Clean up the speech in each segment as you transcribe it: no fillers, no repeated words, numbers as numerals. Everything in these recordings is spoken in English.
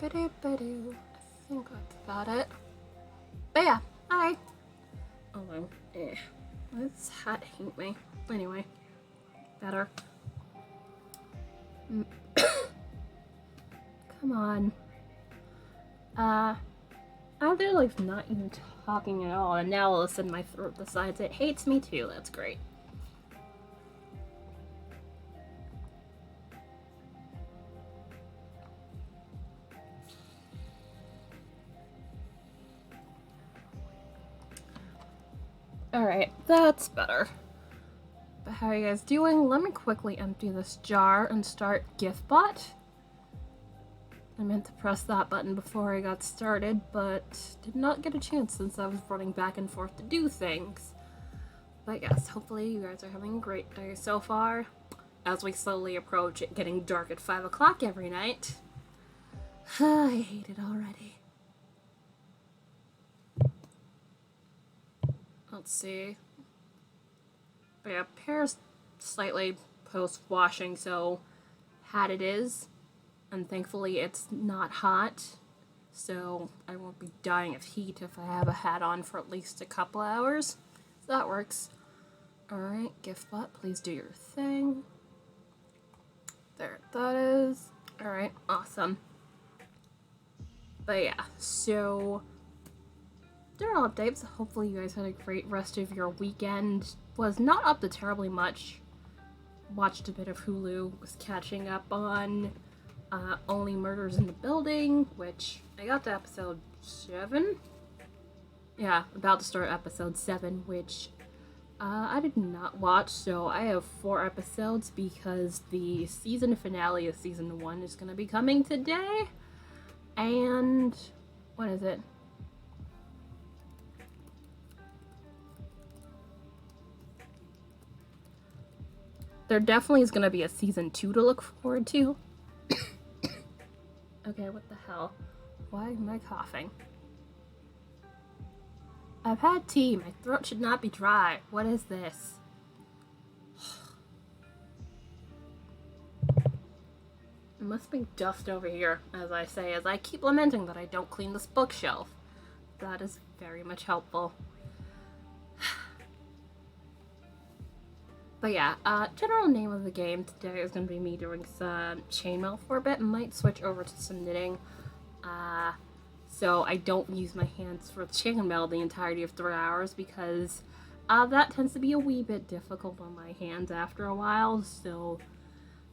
I think that's about it. But yeah, hi. Although, this hat hate me. Anyway, better. Come on. Either like not even talking at all, and now all of a sudden my throat decides it hates me too. That's great. Alright, that's better. But how are you guys doing? Let me quickly empty this jar and start GiftBot. I meant to press that button before I got started, but did not get a chance since I was running back and forth to do things. But yes, hopefully you guys are having a great day so far, as we slowly approach it getting dark at 5 o'clock every night. I hate it already. Let's see. But yeah, hair's slightly post-washing, so hat it is. And thankfully it's not hot, so I won't be dying of heat if I have a hat on for at least a couple hours. So that works. Alright, GiftBot, please do your thing. There that is. Alright, awesome. But yeah, so there are updates. Hopefully you guys had a great rest of your weekend. Was not up to terribly much. Watched a bit of Hulu, was catching up on Only Murders in the Building, which I got to episode 7. Yeah, about to start episode 7, which I did not watch, so I have 4 episodes because the season finale of season 1 is going to be coming today. And what is it? There definitely is going to be a season 2 to look forward to. Okay, what the hell? Why am I coughing? I've had tea. My throat should not be dry. What is this? It must be dust over here, as I say, as I keep lamenting that I don't clean this bookshelf. That is very much helpful. But yeah, general name of the game today is going to be me doing some chainmail for a bit. Might switch over to some knitting. So I don't use my hands for chainmail the entirety of 3 hours because that tends to be a wee bit difficult on my hands after a while. So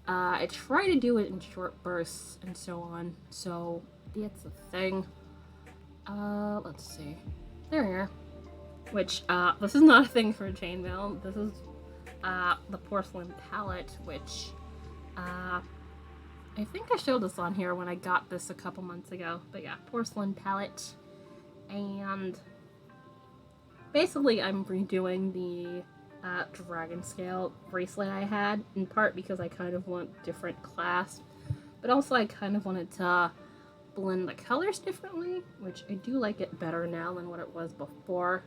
I try to do it in short bursts and so on. So that's the thing. Let's see. There. Which, this is not a thing for chainmail. This is the porcelain palette, which I think I showed this on here when I got this a couple months ago. But yeah, porcelain palette. And basically I'm redoing the Dragonscale bracelet I had, in part because I kind of want different clasp, but also I kind of wanted to blend the colors differently, which I do like it better now than what it was before.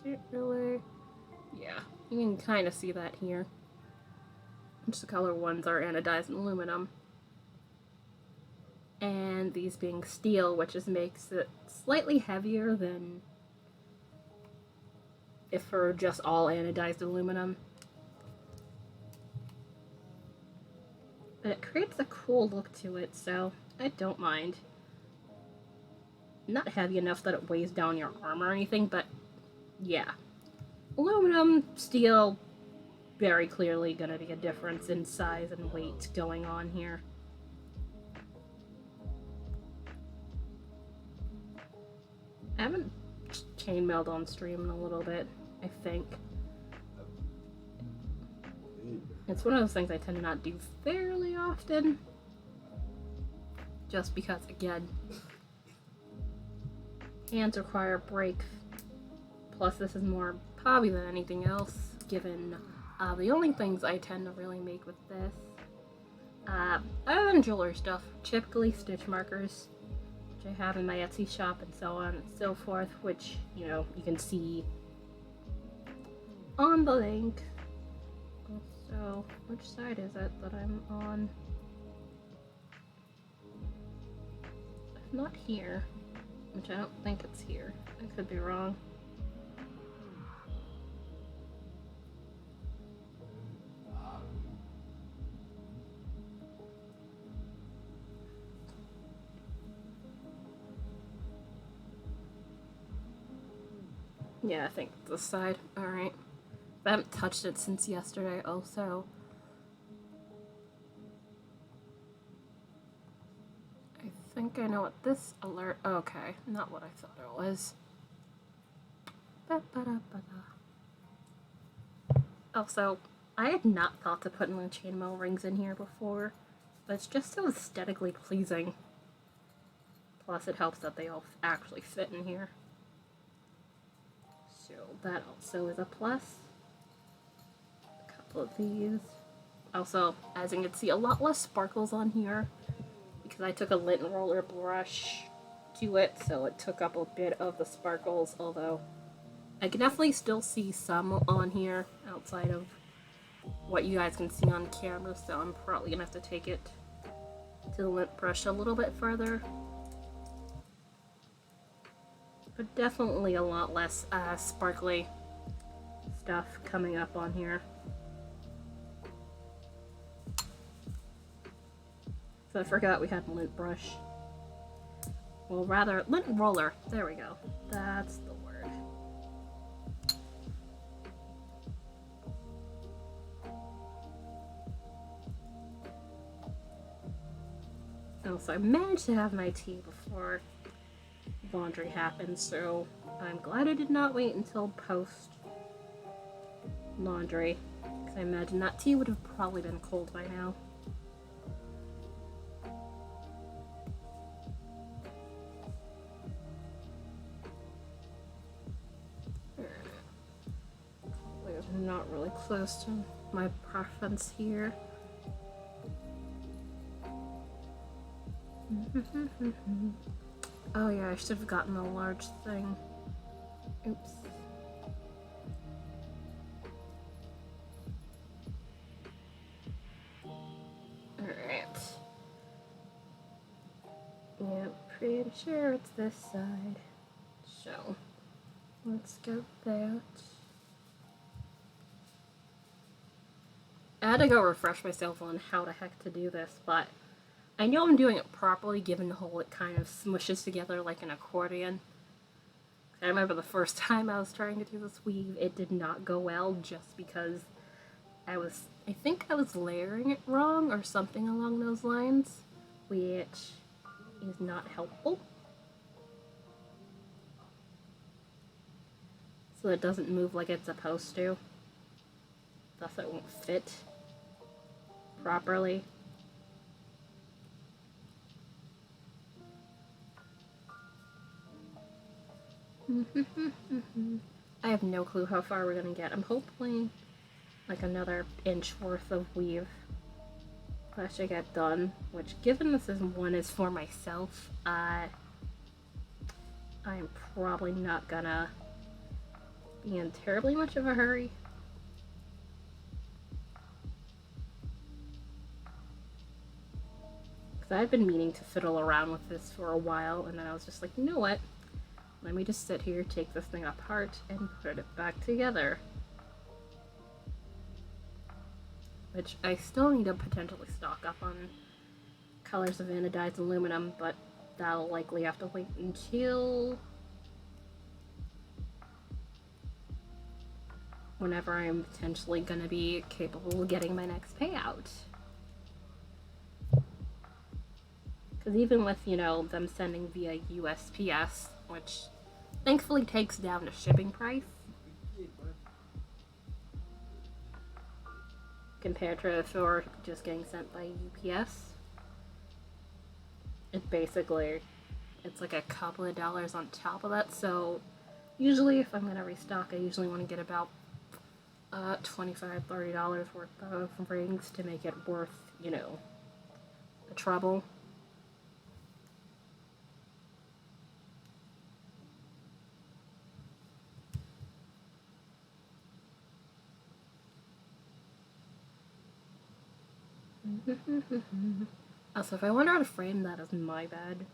Can't really... yeah. You can kind of see that here. Which the color ones are anodized in aluminum. And these being steel, which just makes it slightly heavier than if it were just all anodized aluminum. But it creates a cool look to it, so I don't mind. Not heavy enough that it weighs down your arm or anything, but yeah. Aluminum, steel, very clearly gonna be a difference in size and weight going on here. I haven't chainmailed on stream in a little bit, I think. It's one of those things I tend to not do fairly often. Just because, again, hands require a break. Plus, this is more hobby than anything else, given the only things I tend to really make with this, other than jewelry stuff, typically stitch markers, which I have in my Etsy shop and so on and so forth, which, you know, you can see on the link. So, which side is it that I'm on? not here. Which I don't think it's here. I could be wrong. Yeah, I think this side. Alright. I haven't touched it since yesterday also. I think I know what this alert... Okay, not what I thought it was. Also, I had not thought to put in the chainmail rings in here before, but it's just so aesthetically pleasing. Plus it helps that they all actually fit in here. So that also is a plus. A couple of these. Also, as you can see, a lot less sparkles on here because I took a lint roller brush to it, so it took up a bit of the sparkles, although I can definitely still see some on here outside of what you guys can see on camera, so I'm probably gonna have to take it to the lint brush a little bit further. But definitely a lot less sparkly stuff coming up on here. So I forgot we had lint brush. Well, rather, lint roller. There we go. That's the word. Also, I managed to have my tea before laundry happened, so I'm glad I did not wait until post laundry, because I imagine that tea would have probably been cold by now. I'm not really close to my preference here. Oh yeah, I should have gotten a large thing. Oops. Alright. Yeah, pretty sure it's this side. So, let's get that. I had to go refresh myself on how the heck to do this, but I know I'm doing it properly given the whole it kind of smushes together like an accordion. I remember the first time I was trying to do this weave, it did not go well just because I think I was layering it wrong or something along those lines, which is not helpful. So it doesn't move like it's supposed to. Thus it won't fit properly. I have no clue how far we're gonna get. I'm hoping like another inch worth of weave that should get done, which given this one is for myself, I'm probably not gonna be in terribly much of a hurry. Because I've been meaning to fiddle around with this for a while, and then I was just like, you know what? Let me just sit here, take this thing apart, and put it back together. Which I still need to potentially stock up on colors of anodized aluminum, but that'll likely have to wait until whenever I'm potentially gonna be capable of getting my next payout. Because even with, you know, them sending via USPS, which thankfully takes down the shipping price compared to if you're just getting sent by UPS, it's like a couple of dollars on top of that. So usually if I'm gonna restock, I usually want to get about $25-30 worth of rings to make it worth, you know, the trouble. Also, if I wonder how to frame that, is my bad.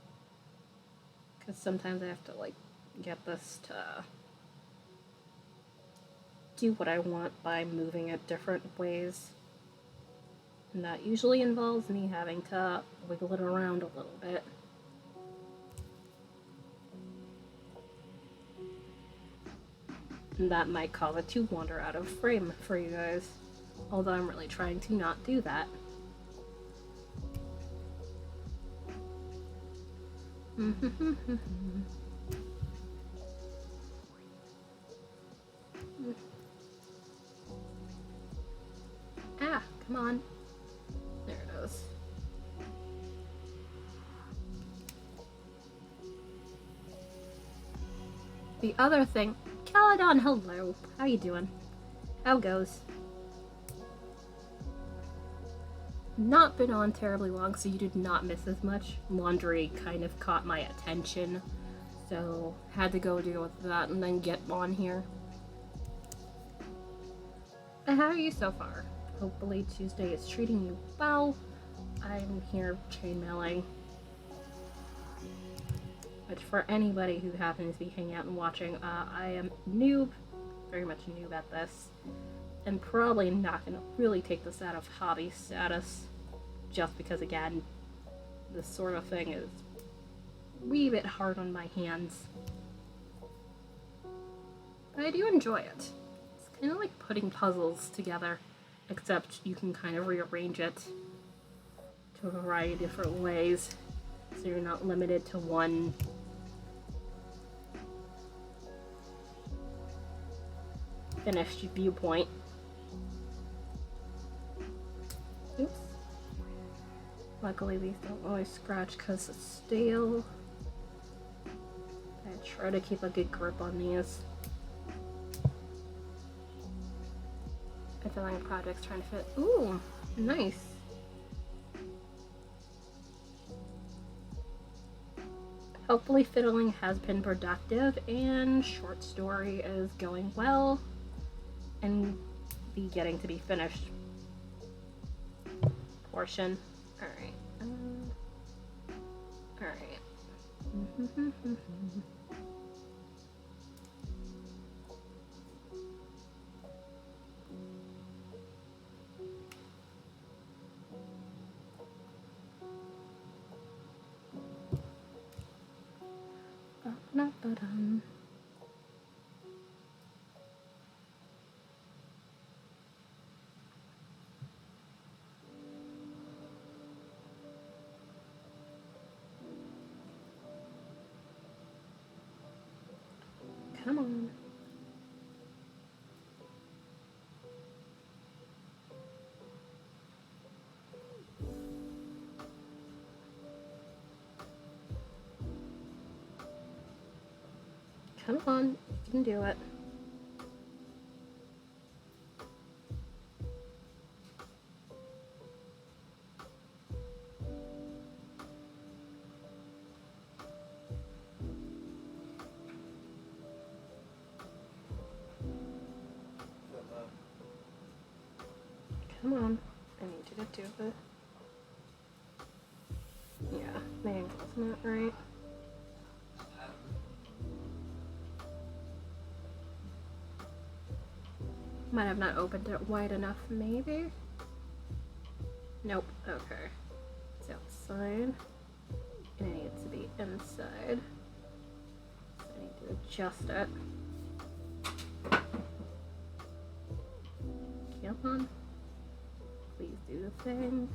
Because sometimes I have to, like, get this to do what I want by moving it different ways. And that usually involves me having to wiggle it around a little bit. And that might cause it to wander out of frame for you guys. Although I'm really trying to not do that. Ah, come on. There it is. The other thing, Caledon, hello. How you doing? How goes? Not been on terribly long, so you did not miss as much. Laundry kind of caught my attention, so had to go deal with that and then get on here. How are you so far? Hopefully Tuesday is treating you well. I'm here chainmailing. Which for anybody who happens to be hanging out and watching, I am noob, very much noob at this, and probably not going to really take this out of hobby status, just because again, this sort of thing is a wee bit hard on my hands. But I do enjoy it. It's kind of like putting puzzles together, except you can kind of rearrange it to a variety of different ways, so you're not limited to one finished viewpoint. Oops. Luckily these don't always scratch because it's stale. I try to keep a good grip on these. I feel like a project's trying to fit. Ooh, nice. Hopefully fiddling has been productive and short story is going well and the getting to be finished portion. Alright. Alright. Come on. Come on, you can do it. Come on, I need you to do it. Yeah, my ankle's not right. Might have not opened it wide enough, maybe? Nope, okay. It's outside. And it needs to be inside. So I need to adjust it. Come on. Please do the thing.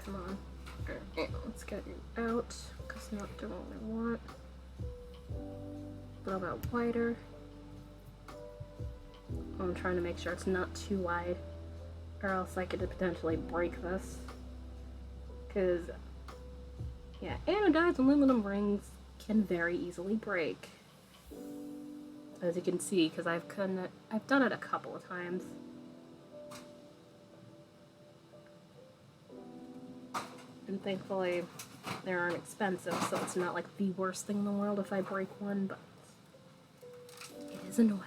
Come on. Alright, let's get you out, because not doing what I want. A little bit wider. I'm trying to make sure it's not too wide, or else I could potentially break this. Because, yeah, anodized aluminum rings can very easily break. As you can see, because I've done it a couple of times. And thankfully, They aren't expensive, so it's not like the worst thing in the world if I break one, but it is annoying.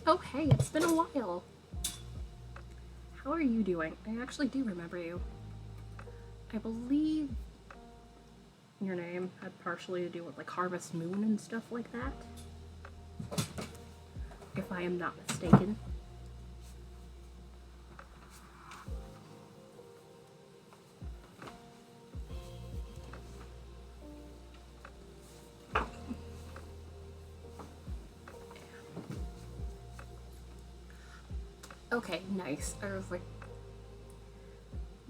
Oh hey, it's been a while. How are you doing? I actually do remember you. I believe your name had partially to do with like Harvest Moon and stuff like that. If I am not mistaken. Okay, nice. I was like,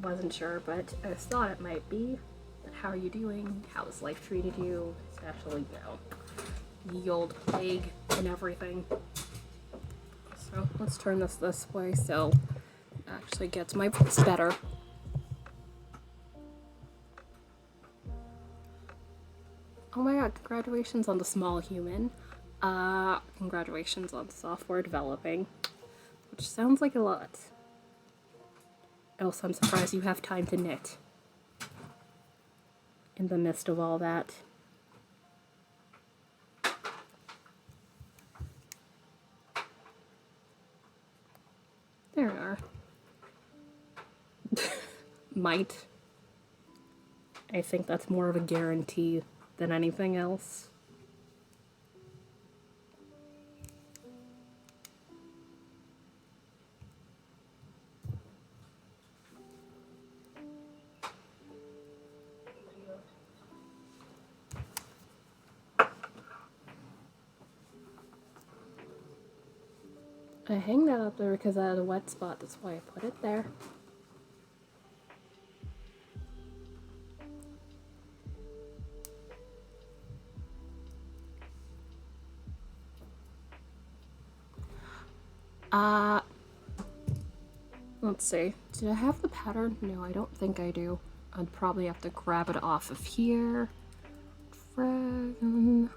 wasn't sure, but I thought it might be. But how are you doing? How has life treated you? Especially, you know, the old plague and everything. So let's turn this way so it actually gets my voice better. Oh my god, congratulations on the small human. Congratulations on software developing. Which sounds like a lot. Else I'm surprised you have time to knit. In the midst of all that. There we are. Might. I think that's more of a guarantee than anything else. I hang that up there because I had a wet spot, that's why I put it there. Let's see. Do I have the pattern? No, I don't think I do. I'd probably have to grab it off of here. Dragon.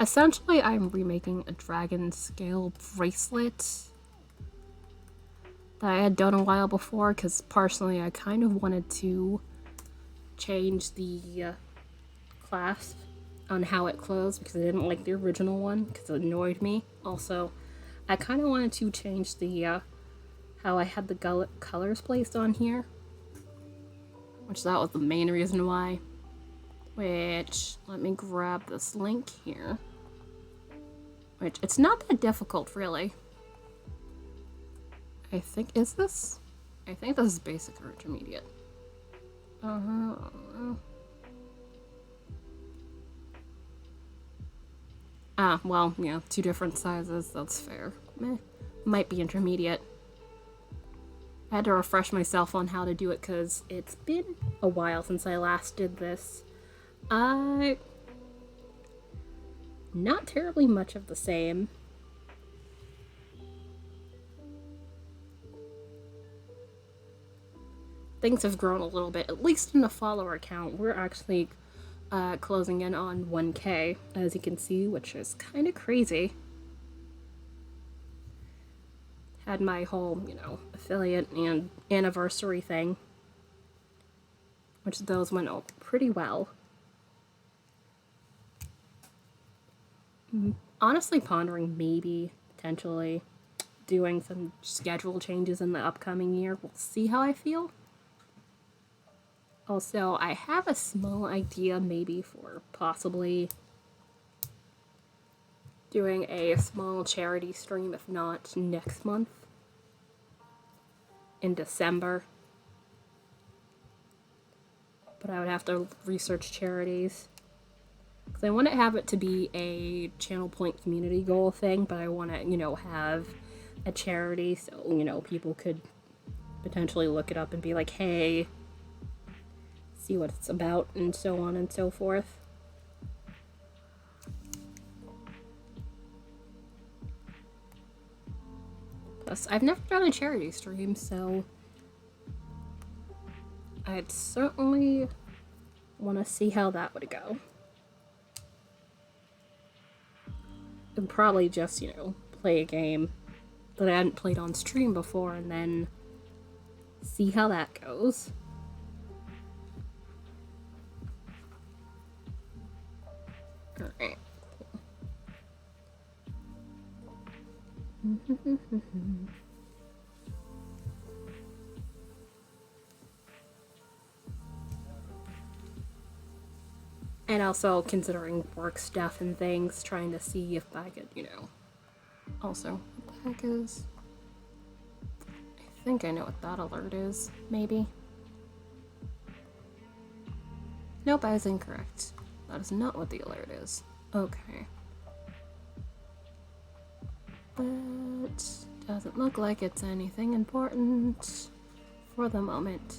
Essentially, I'm remaking a Dragonscale bracelet that I had done a while before, because personally I kind of wanted to change the clasp on how it closed, because I didn't like the original one, because it annoyed me. Also, I kind of wanted to change the how I had the colors placed on here, which that was the main reason why. Which, let me grab this link here. Which, it's not that difficult, really. I think, is this? I think this is basic or intermediate. Well, yeah, two different sizes, that's fair. Meh. Might be intermediate. I had to refresh myself on how to do it because it's been a while since I last did this. Not terribly much of the same. Things have grown a little bit, at least in the follower count. We're actually closing in on 1K, as you can see, which is kind of crazy. Had my whole, you know, affiliate and anniversary thing, which those went pretty well. Honestly pondering maybe, potentially, doing some schedule changes in the upcoming year. We'll see how I feel. Also, I have a small idea maybe for possibly doing a small charity stream, if not next month, in December. But I would have to research charities. Because I want to have it to be a channel point community goal thing, but I want to, you know, have a charity so, you know, people could potentially look it up and be like, hey, see what it's about, and so on and so forth. Plus, I've never done a charity stream, so I'd certainly want to see how that would go. And probably just, you know, play a game that I hadn't played on stream before and then see how that goes. Alright. And also considering work stuff and things, trying to see if I could, you know. Also, what the heck is... I think I know what that alert is, maybe. Nope, I was incorrect. That is not what the alert is. Okay. But doesn't look like it's anything important for the moment.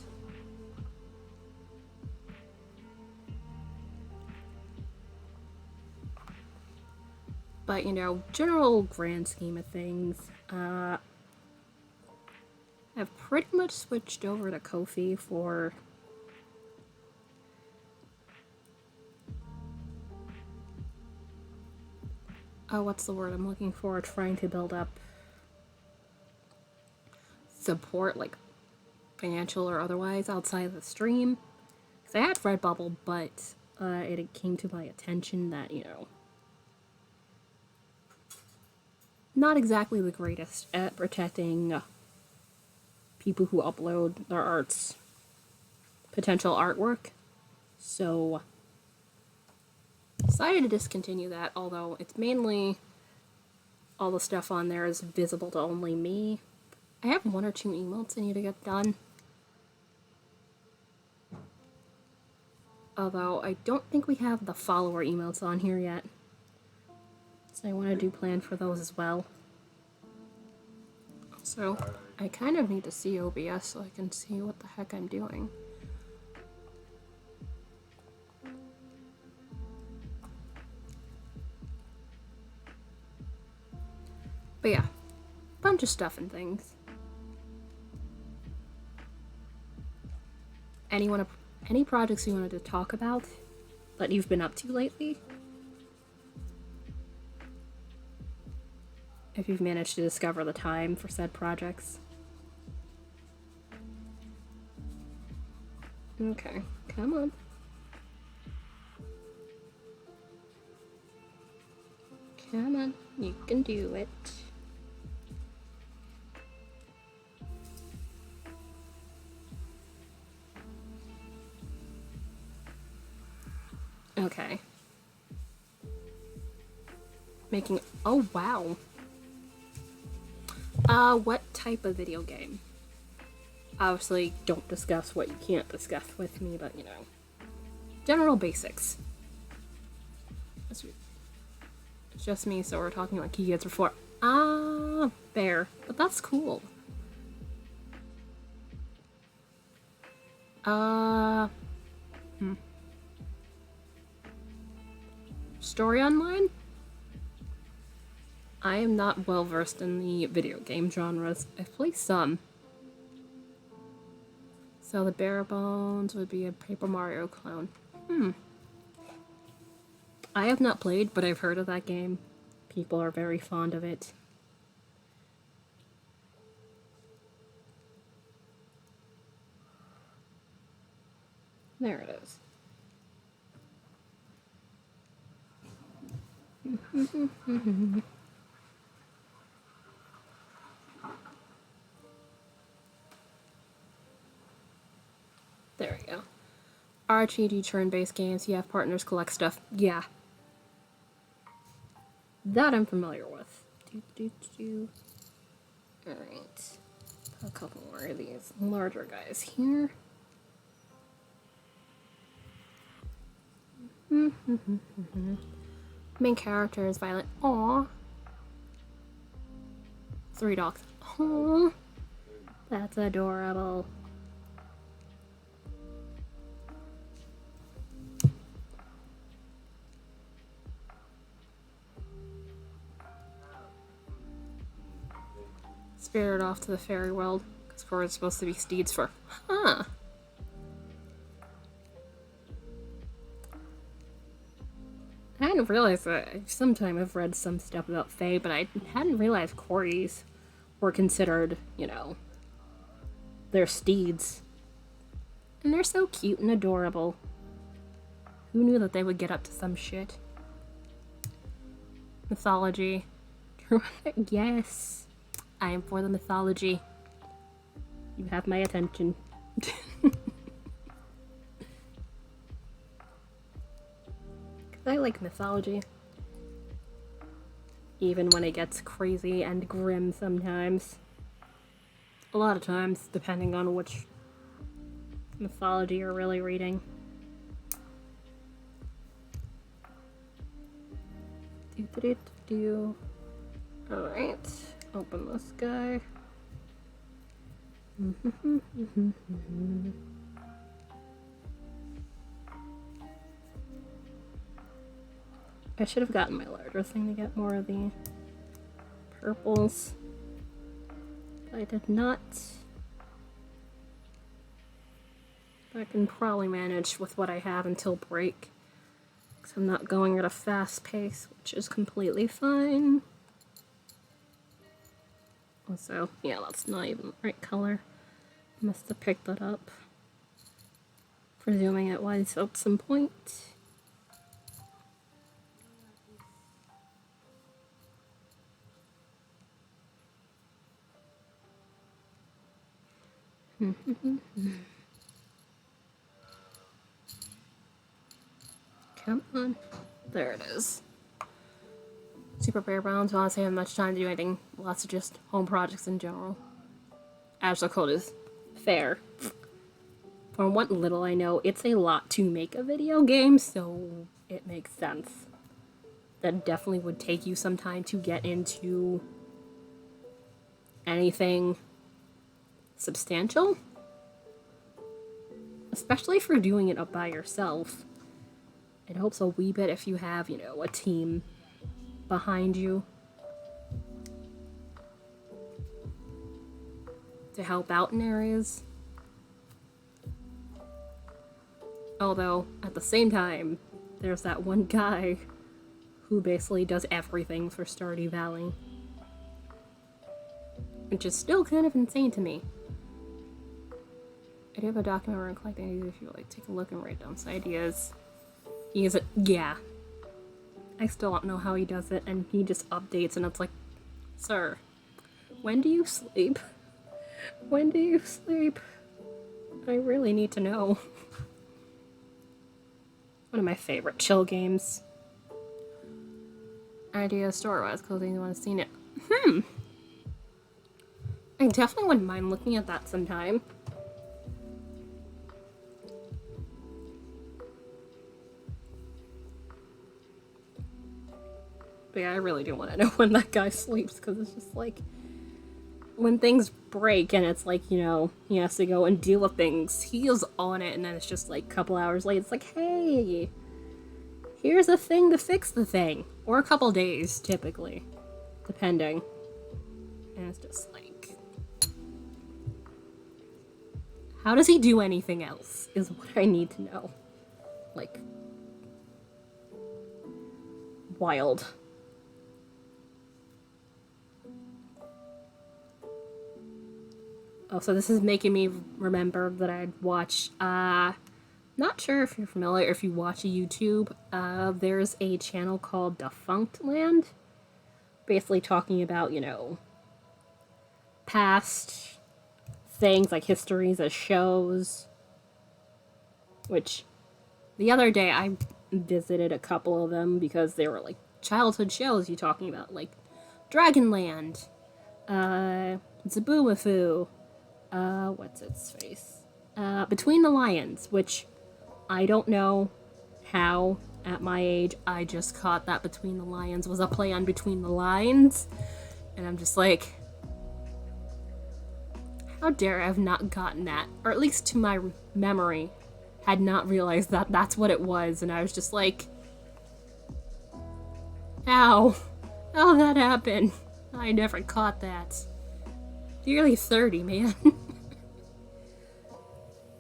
But, you know, general grand scheme of things, I've pretty much switched over to Ko-fi for what's the word I'm looking for? Trying to build up support, like financial or otherwise, outside of the stream. Because I had Redbubble, but it came to my attention that, you know, not exactly the greatest at protecting people who upload their art's potential artwork. So decided to discontinue that, although it's mainly all the stuff on there is visible to only me. I have 1 or 2 emotes I need to get done. Although I don't think we have the follower emotes on here yet. So I want to do plan for those as well. So I kind of need to see OBS so I can see what the heck I'm doing. But yeah, bunch of stuff and things. Any projects you wanted to talk about that you've been up to lately? If you've managed to discover the time for said projects. Okay, come on. Come on, you can do it. Okay. Making... Oh, wow. What type of video game? Obviously, don't discuss what you can't discuss with me, but, you know. General basics. It's just me, so we're talking like keywords before. Ah, fair. But that's cool. Story online? I am not well versed in the video game genres. I've played some. So the bare bones would be a Paper Mario clone. I have not played, but I've heard of that game. People are very fond of it. There it is. There we go. RPG turn-based games, you have partners collect stuff. Yeah. That I'm familiar with. Alright. A couple more of these larger guys here. Main character is Violet. Aww. 3 dogs. Aww. That's adorable. Spirited off to the fairy world. Because we're supposed to be steeds for. Huh. I hadn't realized that. Sometime I've read some stuff about Fae, but I hadn't realized corgis were considered, you know, they're steeds. And they're so cute and adorable. Who knew that they would get up to some shit? Mythology. Yes. I am for the mythology. You have my attention. I like mythology. Even when it gets crazy and grim sometimes. A lot of times, depending on which mythology you're really reading. Alright, open this guy. I should have gotten my larger thing to get more of the purples. I did not. I can probably manage with what I have until break. Because I'm not going at a fast pace, which is completely fine. Also, yeah, that's not even the right color. Must have picked that up. Presuming it was at some point. Come on. There it is. Super bare bones. Honestly, I haven't much time to do anything. Lots of just home projects in general. Ashler Code is fair. From what little I know, it's a lot to make a video game, so it makes sense. That definitely would take you some time to get into anything substantial. Especially if you're doing it up by yourself. It helps a wee bit if you have, you know, a team behind you to help out in areas. Although, at the same time, there's that one guy who basically does everything for Stardew Valley. Which is still kind of insane to me. I do have a document where I'm collecting ideas if you like take a look and write down some ideas. He is yeah. I still don't know how he does it, and he just updates, and it's like, sir, when do you sleep? When do you sleep? I really need to know. One of my favorite chill games. Idea story-wise, because anyone has seen it. I definitely wouldn't mind looking at that sometime. But yeah, I really do want to know when that guy sleeps, because it's just like, when things break and it's like, you know, he has to go and deal with things, he is on it, and then it's just like a couple hours later, it's like, hey, here's a thing to fix the thing. Or a couple days, typically, depending. And it's just like, how does he do anything else, is what I need to know. Like, wild. Oh, so this is making me remember that I'd watched, not sure if you're familiar, if you watch YouTube, there's a channel called Defunct Land, basically talking about, you know, past things like histories as shows, which the other day I visited a couple of them because they were like childhood shows you're talking about, like Dragonland, Zaboomafoo, what's its face? Between the Lions, which I don't know how at my age, I just caught that Between the Lions was a play on Between the Lines. And I'm just like, how dare I have not gotten that? Or at least to my memory, had not realized that that's what it was. And I was just like, how? How that happened? I never caught that. Nearly 30, man.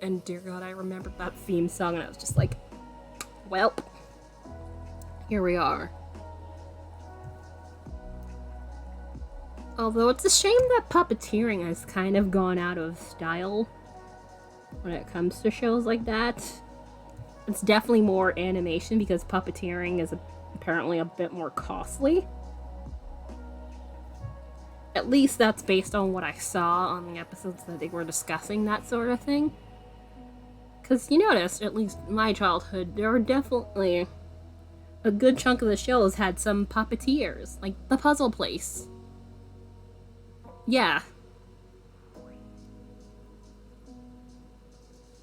And dear God, I remembered that theme song and I was just like, welp. Here we are. Although it's a shame that puppeteering has kind of gone out of style when it comes to shows like that. It's definitely more animation because puppeteering is apparently a bit more costly. At least that's based on what I saw on the episodes that they were discussing that sort of thing. Because you noticed, at least in my childhood, there were definitely a good chunk of the shows had some puppeteers, like The Puzzle Place. Yeah.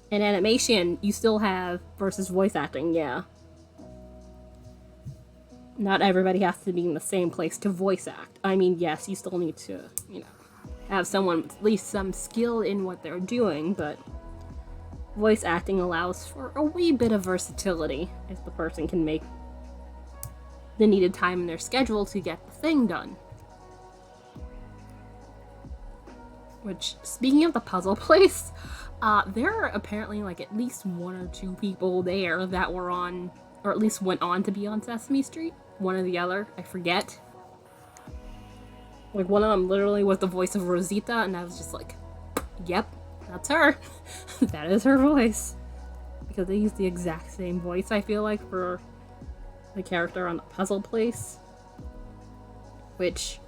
In animation, you still have versus voice acting, yeah. Not everybody has to be in the same place to voice act. I mean, yes, you still need to, have someone with at least some skill in what they're doing, but voice acting allows for a wee bit of versatility if the person can make the needed time in their schedule to get the thing done. Which, speaking of The Puzzle Place, there are apparently like at least 1 or 2 people there that were on, or at least went on to be on Sesame Street. One or the other, I forget. Like, one of them literally was the voice of Rosita, and I was just like, yep, that's her. That is her voice. Because they use the exact same voice, I feel like, for the character on The Puzzle Place. Which,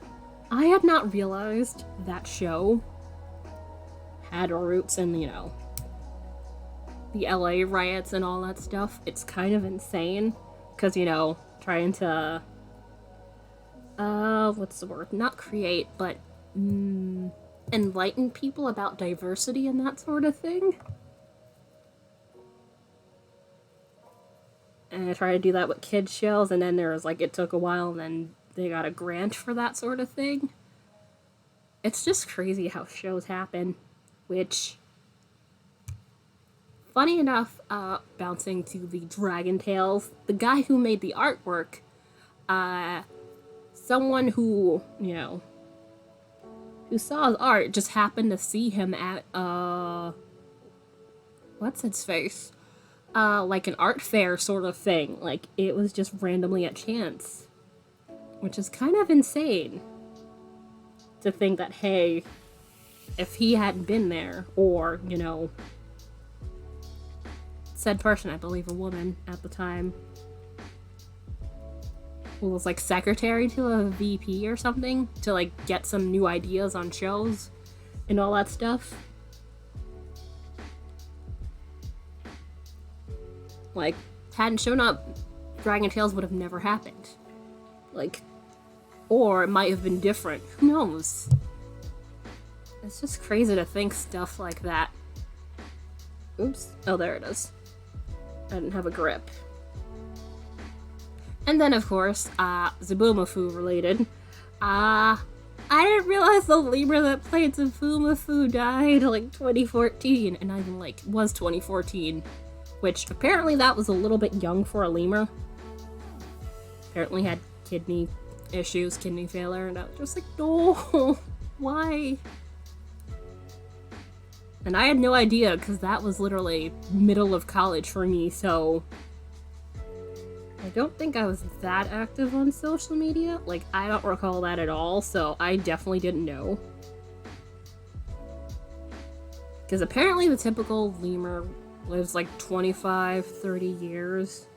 I had not realized that show had roots in, the LA riots and all that stuff. It's kind of insane. Because, trying to, what's the word? Not create, but enlighten people about diversity and that sort of thing. And I tried to do that with kids shows, and then there was like, it took a while, and then they got a grant for that sort of thing. It's just crazy how shows happen, which, funny enough, bouncing to the Dragon Tales, the guy who made the artwork, someone who, who saw his art just happened to see him at, what's its face? Like an art fair sort of thing. Like, it was just randomly at chance. Which is kind of insane. To think that, hey, if he hadn't been there, or, said person, I believe a woman at the time, who was like secretary to a VP or something, to like get some new ideas on shows and all that stuff. Like, hadn't shown up, Dragon Tales would have never happened. Like, or it might have been different. Who knows? It's just crazy to think stuff like that. Oops. Oh, there it is. I didn't have a grip. And then, of course, Zabumafu related. I didn't realize the lemur that played Zabumafu died, like, 2014. And not even, like, was 2014. Which, apparently that was a little bit young for a lemur. Apparently had kidney issues, kidney failure, and I was just like, no, why? And I had no idea, because that was literally middle of college for me, so I don't think I was that active on social media. Like, I don't recall that at all, so I definitely didn't know. Because apparently the typical lemur lives like 25, 30 years.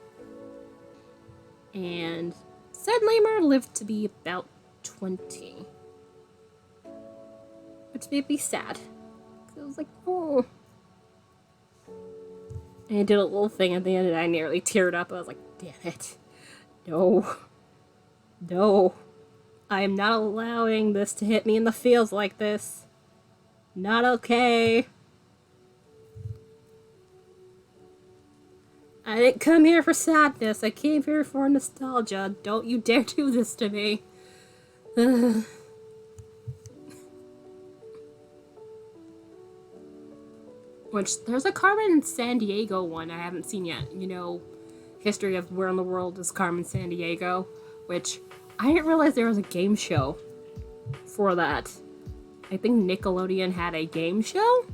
And said lemur lived to be about 20. Which made me sad. I was like, oh. And I did a little thing at the end and I nearly teared up. I was like, damn it. No. No. I am not allowing this to hit me in the feels like this. Not okay. I didn't come here for sadness. I came here for nostalgia. Don't you dare do this to me. Which, there's a Carmen Sandiego one I haven't seen yet. You know, History of Where in the World is Carmen Sandiego. Which, I didn't realize there was a game show for that. I think Nickelodeon had a game show?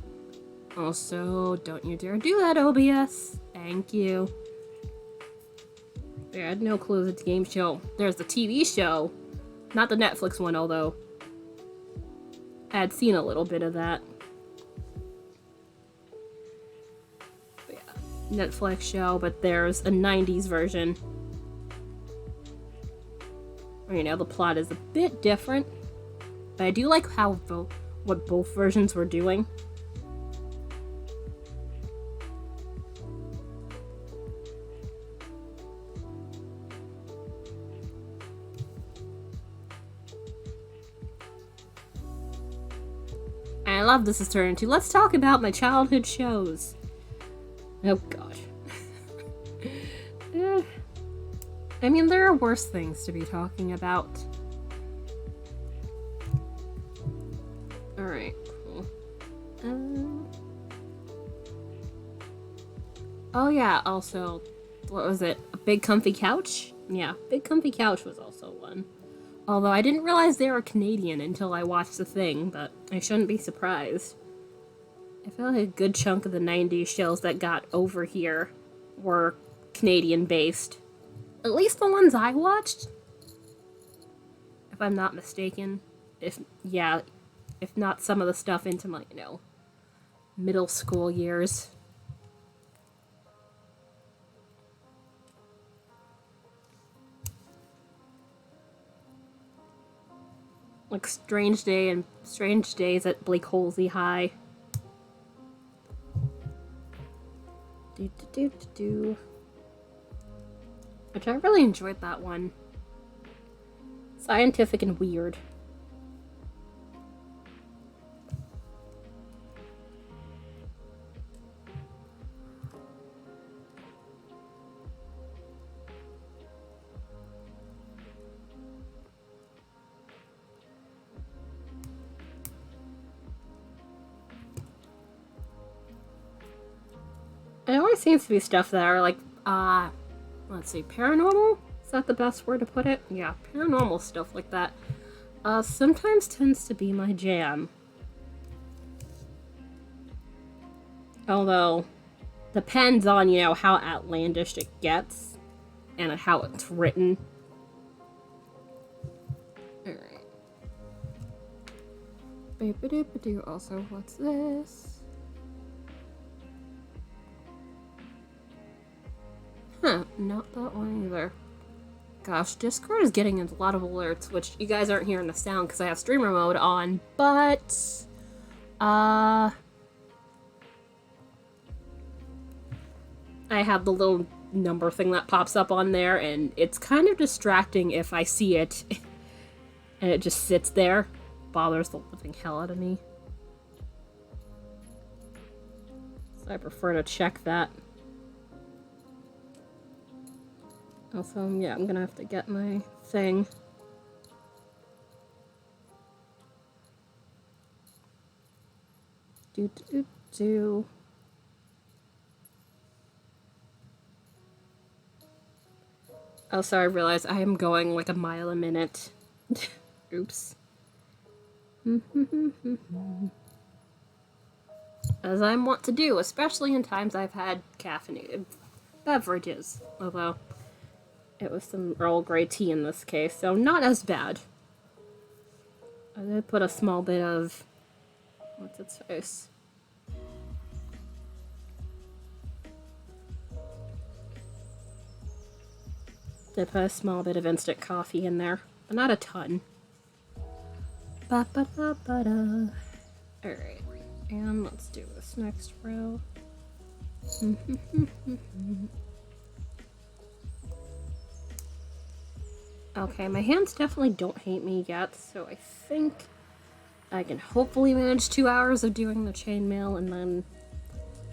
Also, don't you dare do that, OBS. Thank you. I had no clue it's a game show. There's the TV show. Not the Netflix one, although I had seen a little bit of that. But yeah, Netflix show, but there's a 90s version. You know, the plot is a bit different. But I do like how what both versions were doing. And I love this is turned into, let's talk about my childhood shows. Oh god. I mean, there are worse things to be talking about. Alright, cool. Oh yeah, also, what was it? A Big Comfy Couch? Yeah, Big Comfy Couch was also one. Although I didn't realize they were Canadian until I watched the thing, but I shouldn't be surprised. I feel like a good chunk of the 90s shows that got over here were Canadian-based. At least the ones I watched. If I'm not mistaken. If not some of the stuff into my, you know, middle school years. Like Strange Days at Blake Halsey High. Which I really enjoyed that one. Scientific and weird. It always seems to be stuff that are like, let's see, paranormal? Is that the best word to put it? Yeah, paranormal stuff like that. Sometimes tends to be my jam. Although, depends on, you know, how outlandish it gets. And how it's written. Alright. Boop-a-doop-a-doo. Also, what's this? Huh, not that one either. Gosh, Discord is getting a lot of alerts, which you guys aren't hearing the sound because I have streamer mode on, but... I have the little number thing that pops up on there, and it's kind of distracting if I see it, and it just sits there. Bothers the living hell out of me. So I prefer to check that. Also, yeah, I'm gonna have to get my thing. Do. Oh, sorry, I realized I am going like a mile a minute. Oops. As I want to do, especially in times I've had caffeinated beverages. Although... it was some Earl Grey tea in this case, so not as bad. I did put a small bit of... what's its face? Did put a small bit of instant coffee in there, but not a ton. Ba-ba-ba-ba-da. Alright, and let's do this next row. Okay, my hands definitely don't hate me yet, so I think I can hopefully manage 2 hours of doing the chainmail, and then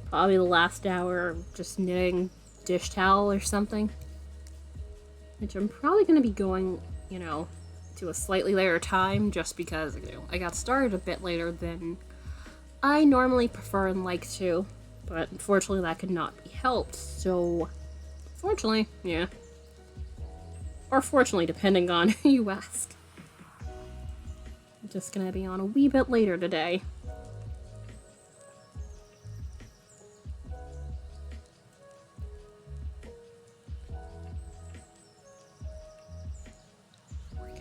probably the last hour just knitting dish towel or something. Which I'm probably going to be going, you know, to a slightly later time just because, you know, I got started a bit later than I normally prefer and like to. But unfortunately that could not be helped, so fortunately, yeah. Or fortunately, depending on who you ask. I'm just gonna be on a wee bit later today.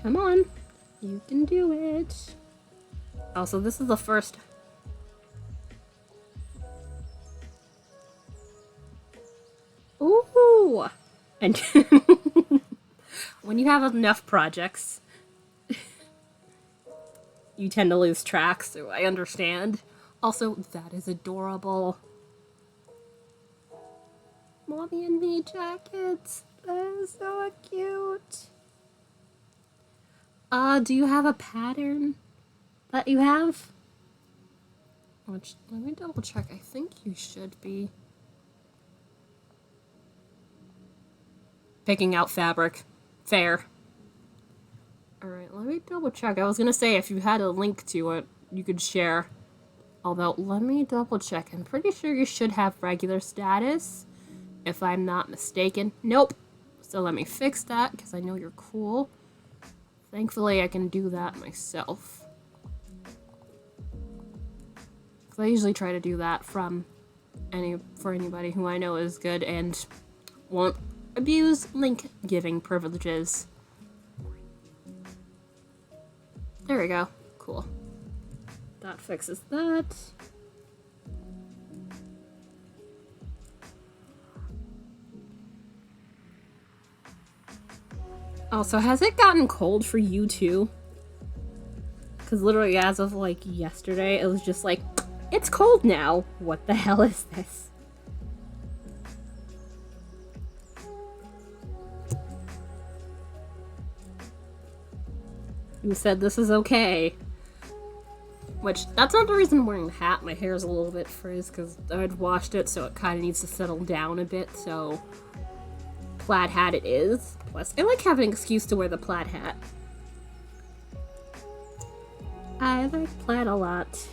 Come on, you can do it. Also, this is the first... Ooh! And when you have enough projects, you tend to lose track, so I understand. Also, that is adorable. Mommy and me jackets. That is so cute. Do you have a pattern that you have? Which, let me double check. I think you should be. Picking out fabric. Fair. Alright, let me double check. I was gonna say if you had a link to it, you could share. Although, let me double check. I'm pretty sure you should have regular status, if I'm not mistaken. Nope. So let me fix that, because I know you're cool. Thankfully, I can do that myself. Because I usually try to do that for anybody who I know is good and won't abuse link giving privileges. There we go. Cool. That fixes that. Also, has it gotten cold for you too? Because literally as of like yesterday, it was just like, it's cold now. What the hell is this? You said this is okay. Which, that's not the reason I'm wearing the hat. My hair is a little bit frizz because I'd washed it, so it kind of needs to settle down a bit, so plaid hat it is. Plus, I like having an excuse to wear the plaid hat. I like plaid a lot.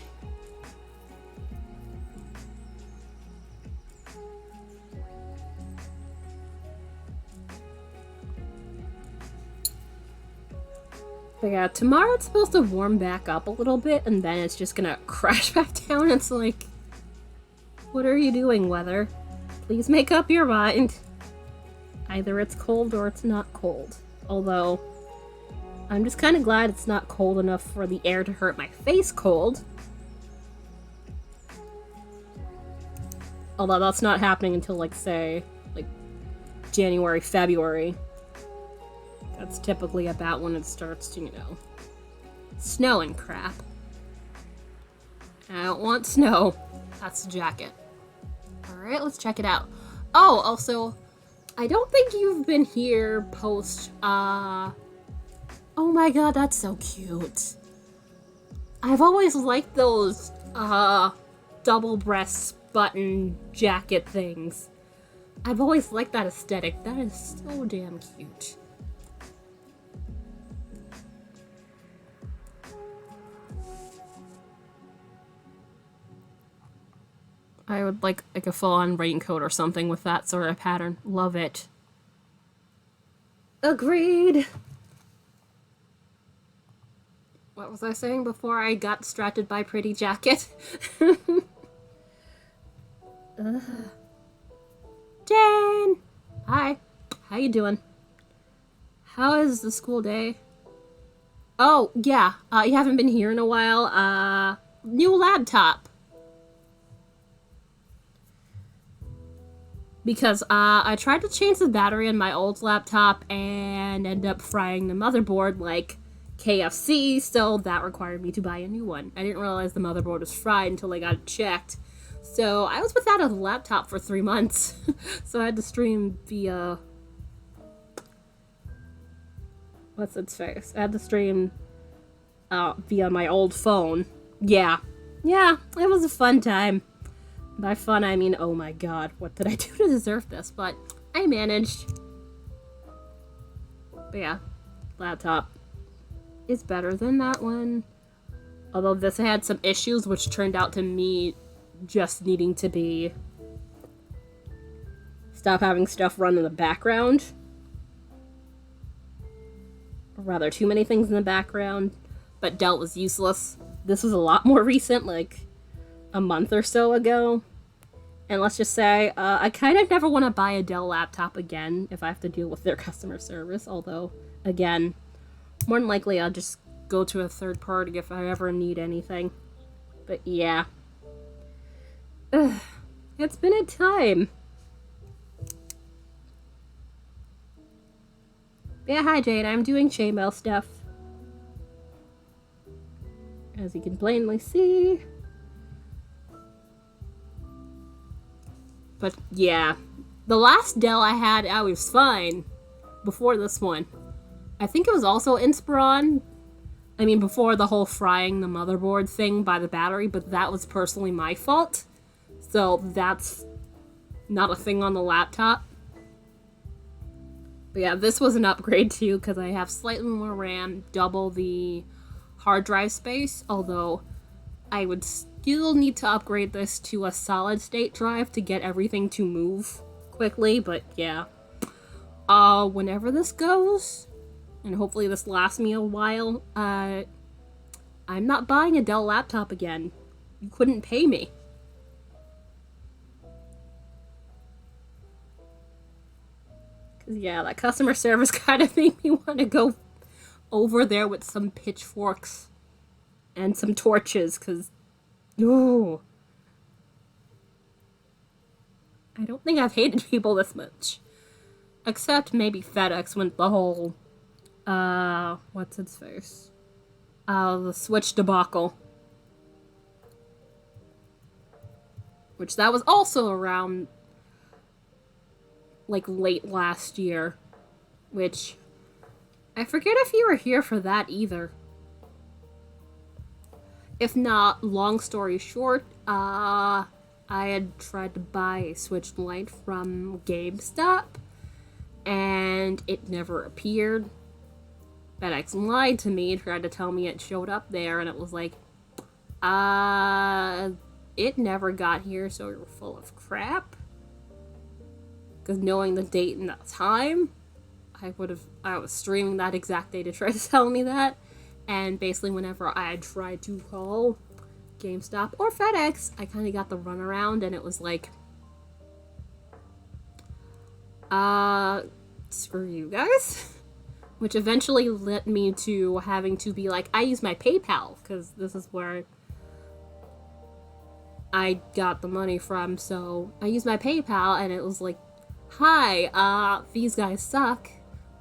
But yeah, tomorrow it's supposed to warm back up a little bit, and then it's just gonna crash back down. It's like, what are you doing, weather? Please make up your mind. Either it's cold or it's not cold. Although, I'm just kind of glad it's not cold enough for the air to hurt my face cold. Although that's not happening until, like, say, like, January, February. That's typically about when it starts to, you know, snow and crap. I don't want snow. That's the jacket. Alright, let's check it out. Oh, also, I don't think you've been here post, oh my god, that's so cute. I've always liked those, double breast button jacket things. I've always liked that aesthetic. That is so damn cute. I would like a full-on raincoat or something with that sort of pattern. Love it. Agreed. What was I saying before I got distracted by pretty jacket? Jane! Hi. How you doing? How is the school day? Oh, yeah. You haven't been here in a while. New laptop. Because, I tried to change the battery in my old laptop and ended up frying the motherboard like KFC, so that required me to buy a new one. I didn't realize the motherboard was fried until I got it checked. So, I was without a laptop for 3 months. So I had to stream via... What's its face? I had to stream, via my old phone. Yeah. Yeah, it was a fun time. By fun, I mean, oh my god, what did I do to deserve this? But I managed. But yeah, laptop is better than that one. Although this had some issues, which turned out to me just needing to be... stop having stuff run in the background. Or rather, too many things in the background. But Dell was useless. This was a lot more recent, like a month or so ago. And let's just say, I kind of never want to buy a Dell laptop again if I have to deal with their customer service. Although, again, more than likely I'll just go to a third party if I ever need anything. But yeah. Ugh, it's been a time. Yeah, hi Jade, I'm doing chainmail stuff. As you can plainly see. But yeah, the last Dell I had, I was fine before this one. I think it was also Inspiron. I mean, before the whole frying the motherboard thing by the battery, but that was personally my fault. So that's not a thing on the laptop. But yeah, this was an upgrade too, because I have slightly more RAM, double the hard drive space, although I would still need to upgrade this to a solid state drive to get everything to move quickly, but yeah. Whenever this goes, and hopefully this lasts me a while, I'm not buying a Dell laptop again. You couldn't pay me. Cause yeah, that customer service kind of made me want to go over there with some pitchforks and some torches, cause, ooh. I don't think I've hated people this much. Except maybe FedEx when the whole, what's its face? The Switch debacle. Which that was also around, like, late last year. Which, I forget if you were here for that either. If not, long story short, I had tried to buy a Switch Lite from GameStop, and it never appeared. FedEx lied to me, tried to tell me it showed up there, and it was like, it never got here, so you're full of crap. Because knowing the date and the time, I was streaming that exact day to try to tell me that, and basically whenever I tried to call GameStop or FedEx, I kind of got the runaround, and it was like, screw you guys. Which eventually led me to having to be like, I use my PayPal, because this is where I got the money from, so I used my PayPal, and it was like, hi, these guys suck,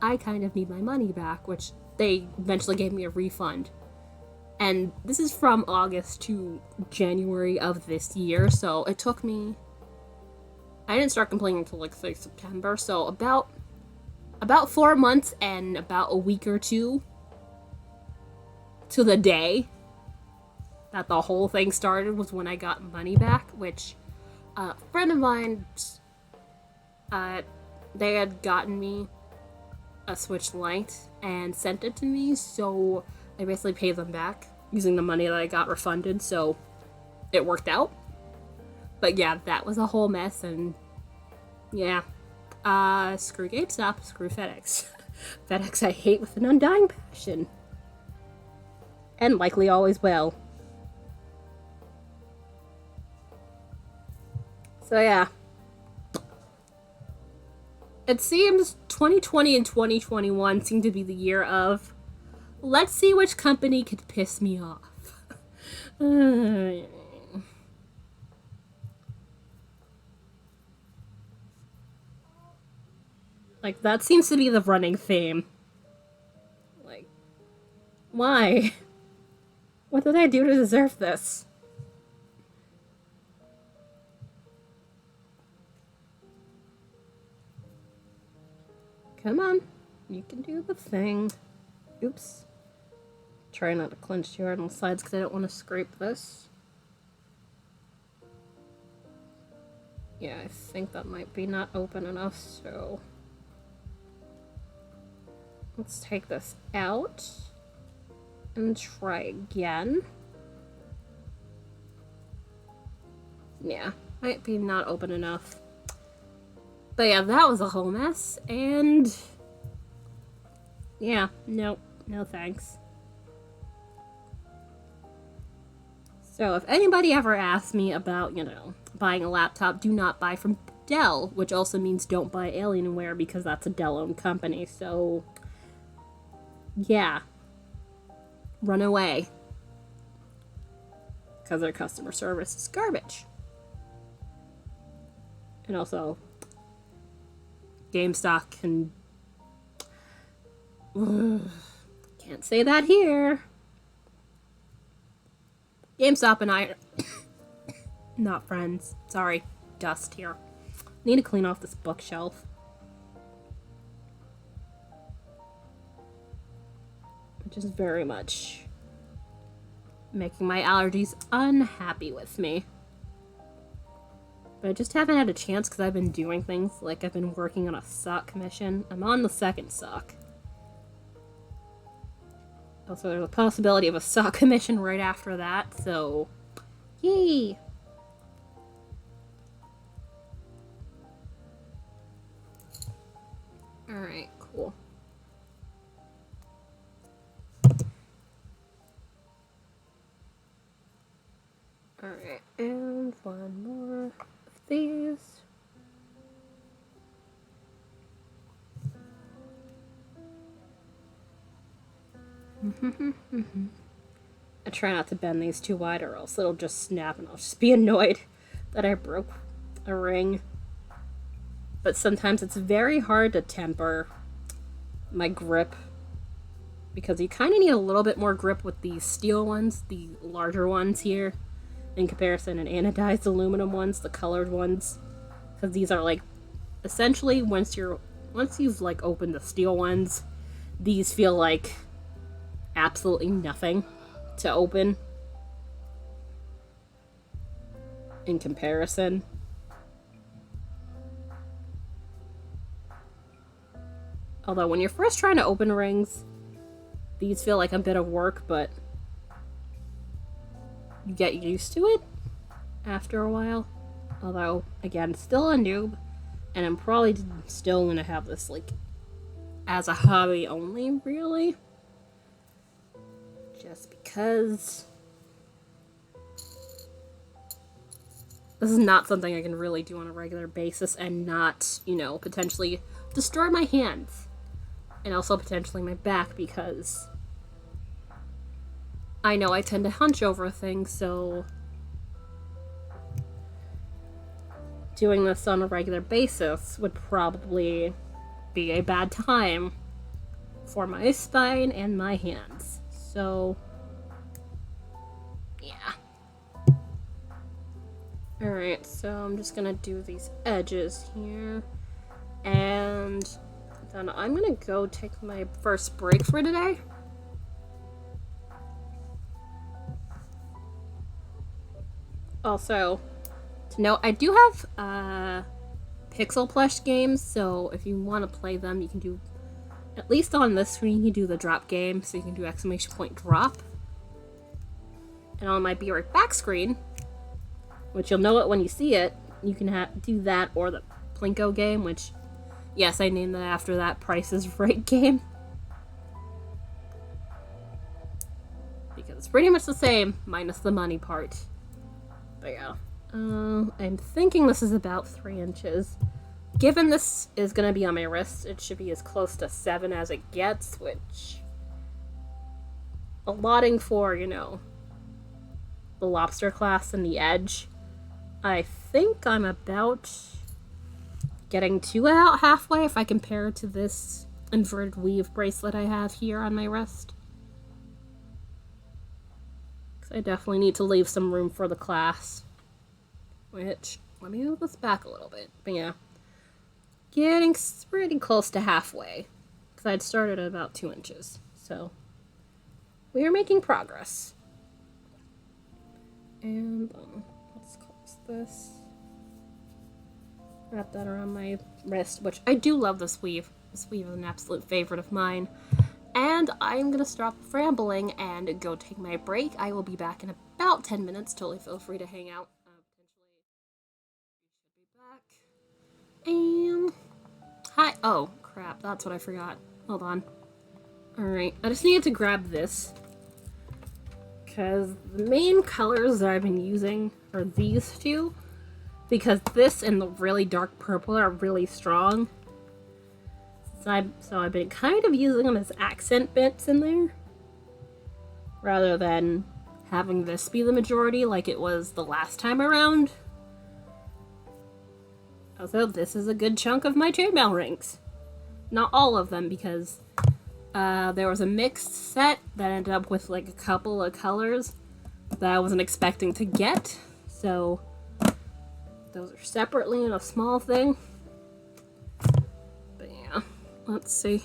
I kind of need my money back, which they eventually gave me a refund. And this is from August to January of this year, so it took me... I didn't start complaining until, like, say, September, so about 4 months and about a week or two to the day that the whole thing started was when I got money back, which a friend of mine, they had gotten me a Switch Lite and sent it to me, so I basically paid them back using the money that I got refunded, so it worked out. But yeah, that was a whole mess, and yeah. Screw GameStop, screw FedEx. FedEx I hate with an undying passion. And likely always will. So yeah. It seems 2020 and 2021 seem to be the year of, let's see which company could piss me off. Like, that seems to be the running theme. Like, why? What did I do to deserve this? Come on. You can do the thing. Oops. Try not to clench too hard on the sides because I don't want to scrape this. Yeah, I think that might be not open enough, so let's take this out and try again. Yeah, might be not open enough. But yeah, that was a whole mess, and yeah, no thanks. So if anybody ever asks me about, buying a laptop, do not buy from Dell, which also means don't buy Alienware because that's a Dell-owned company, so yeah. Run away. Because their customer service is garbage. And also, GameStop can... Can't say that here. GameStop and I are not friends. Sorry, dust here. Need to clean off this bookshelf. Which is very much making my allergies unhappy with me. But I just haven't had a chance because I've been doing things like I've been working on a sock mission. I'm on the second sock. Also, there's a possibility of a sock commission right after that, so yay! Alright, cool. Alright, and one more of these. I try not to bend these too wide or else it'll just snap and I'll just be annoyed that I broke a ring. But sometimes it's very hard to temper my grip because you kind of need a little bit more grip with these steel ones, the larger ones here, in comparison to anodized aluminum ones, the colored ones. Because these are like, essentially, once you've like opened the steel ones, these feel like absolutely nothing to open in comparison. Although when you're first trying to open rings, these feel like a bit of work, but you get used to it after a while. Although, again, still a noob, and I'm probably still gonna have this like as a hobby only, really. Just because this is not something I can really do on a regular basis and not, potentially destroy my hands. And also potentially my back because I know I tend to hunch over things, so doing this on a regular basis would probably be a bad time for my spine and my hands. So, yeah. Alright, so I'm just gonna do these edges here. And then I'm gonna go take my first break for today. Also, to note, I do have Pixel Plush games, so if you want to play them, you can do, at least on this screen, you do the drop game, so you can do exclamation point drop. And on my Be Right Back screen, which you'll know it when you see it, you can do that, or the Plinko game, which, yes, I named that after that Price is Right game. Because it's pretty much the same, minus the money part. But yeah. I'm thinking this is about 3 inches. Given this is going to be on my wrist, it should be as close to 7 as it gets, which... allotting for, the lobster class and the edge. I think I'm about getting to about halfway if I compare it to this inverted weave bracelet I have here on my wrist. Because I definitely need to leave some room for the class. Which, let me move this back a little bit. But yeah, getting pretty close to halfway. Because I'd started at about 2 inches. So, we are making progress. And let's close this. Wrap that around my wrist, which I do love this weave. This weave is an absolute favorite of mine. And I'm gonna stop rambling and go take my break. I will be back in about 10 minutes. Totally feel free to hang out. Potentially, should be back. And hi. Oh crap! That's what I forgot. Hold on. All right, I just needed to grab this because the main colors that I've been using are these two. Because this and the really dark purple are really strong. So I've been kind of using them as accent bits in there. Rather than having this be the majority like it was the last time around. Also, this is a good chunk of my chainmail rings. Not all of them, because there was a mixed set that ended up with like a couple of colors that I wasn't expecting to get. So those are separately in a small thing. But yeah, let's see.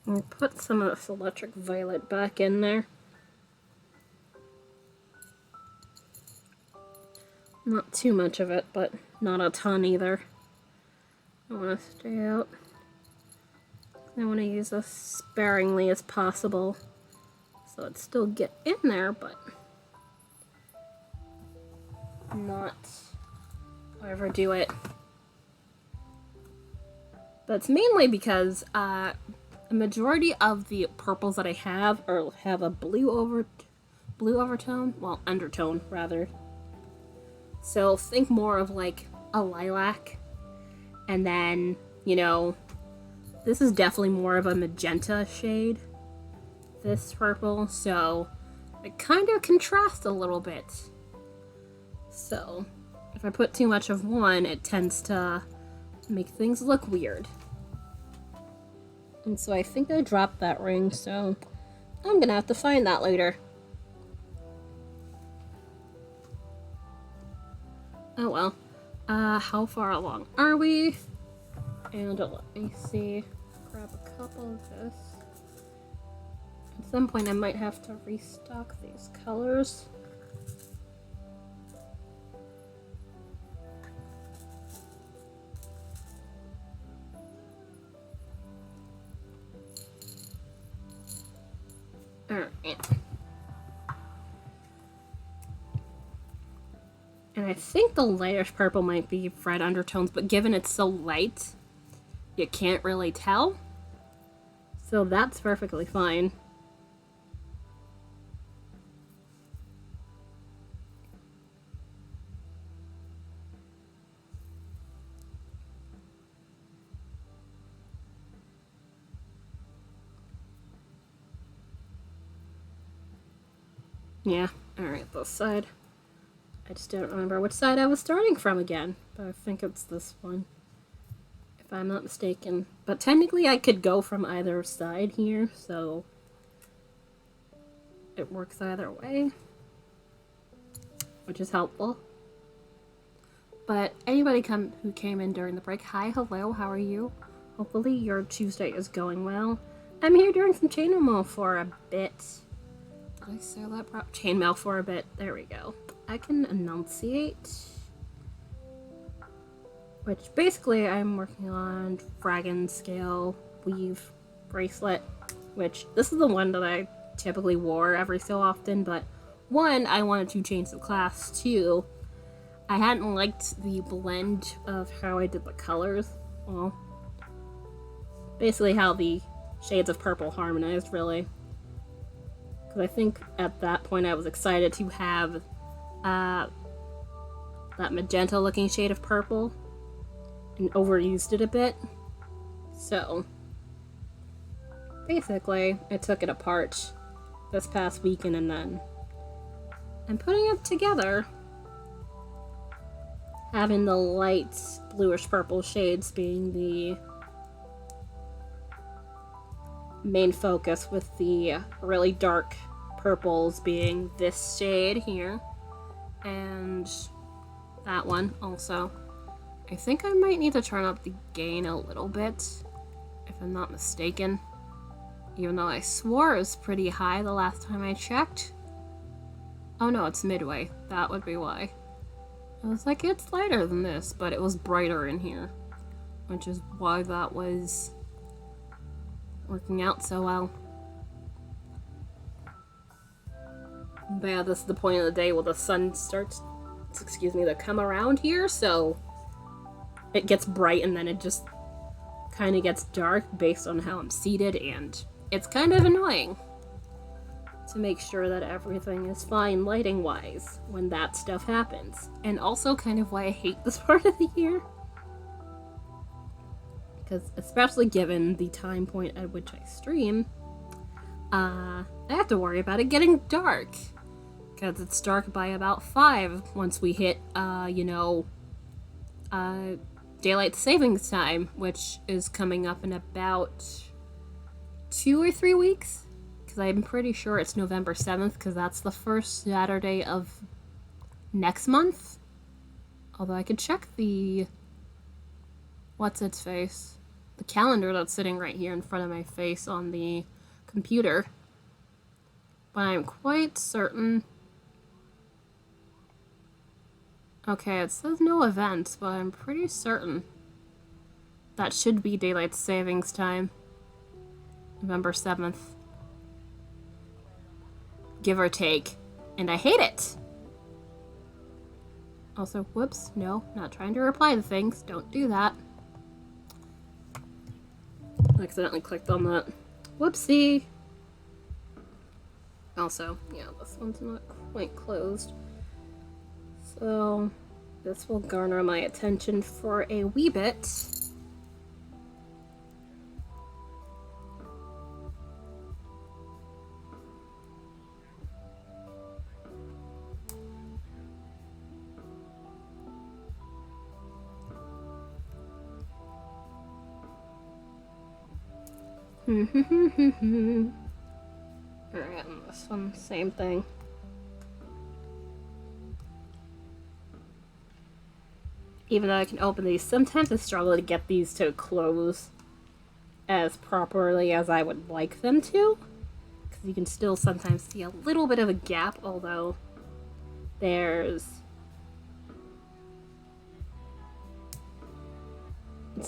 I'll put some of this electric violet back in there. Not too much of it, but not a ton either. I want to stay out. I want to use this sparingly as possible, so it still get in there, but not overdo it. But it's mainly because a majority of the purples that I have have a blue overtone, well, undertone rather. So think more of like a lilac, and then, you know, this is definitely more of a magenta shade, this purple, so it kind of contrasts a little bit. So if I put too much of one, it tends to make things look weird. And so I think I dropped that ring, so I'm gonna have to find that later. Oh well. How far along are we? And let me see. Grab a couple of this. At some point I might have to restock these colors. Alright. And I think the lightish purple might be red undertones, but given it's so light, you can't really tell. So that's perfectly fine. Yeah, alright, this side. I just don't remember which side I was starting from again, but I think it's this one, if I'm not mistaken. But technically I could go from either side here, so it works either way, which is helpful. But anybody who came in during the break, hi, hello, how are you? Hopefully your Tuesday is going well. I'm here doing some chainmail for a bit. Did I say that? Chainmail for a bit. There we go. I can enunciate. Which basically I'm working on Dragonscale weave bracelet. Which this is the one that I typically wore every so often. But one, I wanted to change the class. Two, I hadn't liked the blend of how I did the colors. Well, basically how the shades of purple harmonized, really. Because I think at that point I was excited to have that magenta looking shade of purple and overused it a bit. So basically I took it apart this past weekend, and then I'm putting it together, having the light bluish purple shades being the main focus, with the really dark purples being this shade here and that one also. I think I might need to turn up the gain a little bit, if I'm not mistaken, even though I swore it was pretty high the last time I checked. Oh no, it's midway. That would be why. I was like, it's lighter than this, but it was brighter in here, which is why that was working out so well. But yeah, this is the point of the day where the sun starts, to come around here, so it gets bright and then it just kind of gets dark based on how I'm seated, and it's kind of annoying to make sure that everything is fine lighting-wise when that stuff happens. And also kind of why I hate this part of the year. Because especially given the time point at which I stream, I have to worry about it getting dark. Because it's dark by about 5 once we hit, daylight savings time, which is coming up in about 2 or 3 weeks. Because I'm pretty sure it's November 7th, because that's the first Saturday of next month. Although I could check the... what's-its-face? The calendar that's sitting right here in front of my face on the computer. But I'm quite certain... Okay, it says no events, but I'm pretty certain that should be daylight savings time. November 7th. Give or take. And I hate it! Also, whoops, no, not trying to reply to things. Don't do that. I accidentally clicked on that. Whoopsie! Also, yeah, this one's not quite closed. So, this will garner my attention for a wee bit. Alright, and this one, same thing. Even though I can open these, sometimes I struggle to get these to close as properly as I would like them to. Because you can still sometimes see a little bit of a gap, although it's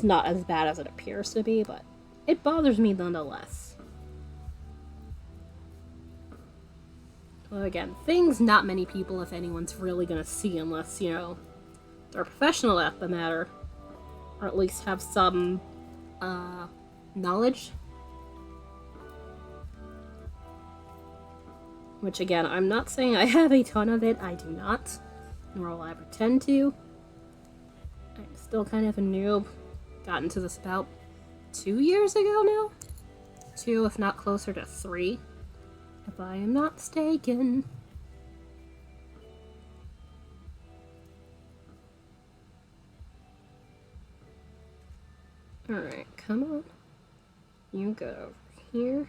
not as bad as it appears to be, but it bothers me nonetheless. Well, again, things not many people, if anyone's really gonna see unless, they're professional at the matter. Or at least have some, knowledge. Which, again, I'm not saying I have a ton of it. I do not. Nor will I pretend to. I'm still kind of a noob. Got into this about 2 years ago now? 2, if not closer to 3. If I am not mistaken. Alright, come on. You go over here.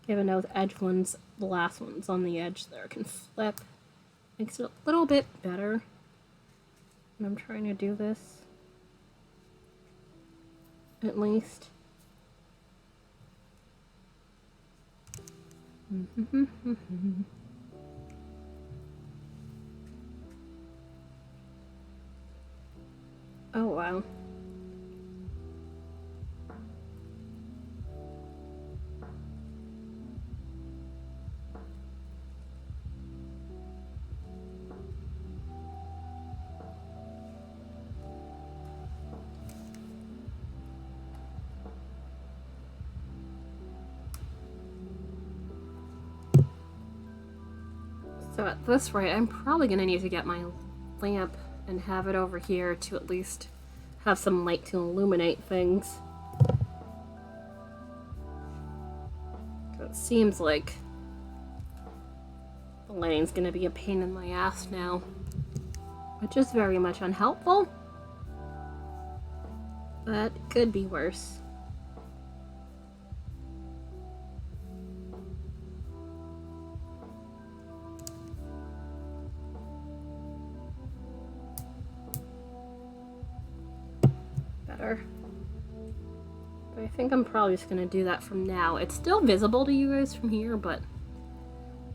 Even though the edge ones, the last ones on the edge there can flip. Makes it a little bit better. And I'm trying to do this. At least. Oh wow. So at this rate, I'm probably gonna need to get my lamp and have it over here to at least have some light to illuminate things. It seems like the lighting's gonna be a pain in my ass now, which is very much unhelpful, but it could be worse. Better. I think I'm probably just gonna do that from now. It's still visible to you guys from here, but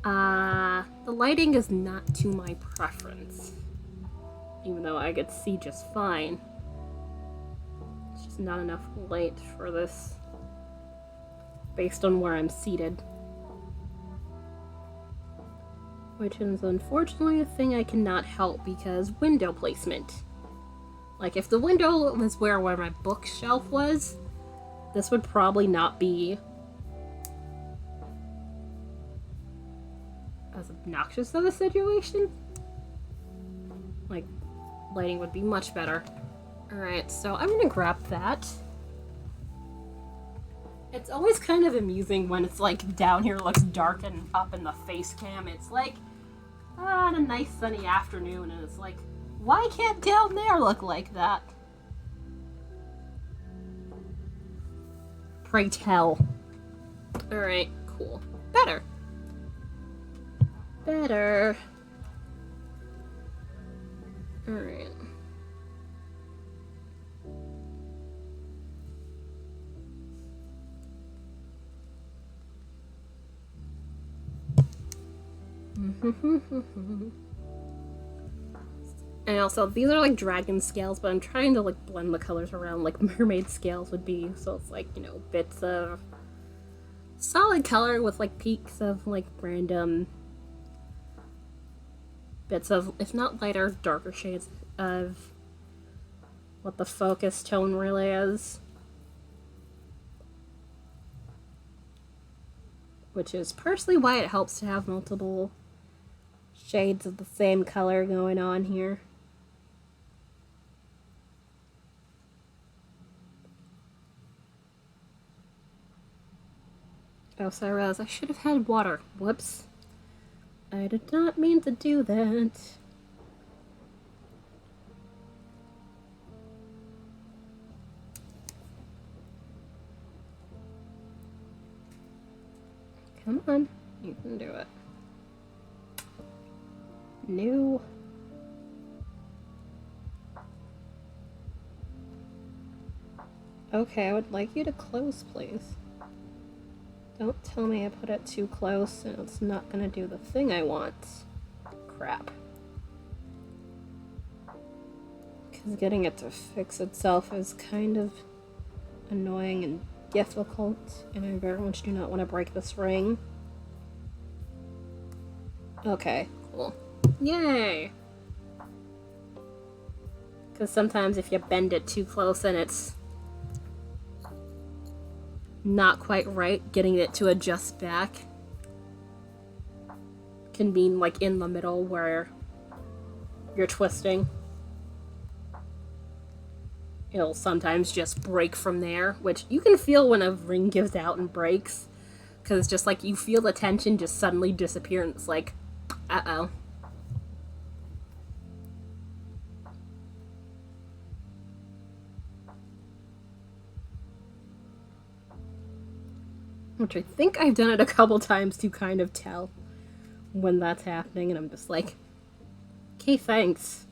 The lighting is not to my preference. Even though I could see just fine. It's just not enough light for this based on where I'm seated. Which is unfortunately a thing I cannot help because window placement. Like, if the window was where my bookshelf was, this would probably not be as obnoxious of a situation. Like, lighting would be much better. Alright, so I'm gonna grab that. It's always kind of amusing when it's like down here looks dark and up in the face cam. It's like on a nice sunny afternoon and it's like, why can't down there look like that? Pray tell. Alright, cool. Better. Better. Alright. And also, these are like dragon scales, but I'm trying to like blend the colors around like mermaid scales would be. So it's like, you know, bits of solid color with like peaks of like random bits of, if not lighter, darker shades of what the focus tone really is. Which is partially why it helps to have multiple shades of the same color going on here. Oh, so I realized I should have had water. Whoops. I did not mean to do that. Come on, you can do it. No. Okay, I would like you to close, please. Don't tell me I put it too close and it's not gonna do the thing I want. Crap. Because getting it to fix itself is kind of annoying and difficult, and I very much do not want to break this ring. Okay, cool. Yay! Because sometimes if you bend it too close and it's not quite right, getting it to adjust back can be like in the middle where you're twisting. It'll sometimes just break from there, which you can feel when a ring gives out and breaks, because it's just like you feel the tension just suddenly disappear and it's like, uh-oh. Which I think I've done it a couple times to kind of tell when that's happening, and I'm just like, okay, thanks.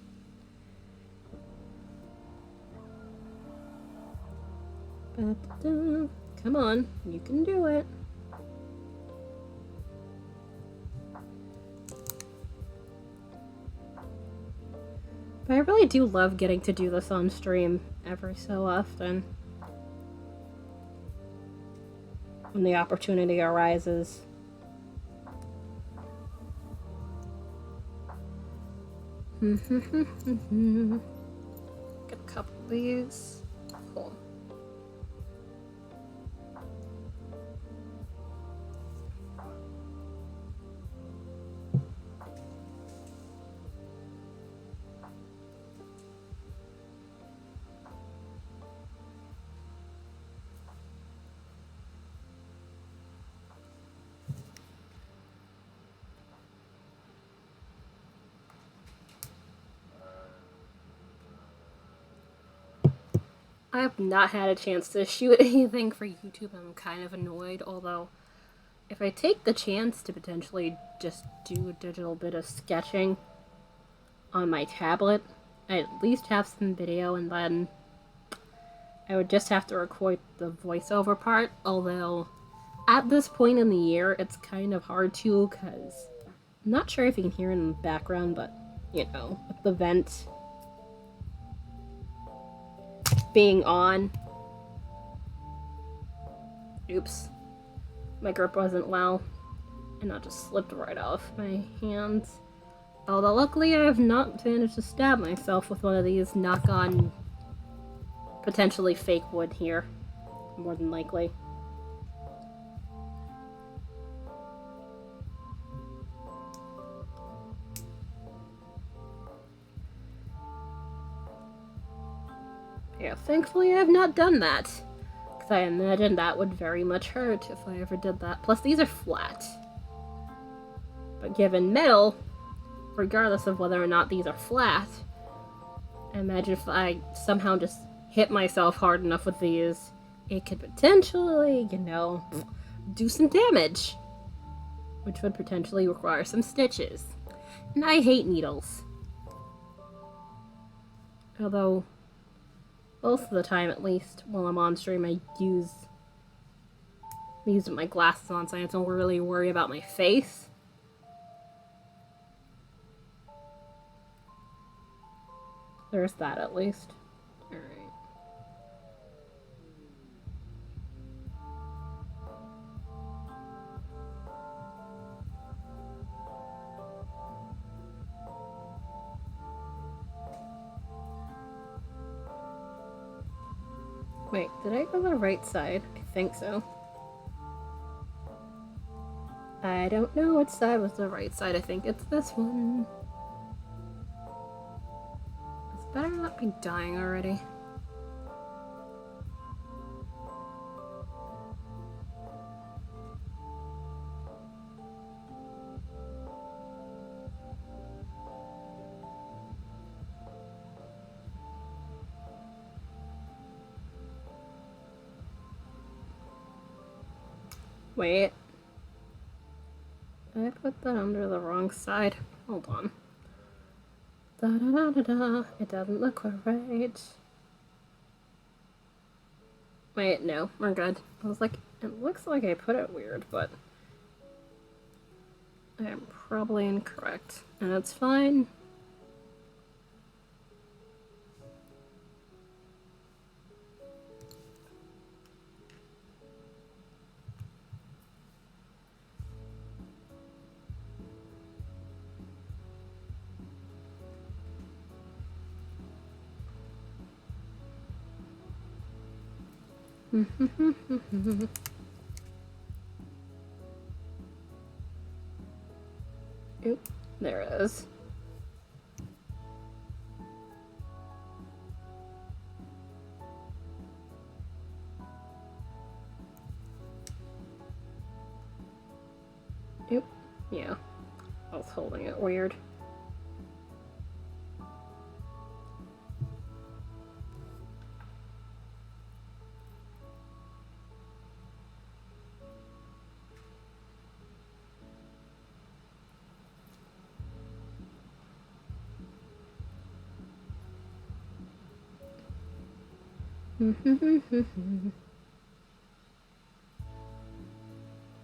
Come on, you can do it. But I really do love getting to do this on stream every so often. When the opportunity arises. Get a couple of these. Cool. I have not had a chance to shoot anything for YouTube. I'm kind of annoyed, although if I take the chance to potentially just do a digital bit of sketching on my tablet, I at least have some video, and then I would just have to record the voiceover part, although at this point in the year, it's kind of hard to, because I'm not sure if you can hear it in the background, but, you know, with the vent being on. Oops. My grip wasn't well, and that just slipped right off my hands. Although luckily I have not managed to stab myself with one of these knock-on, potentially fake wood here, more than likely. Yeah, thankfully I have not done that, because I imagine that would very much hurt if I ever did that. Plus these are flat. But given metal, regardless of whether or not these are flat, I imagine if I somehow just hit myself hard enough with these, it could potentially, you know, do some damage. Which would potentially require some stitches. And I hate needles. Although, most of the time at least, while I'm on stream, I use these with my glasses on, so I don't really worry about my face. There's that at least. Alright. Wait, did I go the right side? I think so. I don't know which side was the right side. I think it's this one. It's better not be dying already. Wait. I put that under the wrong side. Hold on. Da da da da da. It doesn't look quite right. Wait, no, we're good. I was like, it looks like I put it weird, but I am probably incorrect. And that's fine. Oop, there it is. Oop, yeah. I was holding it weird.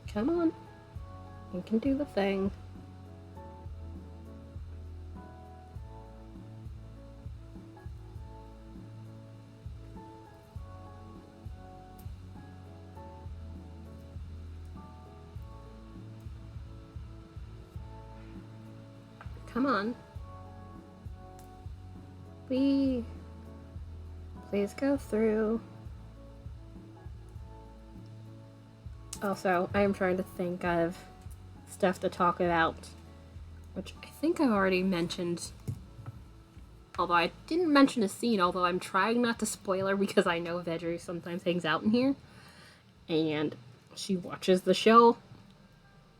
Come on. You can do the thing. Come on. Please go through. Also, I am trying to think of stuff to talk about, which I think I've already mentioned. Although I didn't mention a scene, although I'm trying not to spoil her because I know Vedri sometimes hangs out in here. And she watches the show.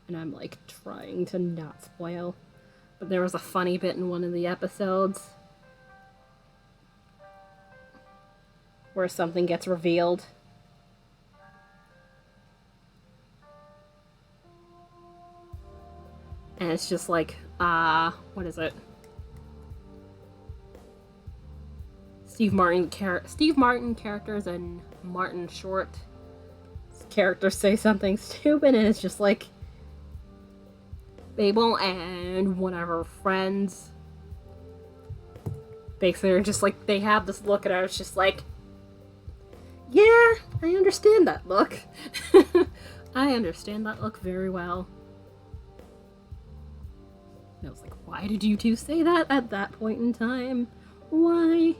And I'm like trying to not spoil. But there was a funny bit in one of the episodes where something gets revealed. And it's just like, what is it? Steve Martin characters and Martin Short characters say something stupid, and it's just like Babel and one of her friends basically are just like, they have this look at her, it's just like, yeah, I understand that look. I understand that look very well. And I was like, why did you two say that at that point in time? Why?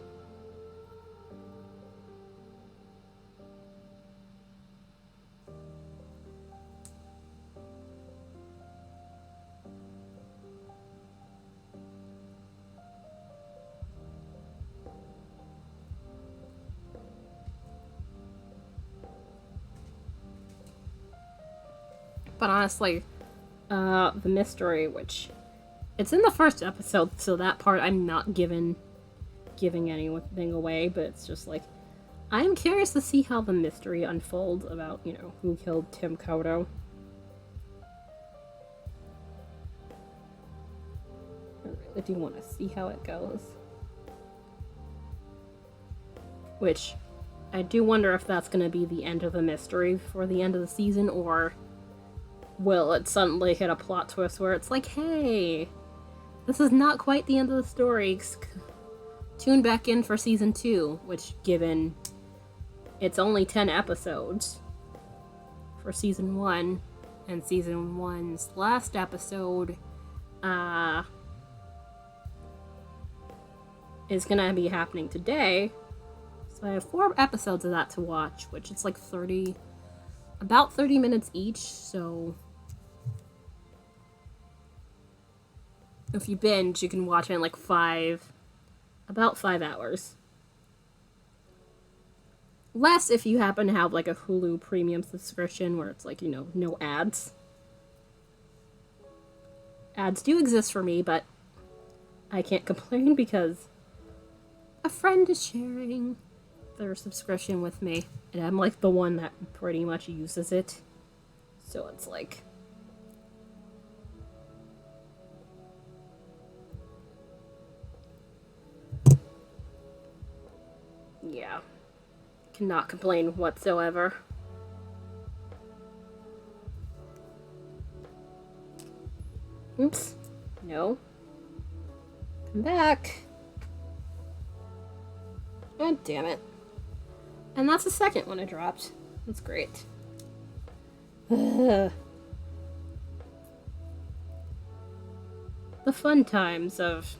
But honestly, the mystery, which it's in the first episode, so that part I'm not giving anything away, but it's just like, I'm curious to see how the mystery unfolds about, you know, who killed Tim Kodo. I really do want to see how it goes. Which, I do wonder if that's going to be the end of the mystery for the end of the season, or will it suddenly hit a plot twist where it's like, hey, this is not quite the end of the story. Tune back in for season 2, which, given it's only 10 episodes for season 1, and season 1's last episode is gonna be happening today. So I have 4 episodes of that to watch, which it's like about 30 minutes each, so if you binge, you can watch it in like about 5 hours. Less if you happen to have like a Hulu premium subscription where it's like, you know, no ads. Ads do exist for me, but I can't complain because a friend is sharing their subscription with me, and I'm like the one that pretty much uses it. So it's like, yeah, cannot complain whatsoever. Oops. No. Come back. God damn it. And that's the second one I dropped. That's great. Ugh. The fun times of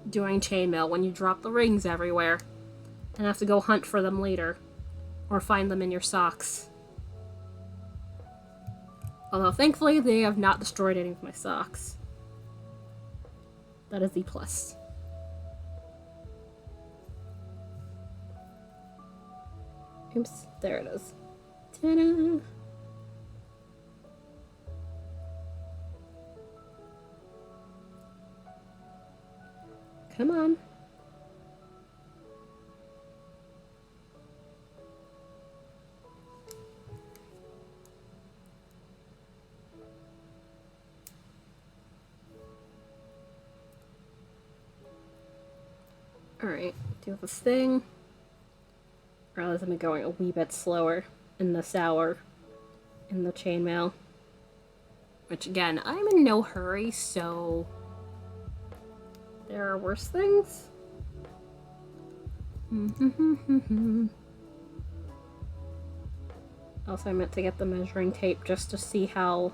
doing chainmail when you drop the rings everywhere and have to go hunt for them later, or find them in your socks. Although thankfully they have not destroyed any of my socks. That is the plus. Oops, there it is. Ta-da! Come on. Alright, do this thing. I realize I'm going a wee bit slower in this hour in the chainmail. Which again, I'm in no hurry, so there are worse things. Also, I meant to get the measuring tape just to see how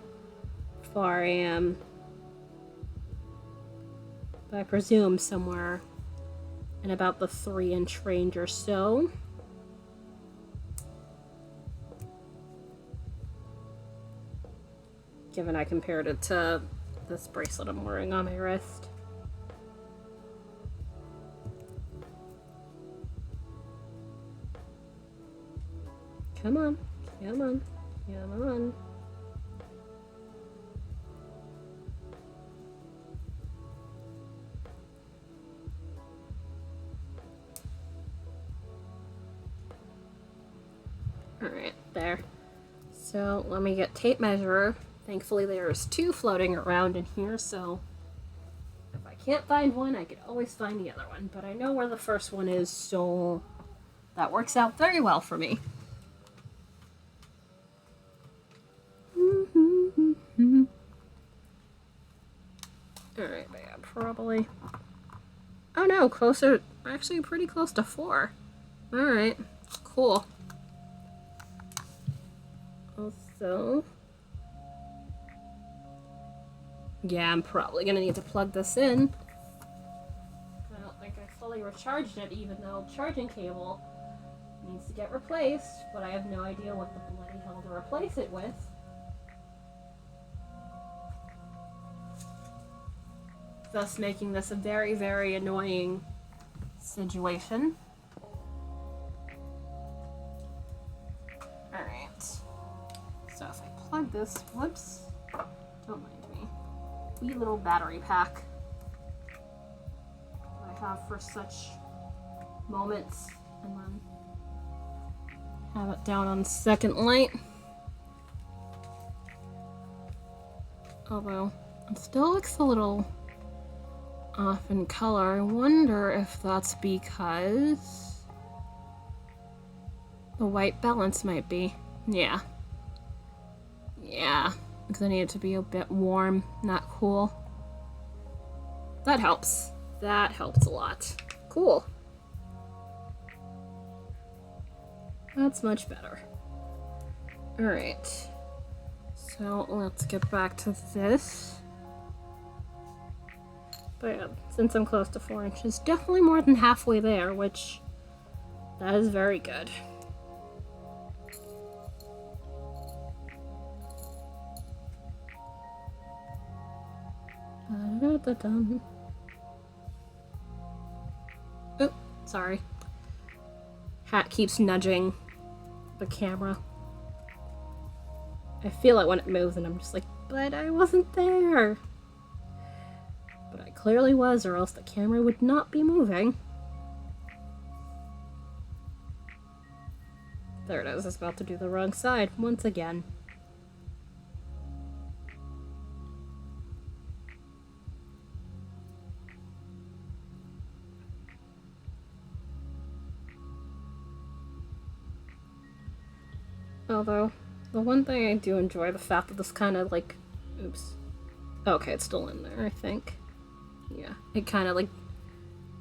far I am. But I presume somewhere in about the 3-inch range or so. Given I compared it to this bracelet I'm wearing on my wrist. Come on, come on, come on. Alright, there. So let me get tape measure. Thankfully there's 2 floating around in here, so if I can't find one, I could always find the other one. But I know where the first one is, so that works out very well for me. preferably. Oh no, closer, actually pretty close to 4. Alright, cool. Also, yeah, I'm probably gonna need to plug this in. I don't think I fully recharged it, even though charging cable needs to get replaced, but I have no idea what the bloody hell to replace it with. Thus making this a very, very annoying situation. Alright. So if I plug this, whoops, don't mind me. Wee little battery pack that I have for such moments, and then have it down on second light. Although it still looks a little off in color. I wonder if that's because the white balance might be. Yeah. Yeah, because I need it to be a bit warm, not cool. That helps. That helps a lot. Cool. That's much better. Alright. So let's get back to this. But yeah, since I'm close to 4 inches, definitely more than halfway there, which that is very good. Oh, sorry. Hat keeps nudging the camera. I feel it when it moves and I'm just like, but I wasn't there. But I clearly was, or else the camera would not be moving. There it is. It's about to do the wrong side once again. Although, the one thing I do enjoy, the fact that this kind of like, oops. Okay, it's still in there, I think. Yeah, it kind of like,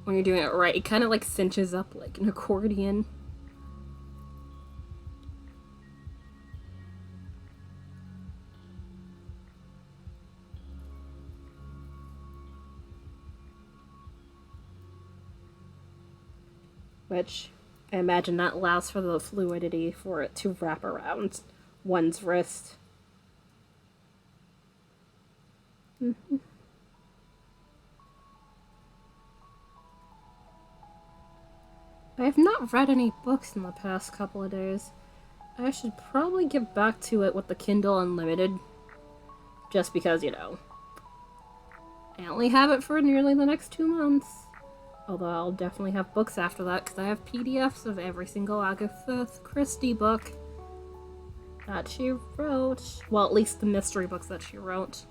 when you're doing it right, it kind of like cinches up like an accordion. Which, I imagine that allows for the fluidity for it to wrap around one's wrist. Mm-hmm. I have not read any books in the past couple of days. I should probably get back to it with the Kindle Unlimited. Just because, you know, I only have it for nearly the next 2 months. Although I'll definitely have books after that, because I have PDFs of every single Agatha Christie book that she wrote. Well, at least the mystery books that she wrote.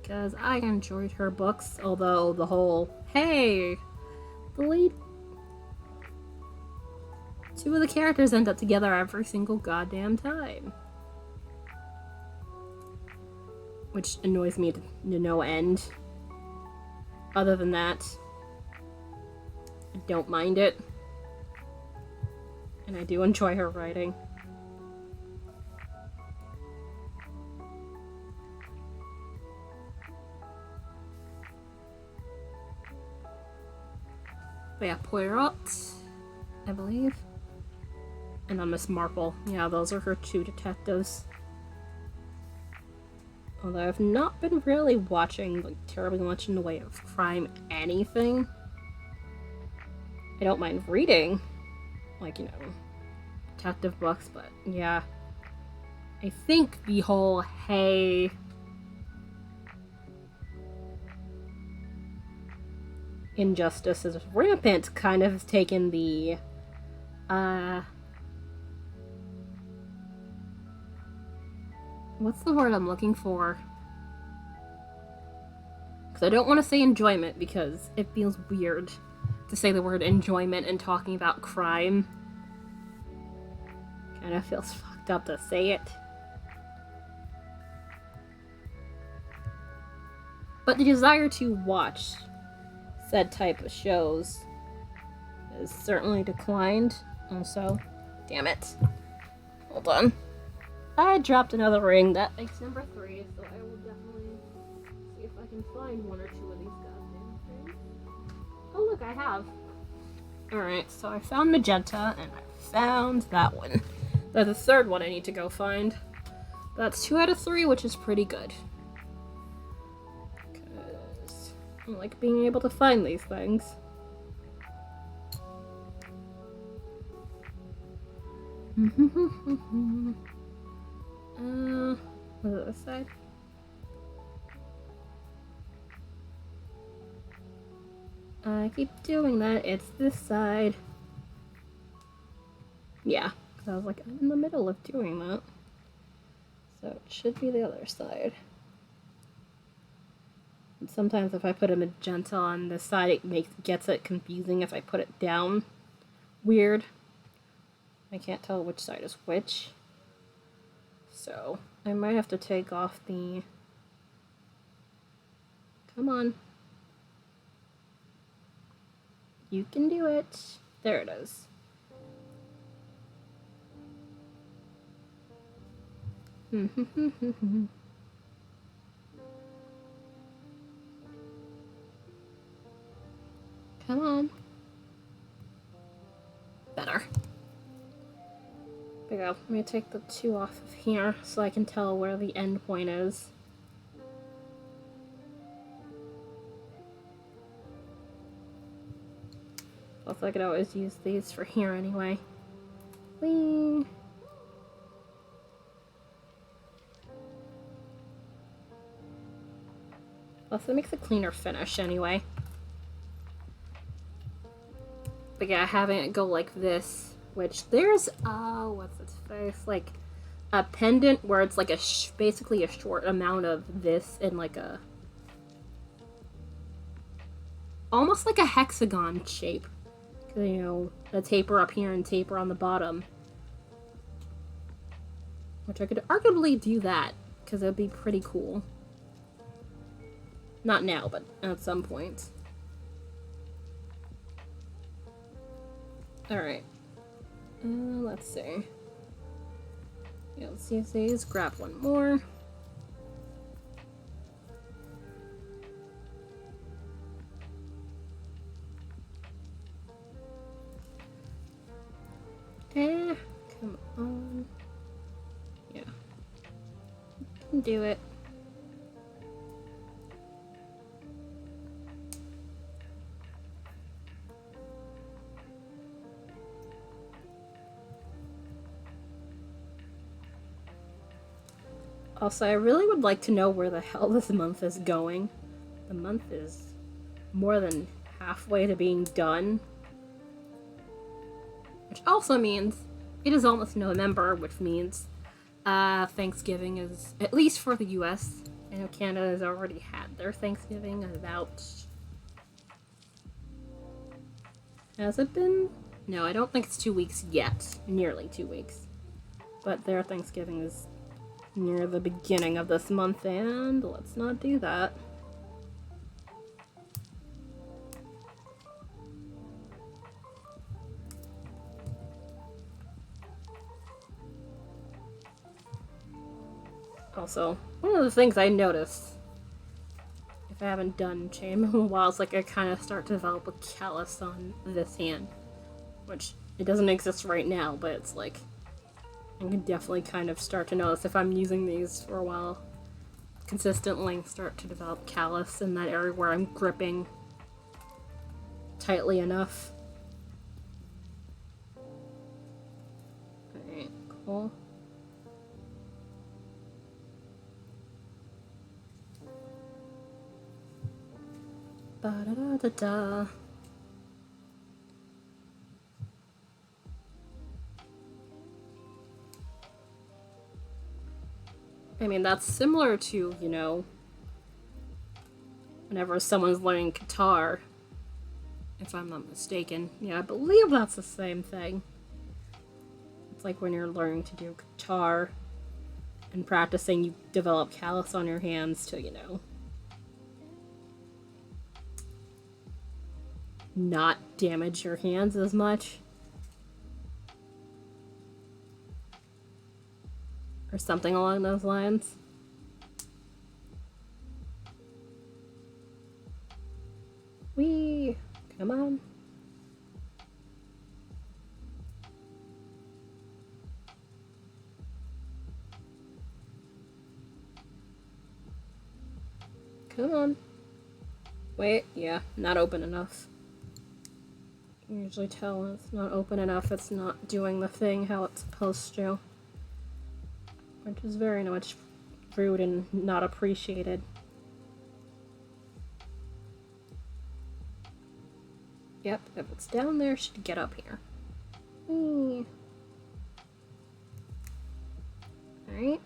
Because I enjoyed her books, although the whole, hey, the lead... 2 of the characters end up together every single goddamn time. Which annoys me to no end. Other than that, I don't mind it. And I do enjoy her writing. But yeah, Poirot, I believe. And then Miss Marple. Yeah, those are her 2 detectives. Although I've not been really watching like terribly much in the way of crime anything. I don't mind reading, like, you know, detective books, but yeah. I think the whole, hey, injustice is rampant kind of has taken the, what's the word I'm looking for? Because I don't want to say enjoyment, because it feels weird to say the word enjoyment and talking about crime. Kind of feels fucked up to say it. But the desire to watch said type of shows is certainly declined. Also, damn it. Hold on. I dropped another ring. That makes number 3, so I will definitely see if I can find 1 or 2 of these goddamn things. Oh look, I have. Alright, so I found magenta, and I found that one. There's a third one I need to go find. That's 2 out of 3, which is pretty good. Because I like being able to find these things. Was it this side? I keep doing that. It's this side. Yeah, because I was like, I'm in the middle of doing that. So it should be the other side. And sometimes if I put a magenta on this side, it gets it confusing if I put it down. Weird. I can't tell which side is which. So I might have to take off the... Come on. You can do it. There it is. Come on. Better. There we go. Let me take the 2 off of here so I can tell where the end point is. Plus I could always use these for here anyway. Whee! Plus it makes a cleaner finish anyway. But yeah, having it go like this, which there's, what's its face? Like a pendant where it's like basically a short amount of this in like a, almost like a hexagon shape. You know, a taper up here and taper on the bottom. Which I could arguably do that, because it would be pretty cool. Not now, but at some point. Alright. Let's see. Yeah, let's use these. Grab 1 more. Come on. Yeah. You can do it. Also, I really would like to know where the hell this month is going. The month is more than halfway to being done. Which also means it is almost November, which means Thanksgiving is, at least for the US. I know Canada has already had their Thanksgiving about... Has it been? No, I don't think it's 2 weeks yet. Nearly 2 weeks. But their Thanksgiving is near the beginning of this month, and let's not do that. Also, one of the things I noticed, if I haven't done Chainmailing in a while, is like I kind of start to develop a callus on this hand. Which, it doesn't exist right now, but it's like, I can definitely kind of start to notice if I'm using these for a while. Consistently start to develop callus in that area where I'm gripping tightly enough. Alright, cool. Ba-da-da-da-da. I mean, that's similar to, you know, whenever someone's learning guitar, if I'm not mistaken. Yeah, I believe that's the same thing. It's like when you're learning to do guitar and practicing, you develop callus on your hands to, you know, not damage your hands as much. Or something along those lines. Whee! Come on. Come on. Wait, yeah, not open enough. You can usually tell when it's not open enough, it's not doing the thing how it's supposed to. Which is very much rude and not appreciated. Yep, if it's down there, it should get up here. Alright.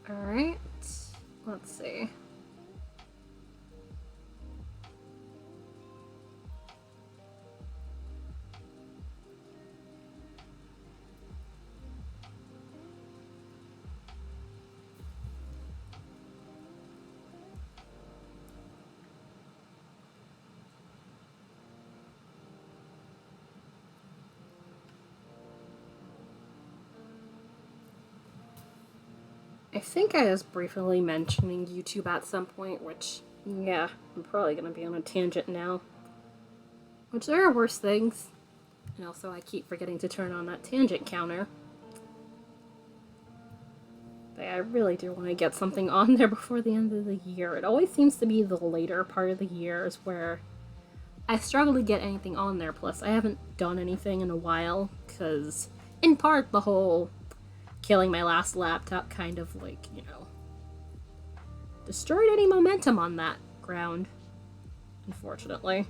Alright, let's see. I think I was briefly mentioning YouTube at some point, which, yeah, I'm probably gonna be on a tangent now. Which there are worse things. And also I keep forgetting to turn on that tangent counter. But I really do want to get something on there before the end of the year. It always seems to be the later part of the years where I struggle to get anything on there. Plus, I haven't done anything in a while, because, in part, the whole killing my last laptop kind of, like, you know, destroyed any momentum on that ground, unfortunately.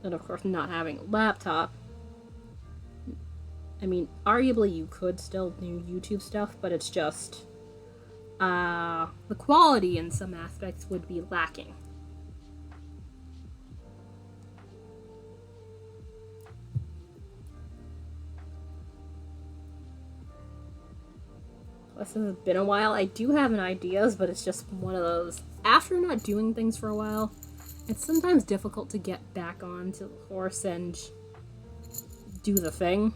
And of course, not having a laptop. I mean, arguably you could still do YouTube stuff, but it's just, the quality in some aspects would be lacking. Plus, it's been a while. I do have an ideas, but it's just one of those, after not doing things for a while, it's sometimes difficult to get back onto the horse and do the thing.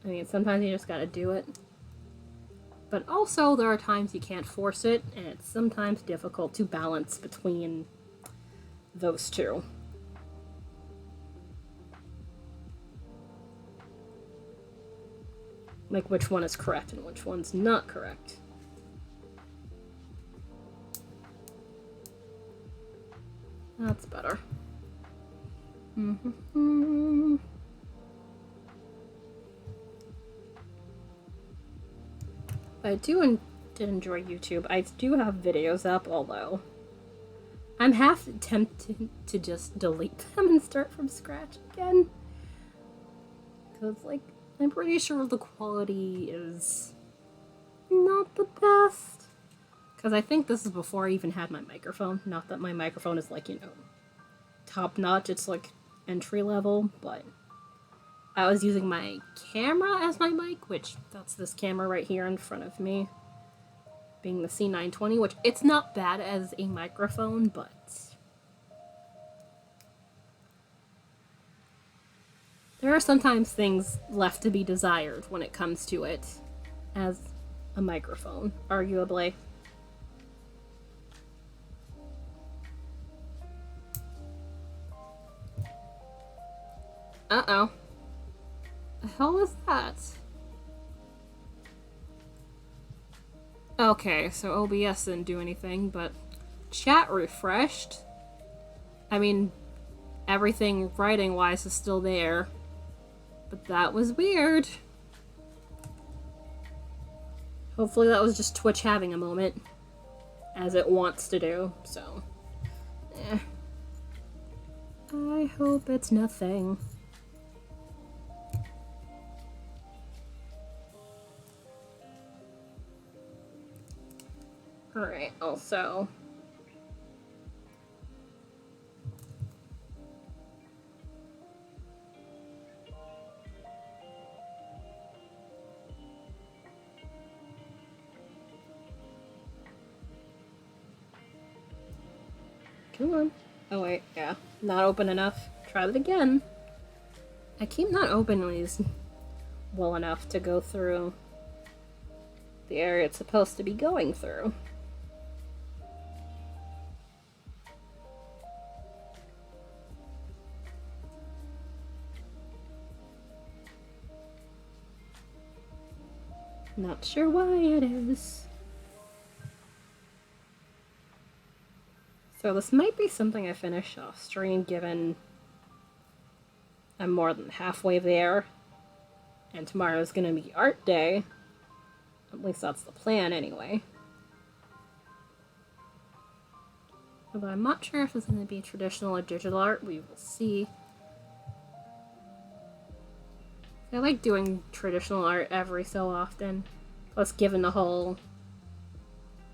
I mean, sometimes you just gotta do it. But also, there are times you can't force it, and it's sometimes difficult to balance between those two. Like, which one is correct and which one's not correct. That's better. I did enjoy YouTube. I do have videos up, although I'm half tempted to just delete them and start from scratch again. Because, like, I'm pretty sure the quality is not the best. Because I think this is before I even had my microphone. Not that my microphone is, like, you know, top notch. It's, like, entry level, but I was using my camera as my mic, which that's this camera right here in front of me, being the C920, which it's not bad as a microphone, but there are sometimes things left to be desired when it comes to it as a microphone, arguably. Uh-oh. The hell was that? Okay, so OBS didn't do anything, but chat refreshed. I mean, everything writing-wise is still there, but that was weird. Hopefully that was just Twitch having a moment, as it wants to do, so. I hope it's nothing. Alright, also... Come on. Oh wait, yeah. Not open enough. Try that again. I keep not opening these well enough to go through the area it's supposed to be going through. Not sure why it is. So this might be something I finish off stream, given I'm more than halfway there. And tomorrow's gonna be art day. At least that's the plan anyway. Although I'm not sure if it's gonna be traditional or digital art, we will see. I like doing traditional art every so often. Plus, given the whole...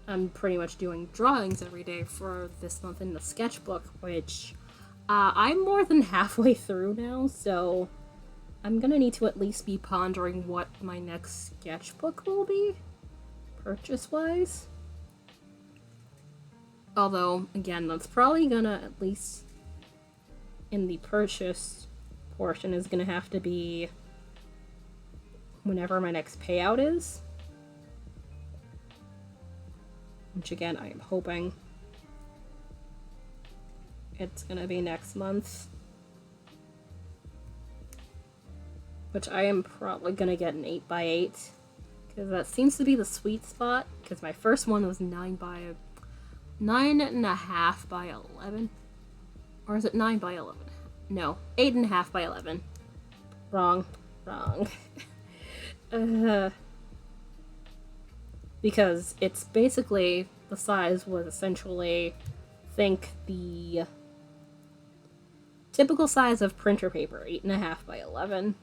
I'm pretty much doing drawings every day for this month in the sketchbook, which I'm more than halfway through now, so I'm gonna need to at least be pondering what my next sketchbook will be, purchase-wise. Although, again, that's probably gonna, at least in the purchase portion, is gonna have to be whenever my next payout is. Which, again, I am hoping it's gonna be next month. Which I am probably gonna get an 8x8. Because that seems to be the sweet spot. Because my first one was 9.5 by 11. Or is it 9 by 11? No, 8.5 by 11. Wrong. Because it's basically, the size was essentially, think the typical size of printer paper, 8.5 by 11.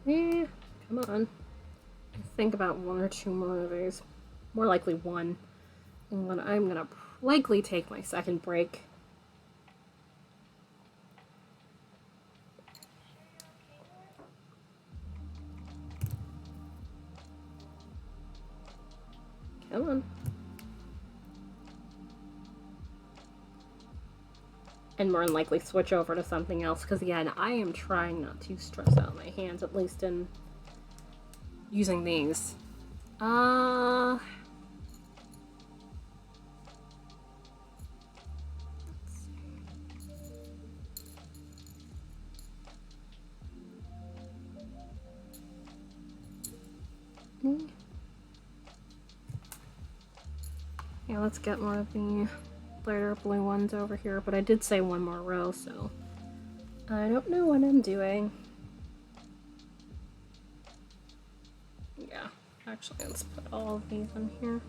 Yeah, come on. Think about one or two more of these. More likely one. And then I'm gonna likely take my second break. Come on. And more than likely switch over to something else, because again, I am trying not to stress out my hands, at least in using these. Yeah, let's get more of the lighter blue ones over here, but I did say one more row, so I don't know what I'm doing. Yeah, actually, let's put all of these in here.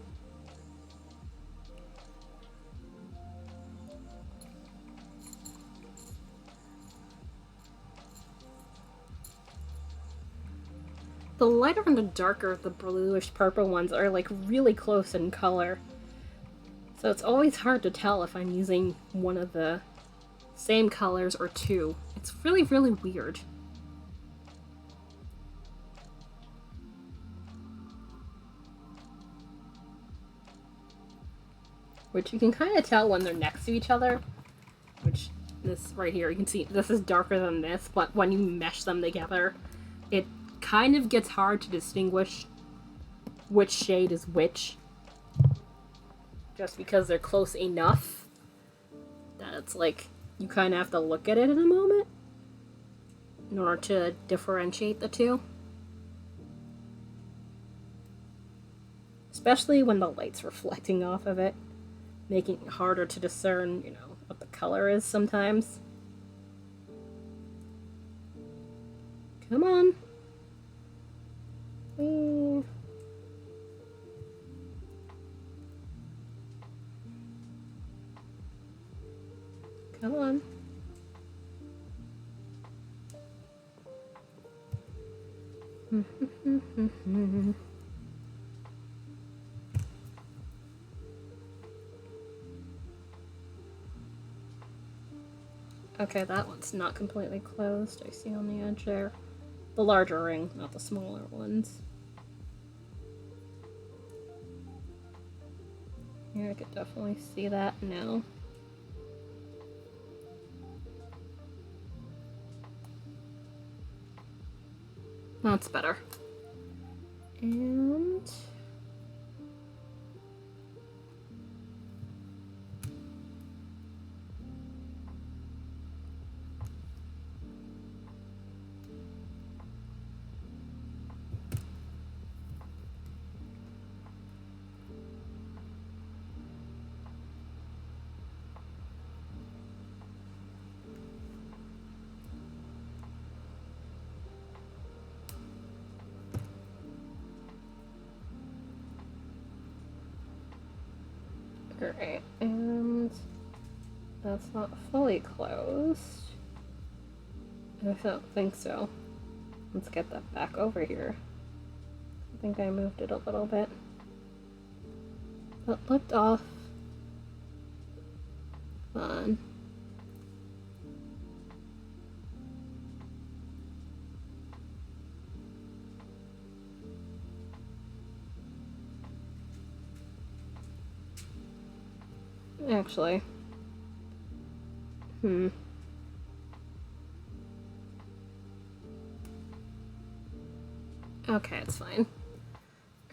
The lighter and the darker, the bluish purple ones are like really close in color. So it's always hard to tell if I'm using one of the same colors or two. It's really, really weird. which you can kind of tell when they're next to each other, which this right here, you can see this is darker than this, but when you mesh them together, it kind of gets hard to distinguish which shade is which, just because they're close enough that it's like you kind of have to look at it in a moment in order to differentiate the two. Especially when the light's reflecting off of it, making it harder to discern, you know, what the color is sometimes. Come on. Come on. Okay, that one's not completely closed. I see on the edge there. The larger ring, not the smaller ones. Here, I could definitely see that now. That's better. And... Alright, and that's not fully closed. I don't think so. Let's get that back over here. I think I moved it a little bit. That looked off. Fun. Actually. Okay, it's fine.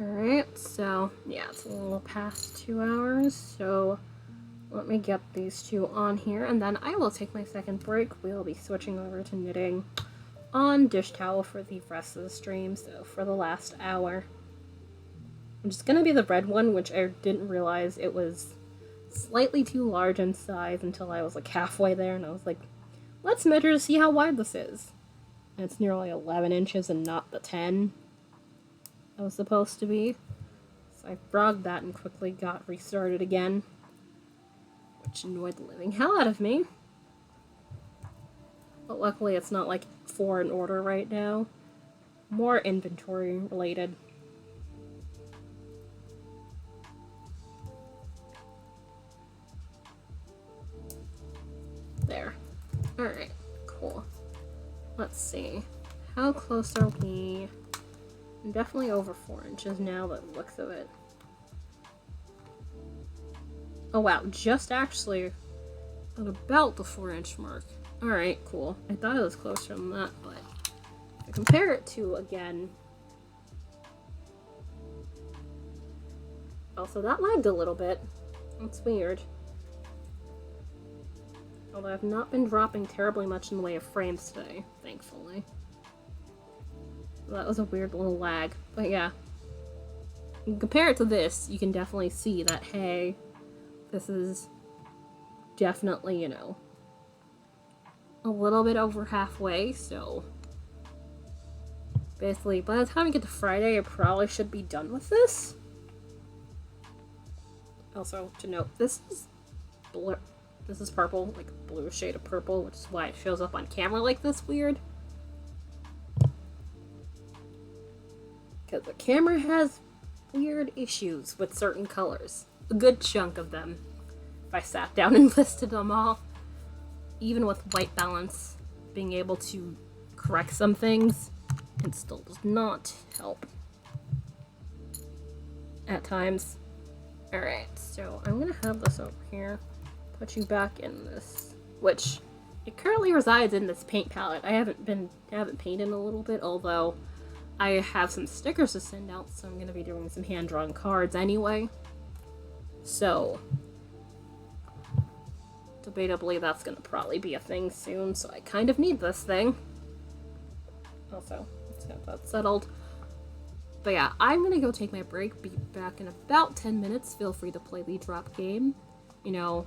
Alright, so yeah, it's a little past 2 hours, so let me get these two on here, and then I will take my second break. We'll be switching over to knitting on dish towel for the rest of the stream, so for the last hour. Which is gonna be the red one, which I didn't realize it was slightly too large in size until I was like halfway there, and I was like, let's measure to see how wide this is. And it's nearly 11 inches and not the 10 that was supposed to be. So I frogged that and quickly got restarted again, which annoyed the living hell out of me. But luckily it's not like 4 in order right now. More inventory related. There. Alright, cool. Let's see. How close are we? I'm definitely over 4 inches now by the looks of it. Oh wow, just actually at about the 4-inch mark. Alright, cool. I thought it was closer than that, but if I compare it to, again... Also, that lagged a little bit. That's weird. Although I've not been dropping terribly much in the way of frames today, thankfully. So that was a weird little lag. But yeah. You can compare it to this, you can definitely see that, hey, this is definitely, you know, a little bit over halfway, so basically, by the time we get to Friday, I probably should be done with this. Also, to note, this is purple, like a blue shade of purple, which is why it shows up on camera like this weird. Because the camera has weird issues with certain colors. A good chunk of them. If I sat down and listed them all. Even with white balance, being able to correct some things, it still does not help. At times. Alright, so I'm gonna have this over here. Put you back in this, which it currently resides in this paint palette. I haven't painted in a little bit, although I have some stickers to send out, so I'm gonna be doing some hand-drawn cards anyway. So debatably that's gonna probably be a thing soon, so I kind of need this thing. Also, let's have that settled. But yeah, I'm gonna go take my break, be back in about 10 minutes. Feel free to play the drop game. You know,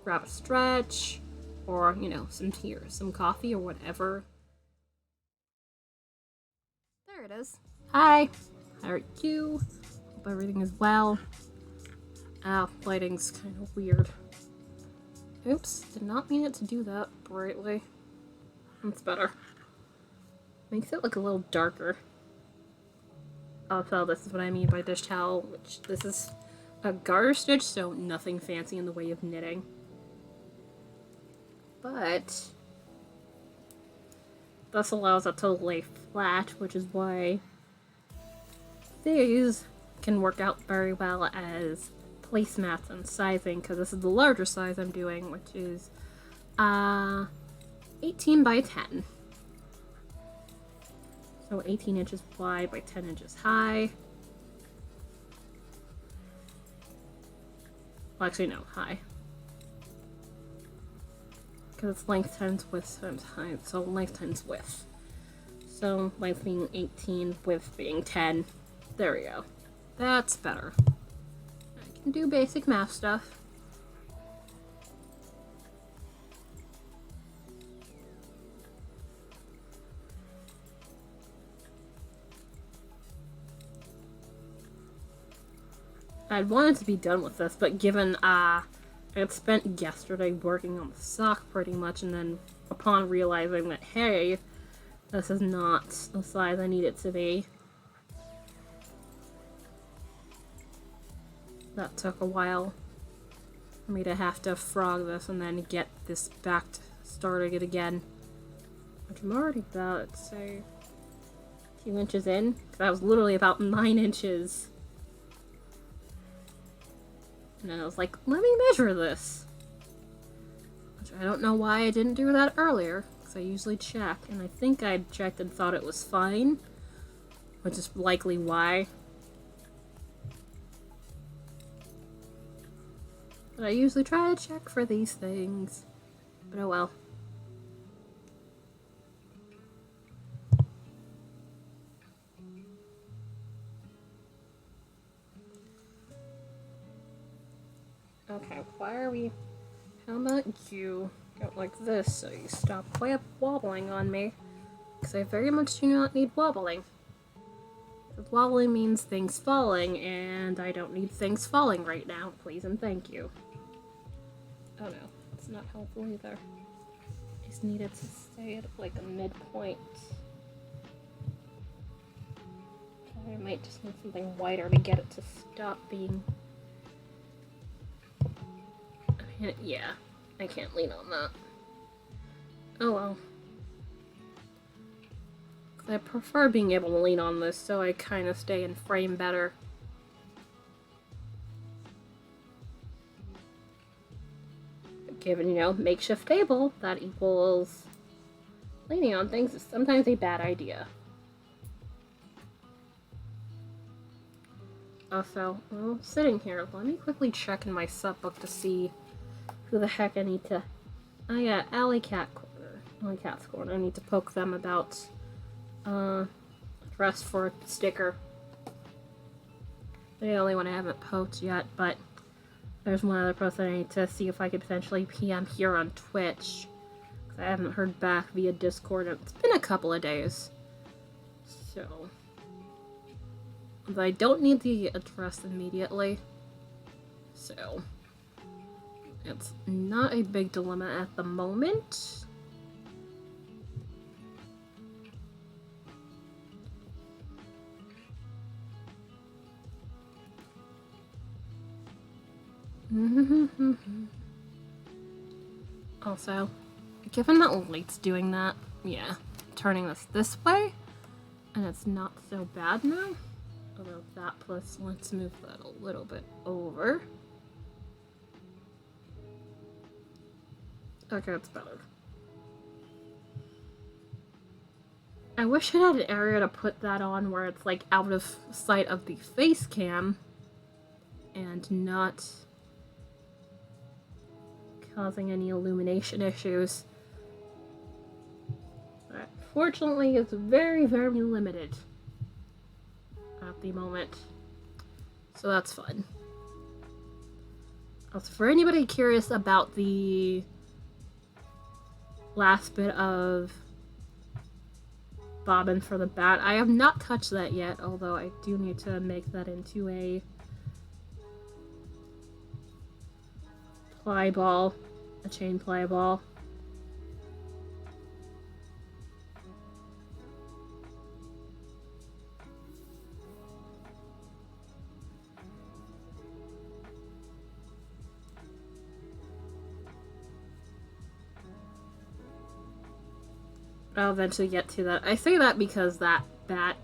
grab a stretch, or, you know, some tea or some coffee or whatever. There it is. Hi! How are you? Hope everything is well. Lighting's kind of weird. Oops, did not mean it to do that brightly. That's better. Makes it look a little darker. Also, this is what I mean by dish towel, which this is a garter stitch, so nothing fancy in the way of knitting. But this allows it to lay flat, which is why these can work out very well as placemats and sizing, because this is the larger size I'm doing, which is 18 by 10. So 18 inches wide by 10 inches high. Well, actually, no, high. Because it's length times width times height, so length times width. So length being 18, width being 10. There we go. That's better. I can do basic math stuff. I'd wanted to be done with this, but given I had spent yesterday working on the sock pretty much, and then upon realizing that, hey, this is not the size I need it to be, that took a while for me to have to frog this and then get this back started it again. Which I'm already about, say, a few inches in, because I was literally about 9 inches. And I was like, let me measure this. Which I don't know why I didn't do that earlier, because I usually check, and I think I checked and thought it was fine, which is likely why. But I usually try to check for these things. But oh well. Okay, why are we... How about you go like this so you stop wobbling on me? Because I very much do not need wobbling. Because wobbling means things falling, and I don't need things falling right now. Please and thank you. Oh no, it's not helpful either. I just need it to stay at like a midpoint. I might just need something wider to get it to stop being... Yeah, I can't lean on that. Oh well. I prefer being able to lean on this so I kind of stay in frame better. Given, you know, makeshift table, that equals leaning on things is sometimes a bad idea. Also, well, sitting here, let me quickly check in my sub book to see who the heck I need to... Oh yeah, Alley Cat's Corner. I need to poke them about address for a sticker. They're the only one I haven't poked yet, but there's one other person I need to see if I could potentially PM here on Twitch. Because I haven't heard back via Discord. It's been a couple of days. So... But I don't need the address immediately. So... It's not a big dilemma at the moment. Also, given that light's doing that, yeah, turning this way, and it's not so bad now. Although that plus, let's move that a little bit over. Okay, that's better. I wish it had an area to put that on where it's like out of sight of the face cam and not causing any illumination issues. But fortunately, it's very, very limited at the moment. So that's fun. Also, for anybody curious about the last bit of bobbin for the bat, I have not touched that yet, although I do need to make that into a ply ball, a chain ply ball. I'll eventually get to that. I say that because that bat,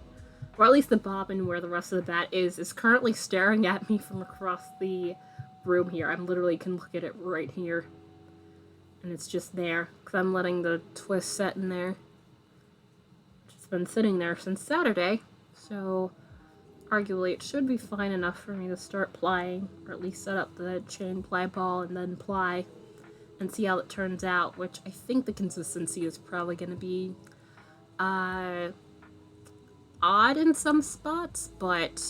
or at least the bobbin where the rest of the bat is currently staring at me from across the room here. I literally can look at it right here. And it's just there, because I'm letting the twist set in there. It's been sitting there since Saturday, so arguably it should be fine enough for me to start plying, or at least set up the chain ply ball and then ply. And see how it turns out, which I think the consistency is probably going to be odd in some spots, but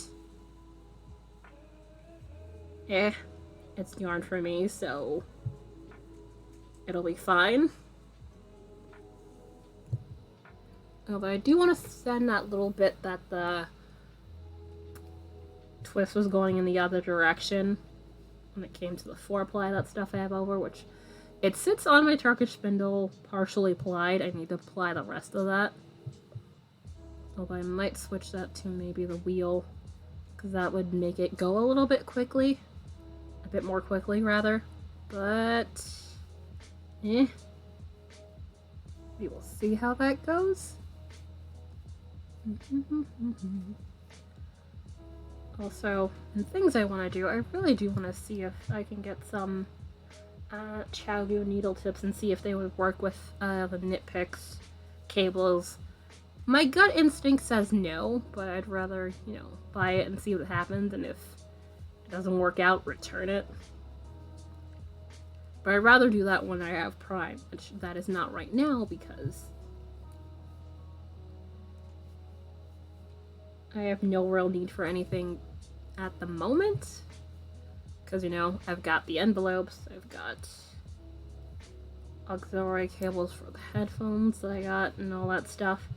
it's yarn for me, so it'll be fine. Although I do want to send that little bit that the twist was going in the other direction when it came to the 4-ply, that stuff I have over, which it sits on my Turkish spindle, partially plied. I need to ply the rest of that. Although I might switch that to maybe the wheel, because that would make it go a little bit quickly. A bit more quickly, rather. But, we will see how that goes. Also, and things I want to do, I really do want to see if I can get some Chowgu needle tips and see if they would work with the knit picks cables. My gut instinct says no, but I'd rather, you know, buy it and see what happens, and if it doesn't work out, return it. But I'd rather do that when I have Prime, which that is not right now because I have no real need for anything at the moment. Because, you know, I've got the envelopes, I've got auxiliary cables for the headphones that I got, and all that stuff.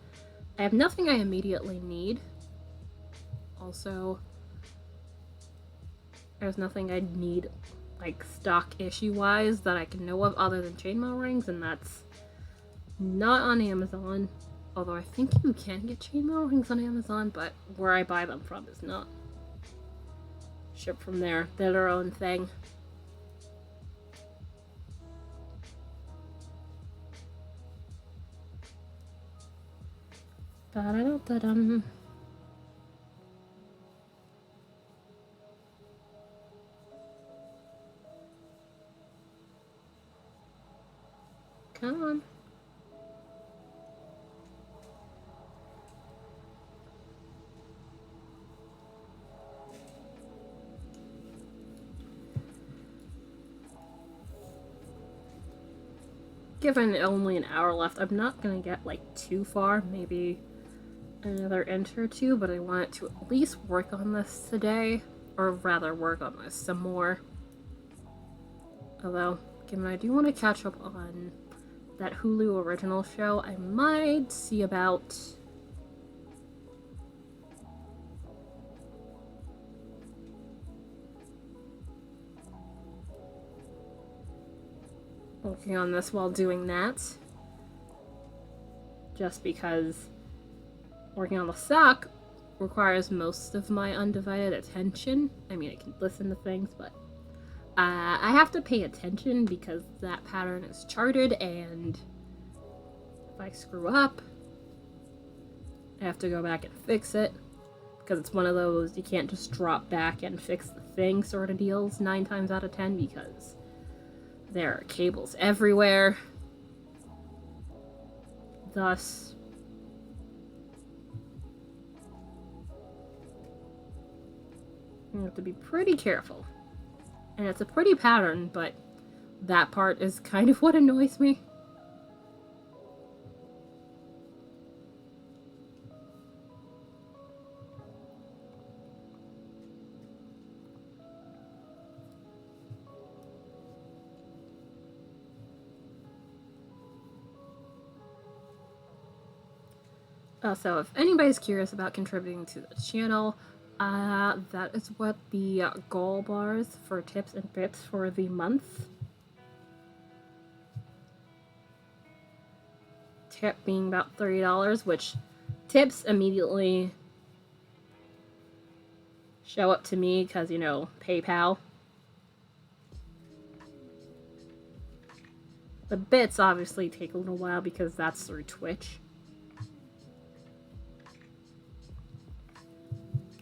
I have nothing I immediately need. Also, there's nothing I need, like, stock issue-wise that I can know of other than chainmail rings, and that's not on Amazon. Although I think you can get chainmail rings on Amazon, but where I buy them from is not. Ship from there. They're their own thing. Da-da-da-da-dum. Come on. Given only an hour left, I'm not gonna get like too far, maybe another inch or two, but I want to at least work on this today, or rather work on this some more. Although, given I do want to catch up on that Hulu original show, I might see about working on this while doing that. Just because working on the sock requires most of my undivided attention. I mean, I can listen to things, but I have to pay attention because that pattern is charted, and if I screw up, I have to go back and fix it. because it's one of those you can't just drop back and fix the thing sort of deals 9 times out of 10, because there are cables everywhere. Thus, you have to be pretty careful. And it's a pretty pattern, but that part is kind of what annoys me. So if anybody's curious about contributing to the channel, that is what the goal bars for tips and bits for the month. Tip being about $30, which tips immediately show up to me because, you know, PayPal. The bits obviously take a little while because that's through Twitch.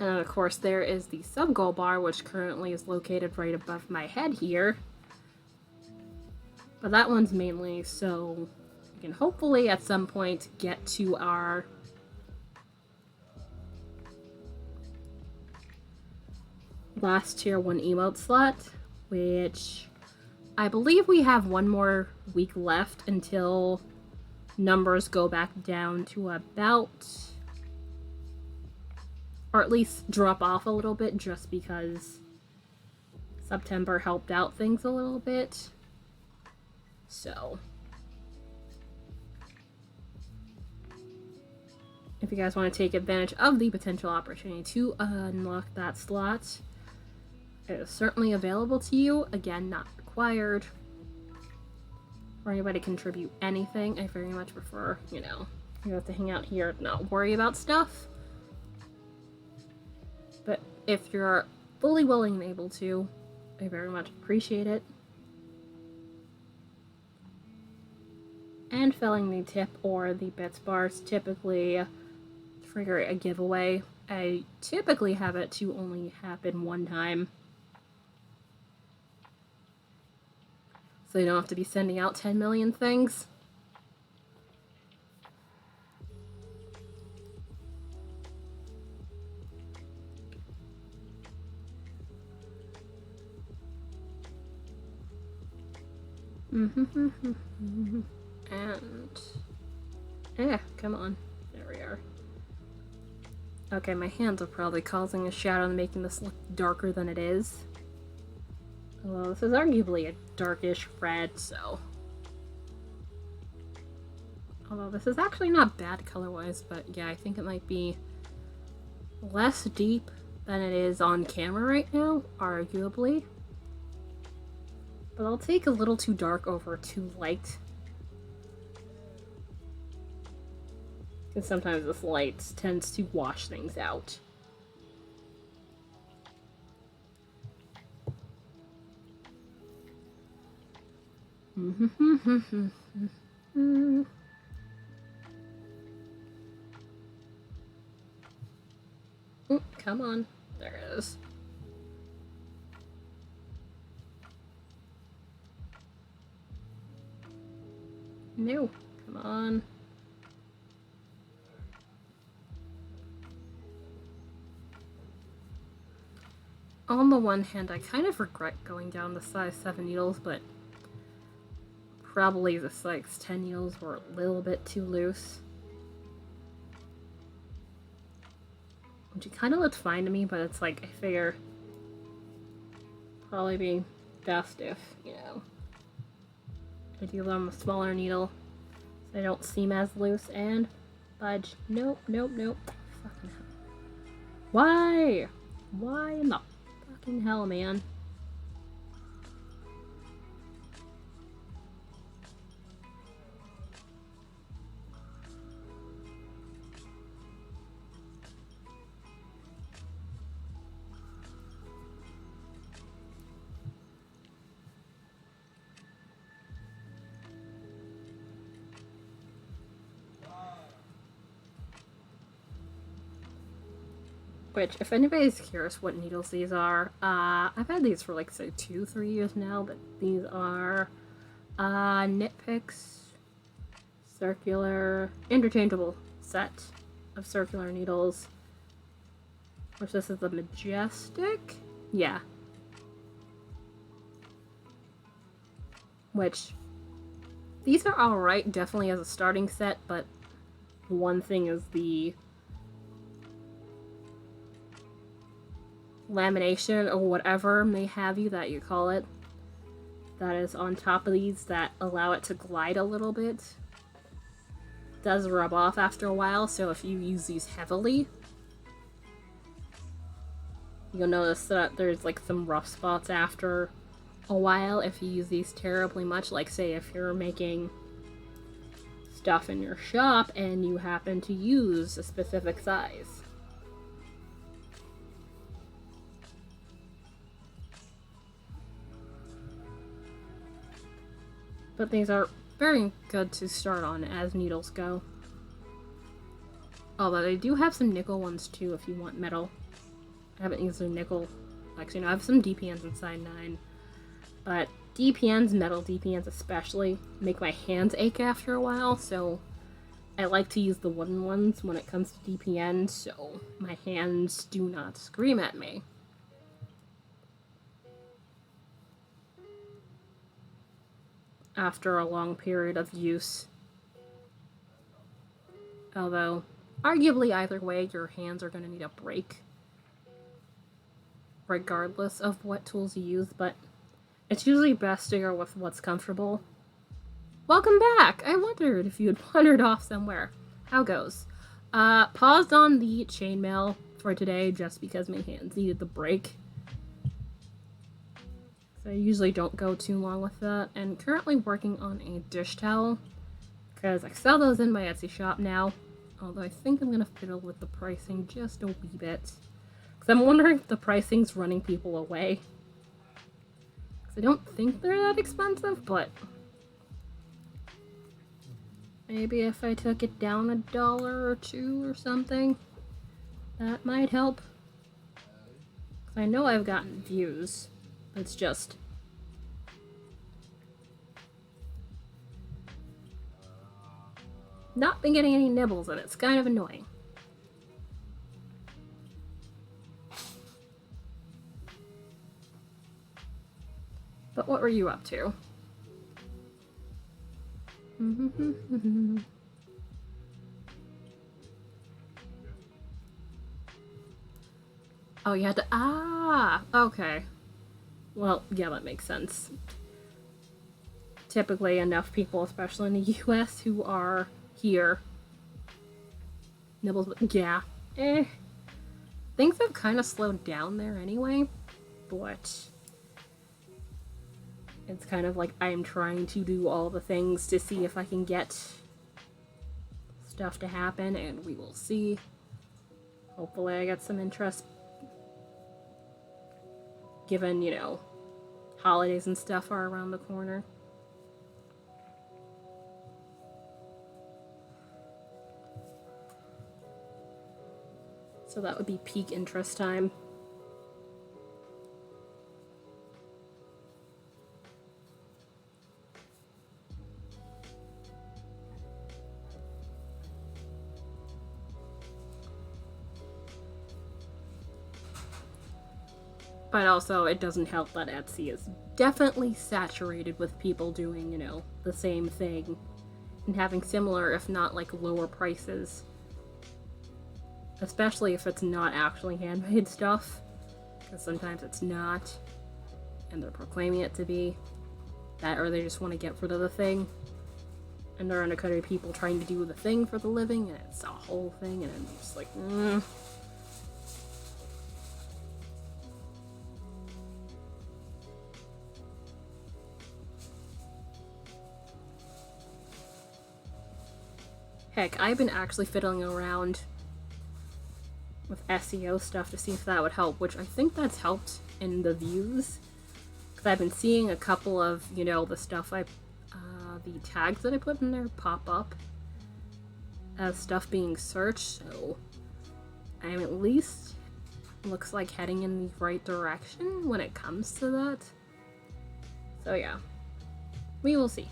And of course there is the sub goal bar, which currently is located right above my head here. But that one's mainly so we can hopefully at some point get to our last tier 1 emote slot, which I believe we have one more week left until numbers go back down to about, or at least drop off a little bit, just because September helped out things a little bit. So if you guys want to take advantage of the potential opportunity to unlock that slot, it is certainly available to you. Again, not required for anybody to contribute anything. I very much prefer, you know, you have to hang out here and not worry about stuff. But if you're fully willing and able to, I very much appreciate it. And filling the tip or the bits bars typically trigger a giveaway. I typically have it to only happen one time, so you don't have to be sending out 10 million things. And yeah, come on. There we are. Okay, my hands are probably causing a shadow and making this look darker than it is. Although this is arguably a darkish red, so... Although this is actually not bad color-wise, but yeah, I think it might be less deep than it is on camera right now, arguably. But I'll take a little too dark over too light. Because sometimes this light tends to wash things out. Come on. There it is. No. Come on. On the one hand, I kind of regret going down the size 7 needles, but probably the size 10 needles were a little bit too loose. Which kind of looked fine to me, but it's like, I figure probably be best if, you know, I do them a smaller needle so they don't seem as loose and budge. Nope, nope, nope. Fucking hell. Why? Why in the fucking hell, man? Which, if anybody's curious what needles these are, I've had these for like, say, 2-3 years now, but these are Knit Picks circular, interchangeable set of circular needles. Which this is the Majestic? Yeah. Which, these are alright, definitely as a starting set, but one thing is the lamination or whatever may have you that you call it that is on top of these that allow it to glide a little bit does rub off after a while, so if you use these heavily, you'll notice that there's like some rough spots after a while if you use these terribly much. Like, say if you're making stuff in your shop and you happen to use a specific size. But these are very good to start on as needles go. Although they do have some nickel ones too if you want metal. I haven't used a nickel. Actually, no, I have some DPNs inside 9. But DPNs, metal DPNs especially, make my hands ache after a while, so I like to use the wooden ones when it comes to DPN, so my hands do not scream at me. After a long period of use. Although, arguably either way, your hands are going to need a break. Regardless of what tools you use, but it's usually best to go with what's comfortable. Welcome back! I wondered if you had wandered off somewhere. How goes? Paused on the chainmail for today just because my hands needed the break. So I usually don't go too long with that. And currently working on a dish towel, because I sell those in my Etsy shop now. Although I think I'm going to fiddle with the pricing just a wee bit. Because I'm wondering if the pricing's running people away. Because I don't think they're that expensive, but maybe if I took it down $1 or $2 or something, that might help. Because I know I've gotten views. It's just not been getting any nibbles, and it's kind of annoying. But what were you up to? Oh, you had to. Ah, okay. Well, yeah, that makes sense. Typically, enough people, especially in the US, who are here. Nibbles, yeah. Things have kind of slowed down there anyway, but it's kind of like I'm trying to do all the things to see if I can get stuff to happen, and we will see. Hopefully I get some interest. Given, you know, holidays and stuff are around the corner. So that would be peak interest time. But also, it doesn't help that Etsy is definitely saturated with people doing, you know, the same thing. And having similar, if not, like, lower prices. Especially if it's not actually handmade stuff. Because sometimes it's not. And they're proclaiming it to be. That, or they just want to get rid of the thing. And there are undercutting people trying to do the thing for the living, and it's a whole thing, and I'm just like, Heck, I've been actually fiddling around with SEO stuff to see if that would help, which I think that's helped in the views. Because I've been seeing a couple of, you know, the stuff the tags that I put in there pop up as stuff being searched, so I'm at least looks like heading in the right direction when it comes to that. So yeah, we will see.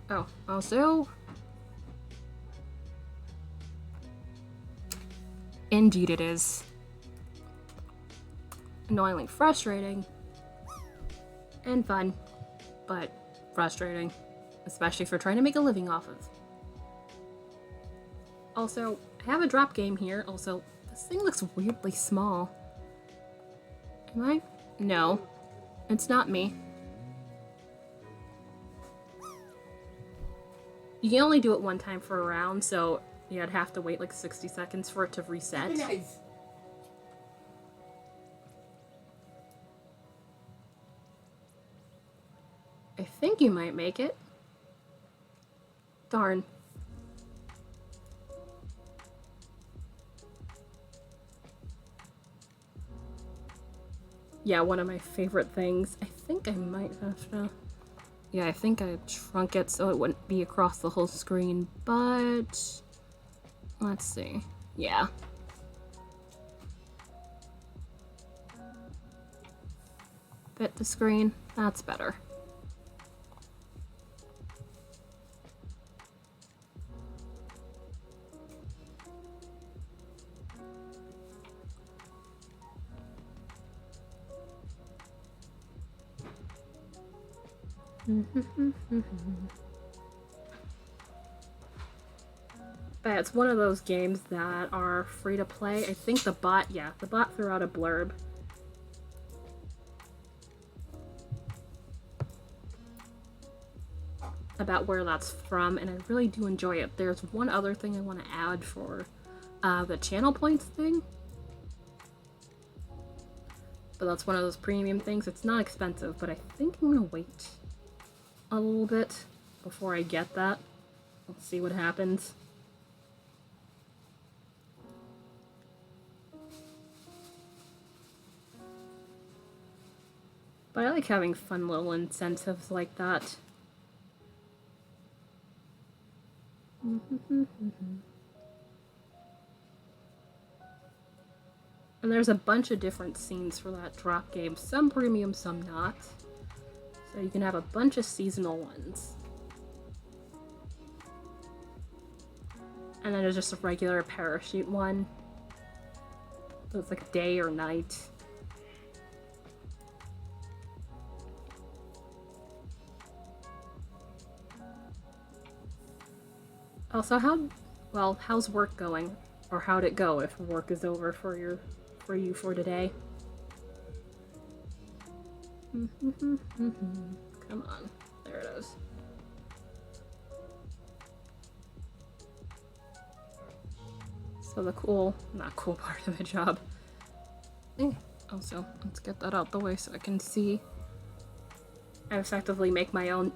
Oh, also, indeed it is. Annoyingly frustrating and fun, but frustrating, especially for trying to make a living off of. Also, I have a drop game here. Also, this thing looks weirdly small. Am I? No, it's not me. You can only do it one time for a round, so yeah, I'd have to wait like 60 seconds for it to reset. Nice. I think you might make it. Darn. Yeah, one of my favorite things. I think I might have to... Yeah, I think I shrunk it so it wouldn't be across the whole screen, but... Let's see. Yeah. Fit the screen. That's better. But it's one of those games that are free to play. I think the bot threw out a blurb. About where that's from, and I really do enjoy it. There's one other thing I want to add for the channel points thing. But that's one of those premium things. It's not expensive, but I think I'm gonna wait a little bit before I get that. Let's see what happens. But I like having fun little incentives like that. And there's a bunch of different scenes for that drop game. Some premium, some not. So you can have a bunch of seasonal ones. And then there's just a regular parachute one. So it's like day or night. Also, how's work going? Or how'd it go if work is over for you for today? Come on. There it is. So the not cool part of the job. Also, let's get that out the way so I can see. I effectively make my own...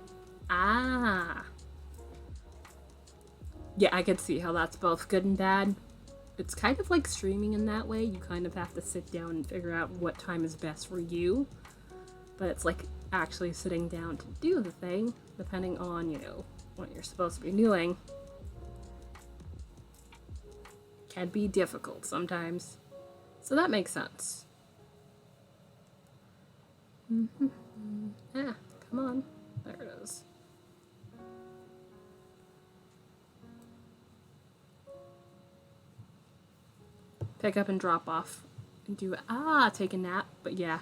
Yeah, I could see how that's both good and bad. It's kind of like streaming in that way. You kind of have to sit down and figure out what time is best for you. But it's like actually sitting down to do the thing, depending on, what you're supposed to be doing. Can be difficult sometimes. So that makes sense. Come on. There it is. Pick up and drop off. And do take a nap. But yeah,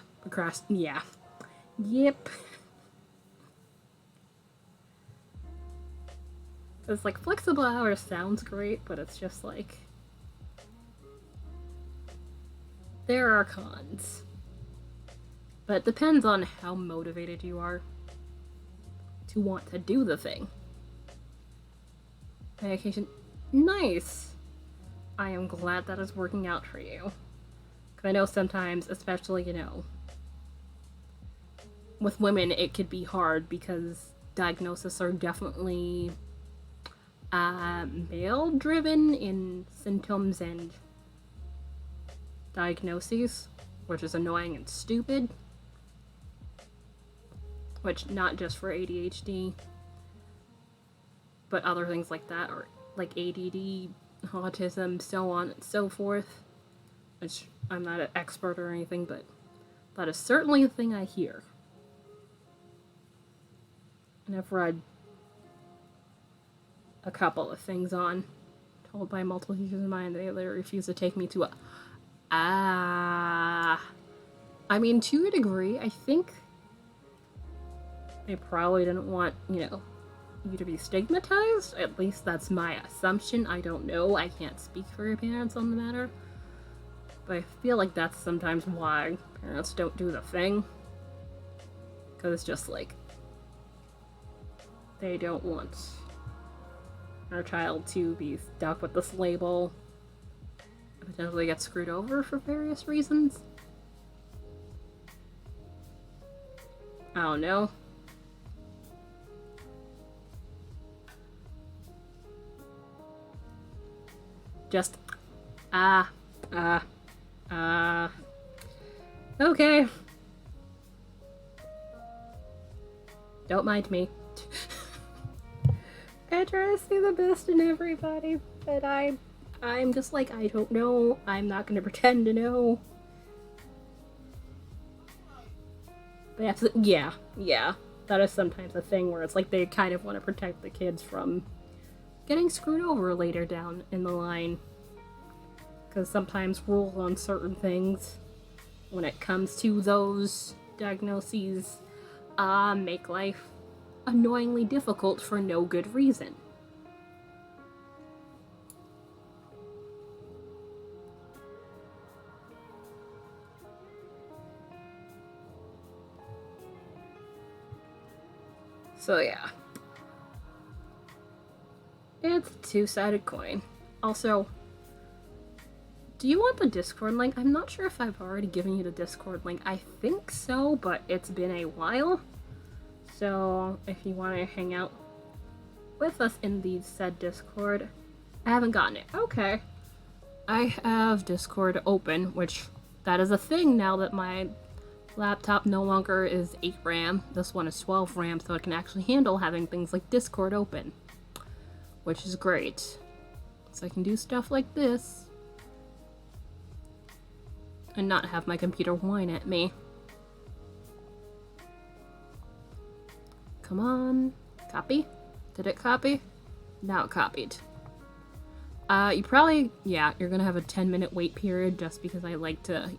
yeah. Yep. It's like flexible hours sounds great, but it's just like there are cons. But it depends on how motivated you are to want to do the thing. Vacation. Nice! I am glad that is working out for you. Because I know sometimes, especially, with women, it could be hard because diagnoses are definitely male-driven in symptoms and diagnoses, which is annoying and stupid. Which, not just for ADHD, but other things like that, or like ADD, autism, so on and so forth. Which I'm not an expert or anything, but that is certainly a thing I hear. And I've read a couple of things on, told by multiple teachers of mine, they refuse to take me to a... I mean, to a degree, I think they probably didn't want, you to be stigmatized. At least that's my assumption. I don't know. I can't speak for your parents on the matter. But I feel like that's sometimes why parents don't do the thing. Because it's just like, they don't want our child to be stuck with this label and potentially get screwed over for various reasons. I don't know. Just, okay. Don't mind me. I try to see the best in everybody, but I'm just like, I don't know. I'm not gonna pretend to know. But yeah. That is sometimes a thing where it's like they kind of want to protect the kids from getting screwed over later down in the line. Because sometimes rules on certain things, when it comes to those diagnoses, make life annoyingly difficult for no good reason. So yeah. It's a two-sided coin. Also, do you want the Discord link? I'm not sure if I've already given you the Discord link. I think so, but it's been a while. So if you want to hang out with us in the said Discord, I haven't gotten it. Okay. I have Discord open, which that is a thing now that my laptop no longer is 8 RAM. This one is 12 RAM, so it can actually handle having things like Discord open, which is great. So I can do stuff like this and not have my computer whine at me. Come on. Copy? Did it copy? Now it copied. You probably, you're gonna have a 10-minute wait period just because I like to,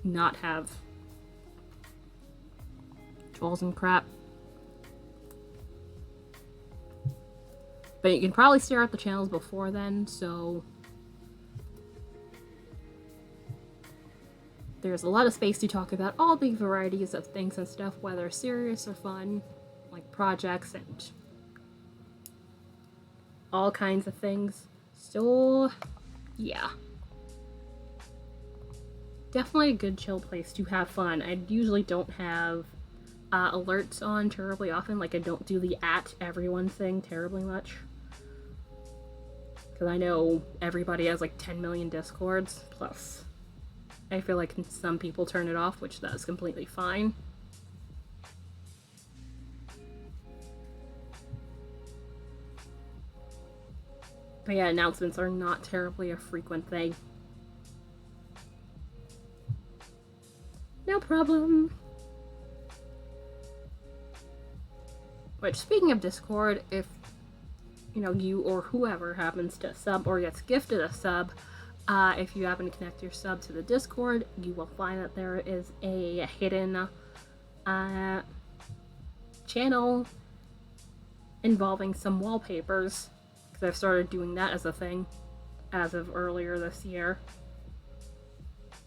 not have trolls and crap. But you can probably stare at the channels before then, so there's a lot of space to talk about all the varieties of things and stuff, whether serious or fun, like projects and all kinds of things. So, yeah. Definitely a good chill place to have fun. I usually don't have alerts on terribly often, like I don't do the @everyone thing terribly much. Because I know everybody has like 10 million Discords, plus I feel like some people turn it off, which that's completely fine. But yeah, announcements are not terribly a frequent thing. No problem. Which, speaking of Discord, if you or whoever happens to sub or gets gifted a sub, if you happen to connect your sub to the Discord, you will find that there is a hidden channel involving some wallpapers, because I've started doing that as a thing as of earlier this year,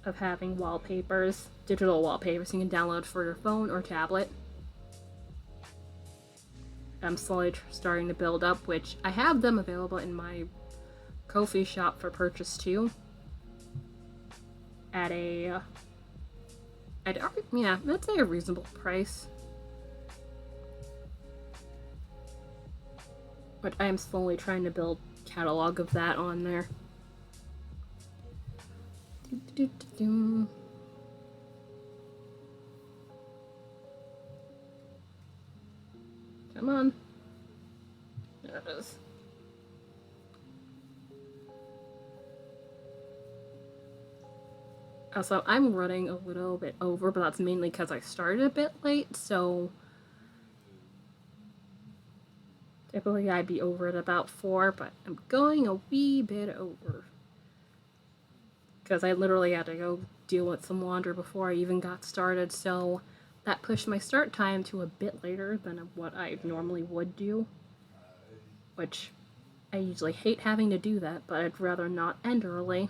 of having wallpapers, digital wallpapers you can download for your phone or tablet. I'm slowly starting to build up, which I have them available in my Ko-fi shop for purchase too. At let's say a reasonable price. But I am slowly trying to build a catalog of that on there. Come on. it is. Also, I'm running a little bit over, but that's mainly because I started a bit late, so typically I'd be over at about 4, but I'm going a wee bit over. Because I literally had to go deal with some wander before I even got started, so that pushed my start time to a bit later than what I normally would do. Which, I usually hate having to do that, but I'd rather not end early.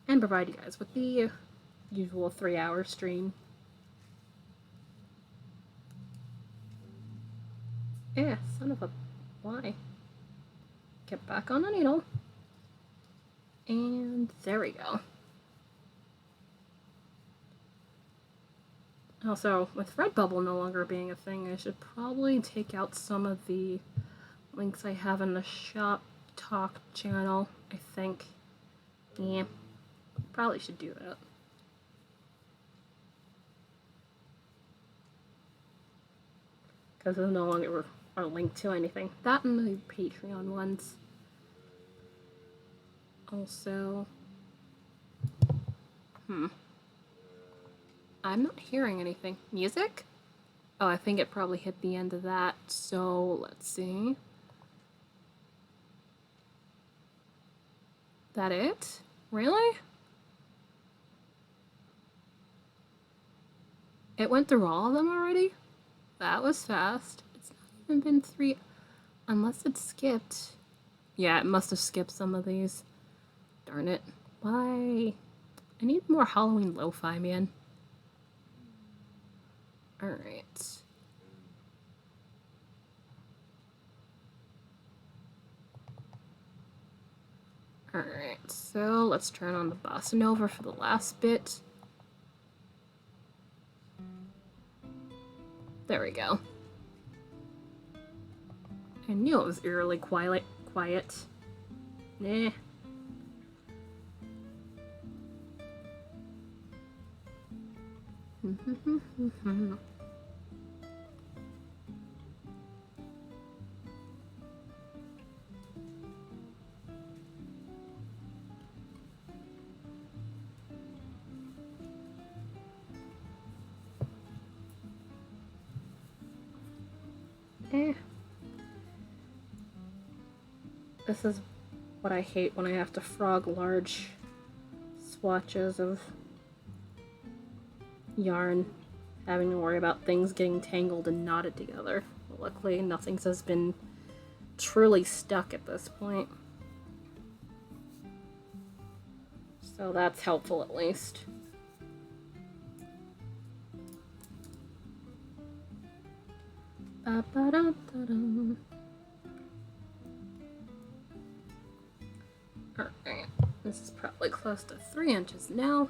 And provide you guys with the usual 3-hour stream. Yeah, son of a... Why? Get back on the needle. And there we go. Also, with Redbubble no longer being a thing, I should probably take out some of the links I have in the shop talk channel, I think. Yeah, probably should do that. Because they no longer are linked to anything. That and the Patreon ones. Also... I'm not hearing anything. Music? Oh, I think it probably hit the end of that, so let's see. That it? Really? It went through all of them already? That was fast. It's not even been 3... Unless it skipped. Yeah, it must have skipped some of these. Darn it. Why? I need more Halloween lo-fi, man. Alright. Alright, so let's turn on the bossa nova for the last bit. There we go. I knew it was eerily quiet. Nah. This is what I hate when I have to frog large swatches of yarn, having to worry about things getting tangled and knotted together. But luckily, nothing has been truly stuck at this point. So that's helpful at least. Ba-ba-da-da-da. Alright, this is probably close to 3 inches now.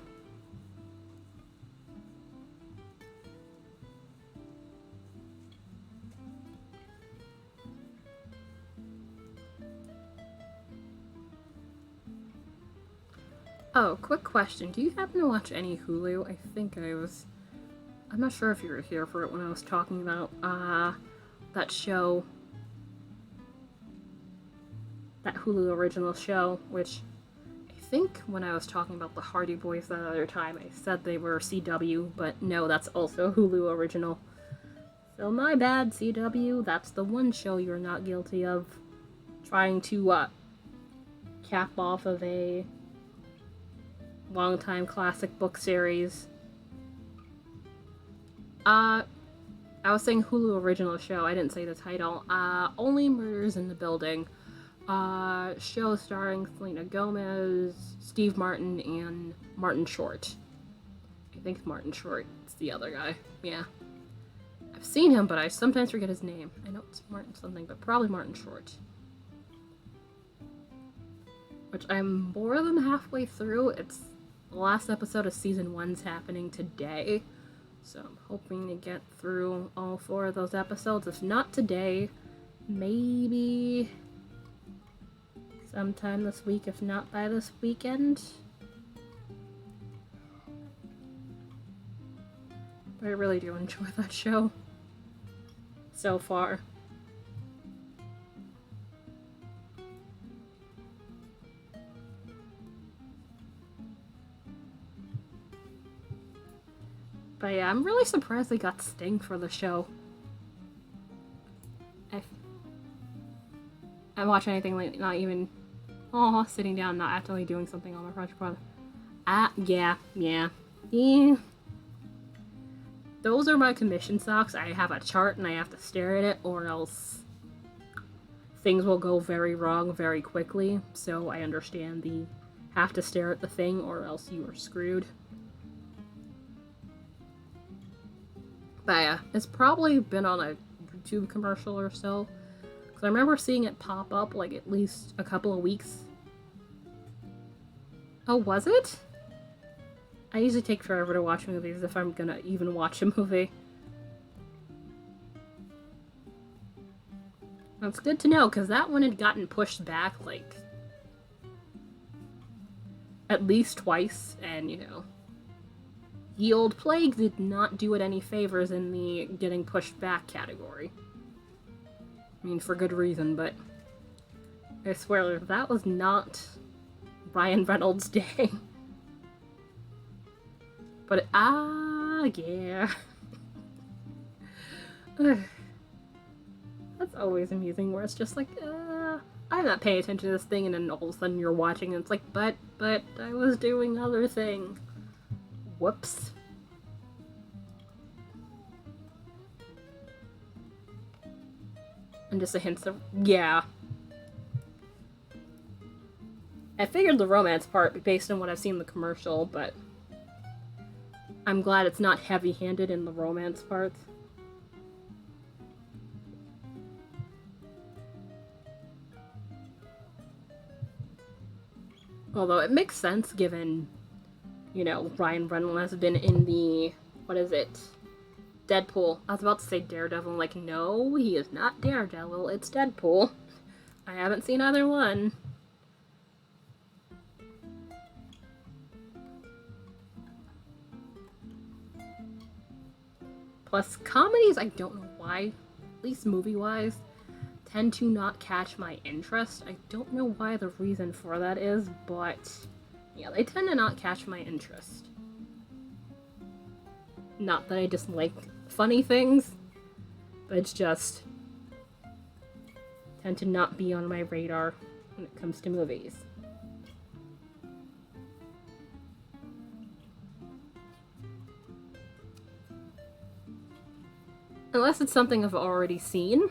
Oh, quick question. Do you happen to watch any Hulu? I think I'm not sure if you were here for it when I was talking about, that show. That Hulu original show, which I think when I was talking about the Hardy Boys that other time, I said they were CW, but no, that's also Hulu original. So my bad, CW. That's the one show you're not guilty of trying to, cap off of a long-time classic book series. I was saying Hulu original show, I didn't say the title. Only Murders in the Building. Show starring Selena Gomez, Steve Martin, and Martin Short. I think Martin Short is the other guy. Yeah. I've seen him, but I sometimes forget his name. I know it's Martin something, but probably Martin Short. Which I'm more than halfway through. It's the last episode of season 1's happening today. So I'm hoping to get through all 4 of those episodes. If not today, maybe sometime this week, if not by this weekend. But I really do enjoy that show so far. But yeah, I'm really surprised they got Sting for the show. I watch anything like not even sitting down, not actually doing something on my project. Yeah. Those are my commission socks. I have a chart and I have to stare at it, or else things will go very wrong very quickly. So I understand the have to stare at the thing, or else you are screwed. But yeah, it's probably been on a YouTube commercial or so. Because I remember seeing it pop up like at least a couple of weeks. Oh, was it? I usually take forever to watch movies if I'm gonna even watch a movie. That's good to know, because that one had gotten pushed back like at least twice, and you know, the old plague did not do it any favors in the getting pushed back category. I mean, for good reason, but I swear, that was not Ryan Reynolds' day. But, yeah. That's always amusing, where it's just like, I'm not paying attention to this thing, and then all of a sudden you're watching, and it's like, but, I was doing other thing. Whoops. And just a hint of, yeah. I figured the romance part based on what I've seen in the commercial, but I'm glad it's not heavy-handed in the romance part. Although it makes sense given, you know, Ryan Reynolds has been in the, what is it? Deadpool. I was about to say Daredevil. I'm like, no, he is not Daredevil. It's Deadpool. I haven't seen either one. Plus, comedies, I don't know why, at least movie-wise, tend to not catch my interest. I don't know why the reason for that is, but yeah, they tend to not catch my interest. Not that I dislike funny things, but it's just tend to not be on my radar when it comes to movies. Unless it's something I've already seen.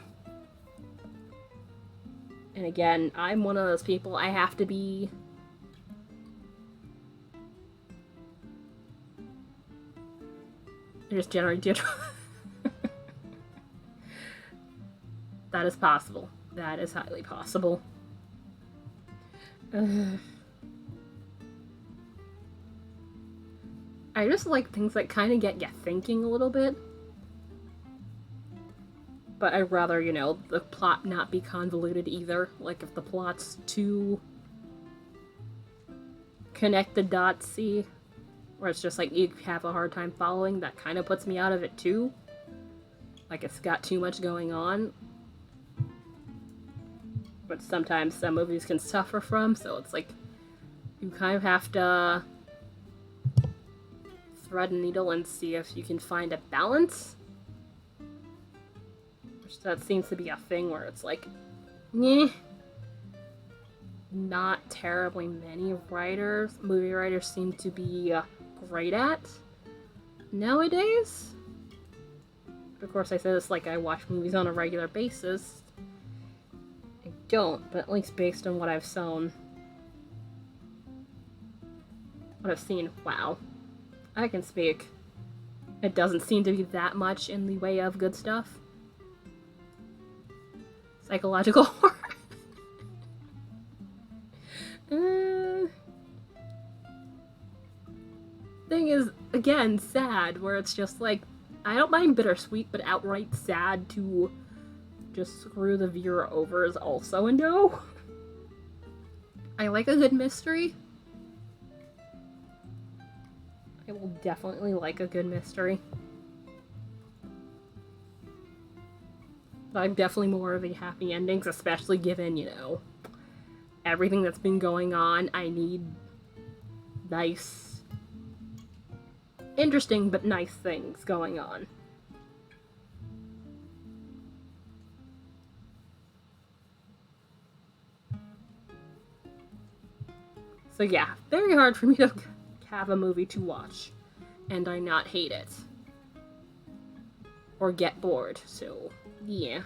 And again, I'm one of those people, I have to be just generally That is possible. That is highly possible. I just like things that kind of get you thinking a little bit. But I'd rather, you know, the plot not be convoluted either. Like, if the plot's too connect the dots-y, where it's just like you have a hard time following, that kind of puts me out of it too. Like, it's got too much going on. But sometimes some movies can suffer from, so it's like you kind of have to thread a needle and see if you can find a balance. Which that seems to be a thing where it's like, not terribly many movie writers seem to be great at nowadays. Of course, I say this like I watch movies on a regular basis. I don't, but at least based on what I've seen. Wow. I can speak. It doesn't seem to be that much in the way of good stuff. Psychological horror. Thing is, again, sad, where it's just like, I don't mind bittersweet, but outright sad to just screw the viewer over is also a no. I like a good mystery. I will definitely like a good mystery. But I'm definitely more of a happy endings, especially given, you know, everything that's been going on. I need nice interesting but nice things going on. So yeah, very hard for me to have a movie to watch and I not hate it. Or get bored, so yeah.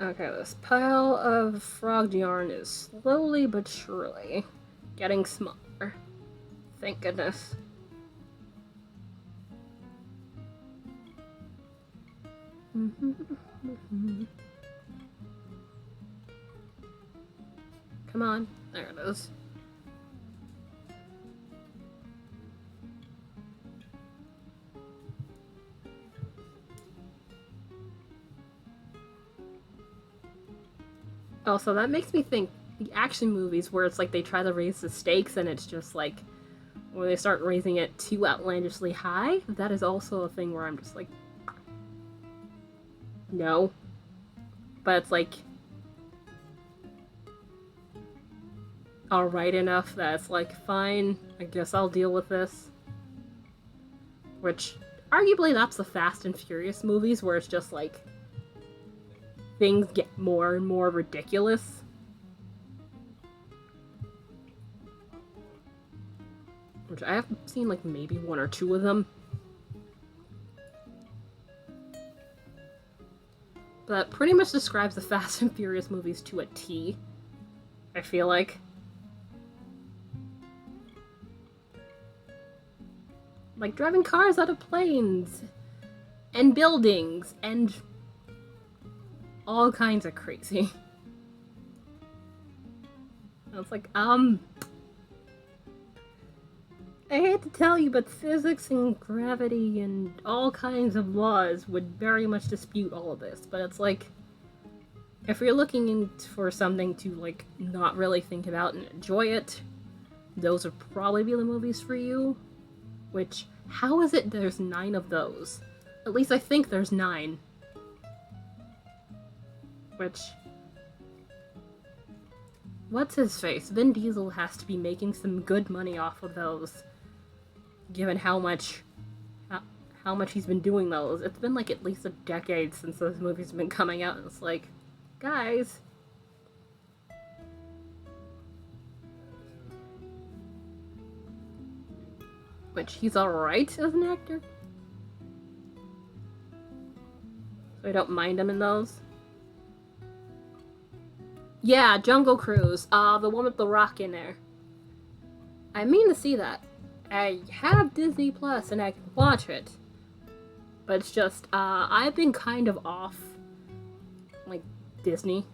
Okay, this pile of frog yarn is slowly but surely getting smaller. Thank goodness. Come on, there it is. Also, that makes me think the action movies where it's like they try to raise the stakes and it's just like where they start raising it too outlandishly high, that is also a thing where I'm just like, no. But it's like alright enough that it's like, fine, I guess I'll deal with this. Which, arguably that's the Fast and Furious movies where it's just like things get more and more ridiculous. Which I have seen like maybe one or two of them. But that pretty much describes the Fast and Furious movies to a T, I feel like. Like driving cars out of planes and buildings and all kinds of crazy. I was like, I hate to tell you, but physics and gravity and all kinds of laws would very much dispute all of this. But it's like, if you're looking for something to, like, not really think about and enjoy it, those would probably be the movies for you. Which, how is it there's 9 of those? At least I think there's 9. Which, what's his face? Vin Diesel has to be making some good money off of those, given how much he's been doing those. It's been like at least a decade since those movies have been coming out, and it's like, guys. Which, he's alright as an actor. So I don't mind him in those. Yeah, Jungle Cruise. The one with The Rock in there. I mean to see that. I have Disney Plus and I can watch it. But it's just, I've been kind of off, like, Disney.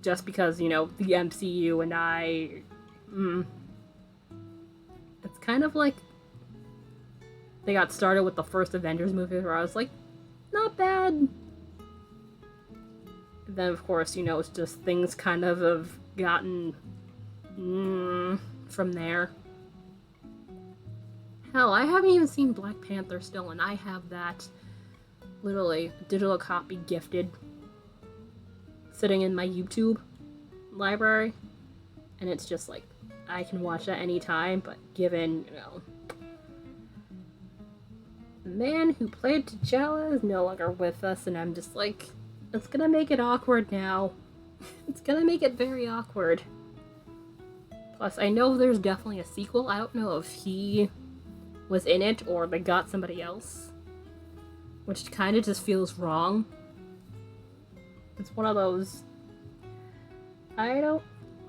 Just because, you know, the MCU and I... It's kind of like... They got started with the first Avengers movie where I was like, not bad. Then, of course, you know, it's just things kind of have gotten from there. Hell, I haven't even seen Black Panther still, and I have that literally digital copy gifted sitting in my YouTube library. And it's just like, I can watch that anytime, but given, you know, the man who played T'Challa is no longer with us, and I'm just like, it's gonna make it awkward now. It's gonna make it very awkward. Plus, I know there's definitely a sequel. I don't know if he was in it or they got somebody else. Which kind of just feels wrong. It's one of those... I don't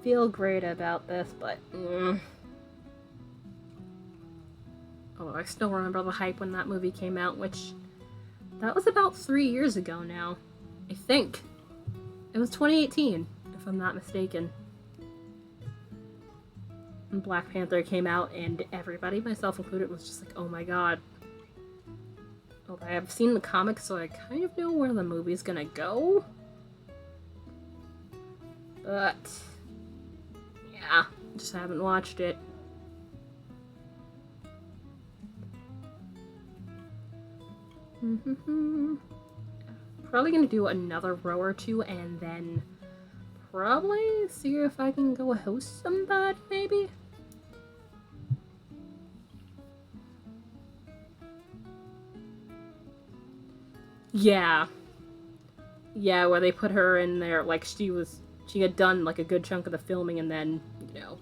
feel great about this, but... Oh, I still remember the hype when that movie came out, which... That was about 3 years ago now. I think. It was 2018, if I'm not mistaken. And Black Panther came out, and everybody, myself included, was just like, oh my god. Well, I have seen the comics, so I kind of know where the movie's gonna go. But... yeah, just haven't watched it. Probably gonna do another row or two and then probably see if I can go host somebody, maybe? Yeah. Yeah, where they put her in there, like, she had done, like, a good chunk of the filming and then, you know,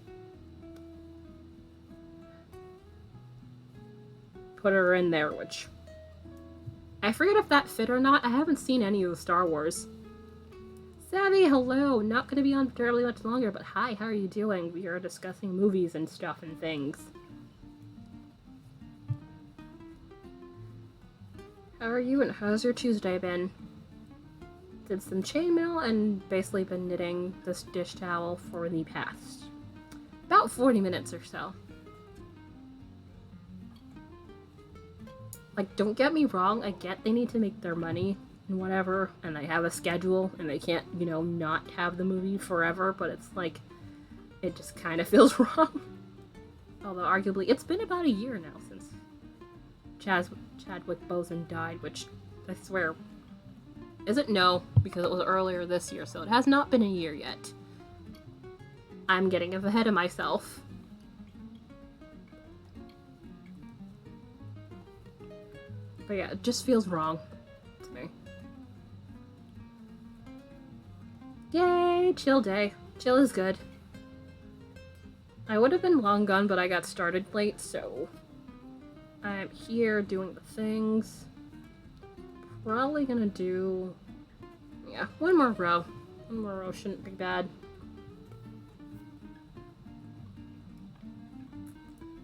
put her in there, which... I forget if that fit or not. I haven't seen any of the Star Wars. Savvy, hello! Not gonna be on terribly much longer, but hi, how are you doing? We are discussing movies and stuff and things. How are you and how's your Tuesday been? Did some chainmail and basically been knitting this dish towel for the past about 40 minutes or so. Like, don't get me wrong, I get they need to make their money and whatever, and they have a schedule, and they can't, you know, not have the movie forever, but it's like, it just kind of feels wrong. Although, arguably, it's been about a year now since Chadwick Boseman died, which, I swear, isn't no, because it was earlier this year, so it has not been a year yet. I'm getting ahead of myself. But yeah, it just feels wrong to me. Yay, chill day. Chill is good. I would have been long gone, but I got started late, so I'm here doing the things. Probably gonna do, yeah, one more row. One more row shouldn't be bad.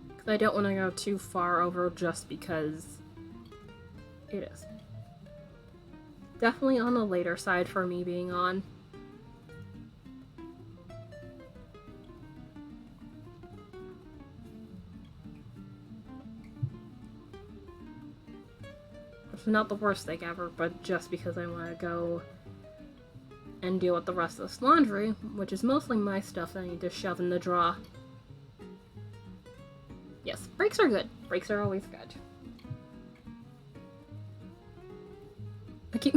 Because I don't want to go too far over just because it is definitely on the later side for me being on. It's not the worst thing ever, but just because I want to go and deal with the rest of this laundry, which is mostly my stuff that I need to shove in the drawer. Yes, breaks are good. Breaks are always good. I keep...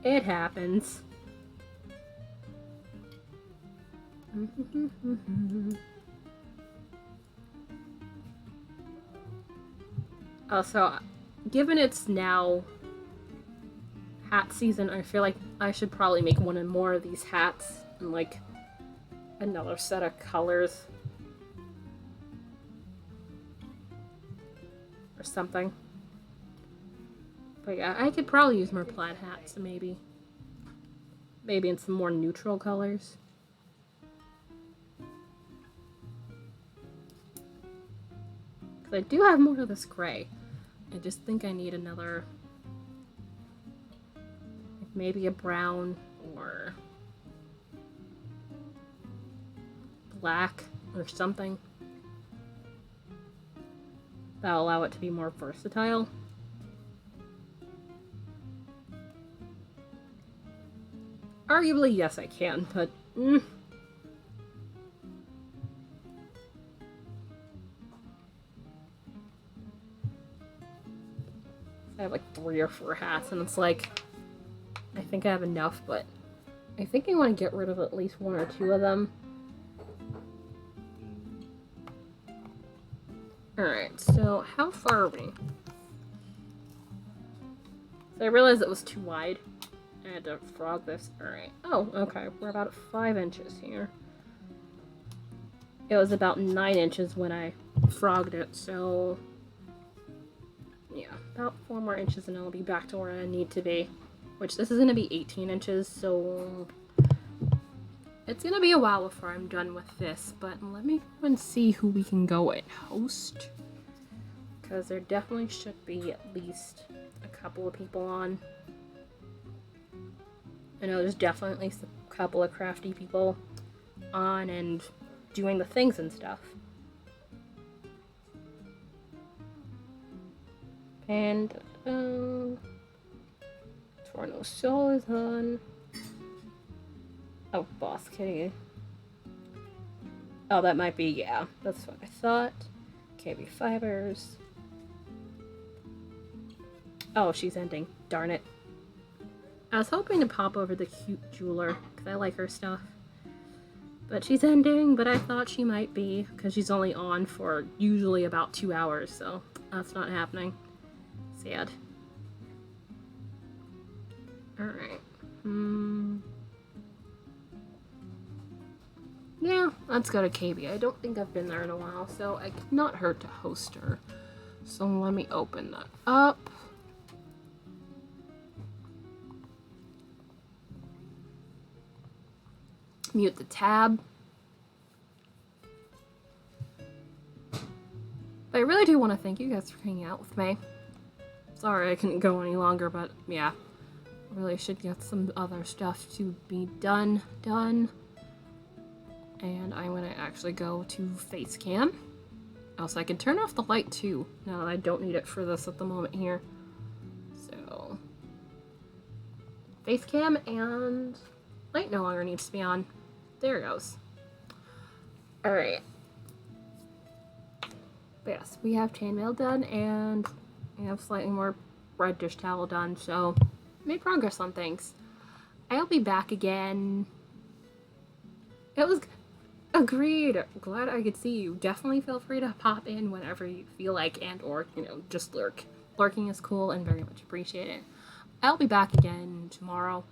It happens. Also, given it's now hat season, I feel like I should probably make one and more of these hats and like another set of colors or something. But yeah, I could probably use more plaid hats, maybe. Maybe in some more neutral colors. Because I do have more of this gray. I just think I need another, like maybe a brown or black or something. That'll allow it to be more versatile. Arguably, yes, I can, but I have like 3 or 4 hats, and it's like, I think I have enough, but I think I want to get rid of at least 1 or 2 of them. Alright, so how far are we? So I realized it was too wide. I had to frog this. Alright. Oh, okay. We're about 5 inches here. It was about 9 inches when I frogged it, so yeah, about 4 more inches and I'll be back to where I need to be. Which, this is going to be 18 inches, so it's going to be a while before I'm done with this. But let me go and see who we can go and host. Because there definitely should be at least a couple of people on. I know there's definitely a couple of crafty people on and doing the things and stuff. And, Torno Soul is on. Oh, Boss Kitty. Oh, that might be, yeah. That's what I thought. KB fibers. Oh, she's ending. Darn it. I was hoping to pop over the cute jeweler, because I like her stuff. But she's ending, but I thought she might be, because she's only on for usually about 2 hours, so that's not happening. Sad. Alright. Yeah, let's go to KB. I don't think I've been there in a while, so it could not hurt to host her. So let me open that up. Mute the tab. But I really do want to thank you guys for hanging out with me. Sorry I couldn't go any longer, but yeah. I really should get some other stuff to be done. And I'm gonna actually go to face cam. Also, I can turn off the light too, now that I don't need it for this at the moment here. So, face cam and light no longer needs to be on. There it goes. Alright. But yes, we have chainmail done, and we have slightly more red dish towel done, so made progress on things. I'll be back again. It was agreed. Glad I could see you. Definitely feel free to pop in whenever you feel like, and or, just lurk. Lurking is cool and very much appreciated. I'll be back again tomorrow.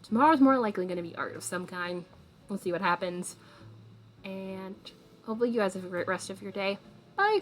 Tomorrow's more likely going to be art of some kind. We'll see what happens. And hopefully you guys have a great rest of your day. Bye!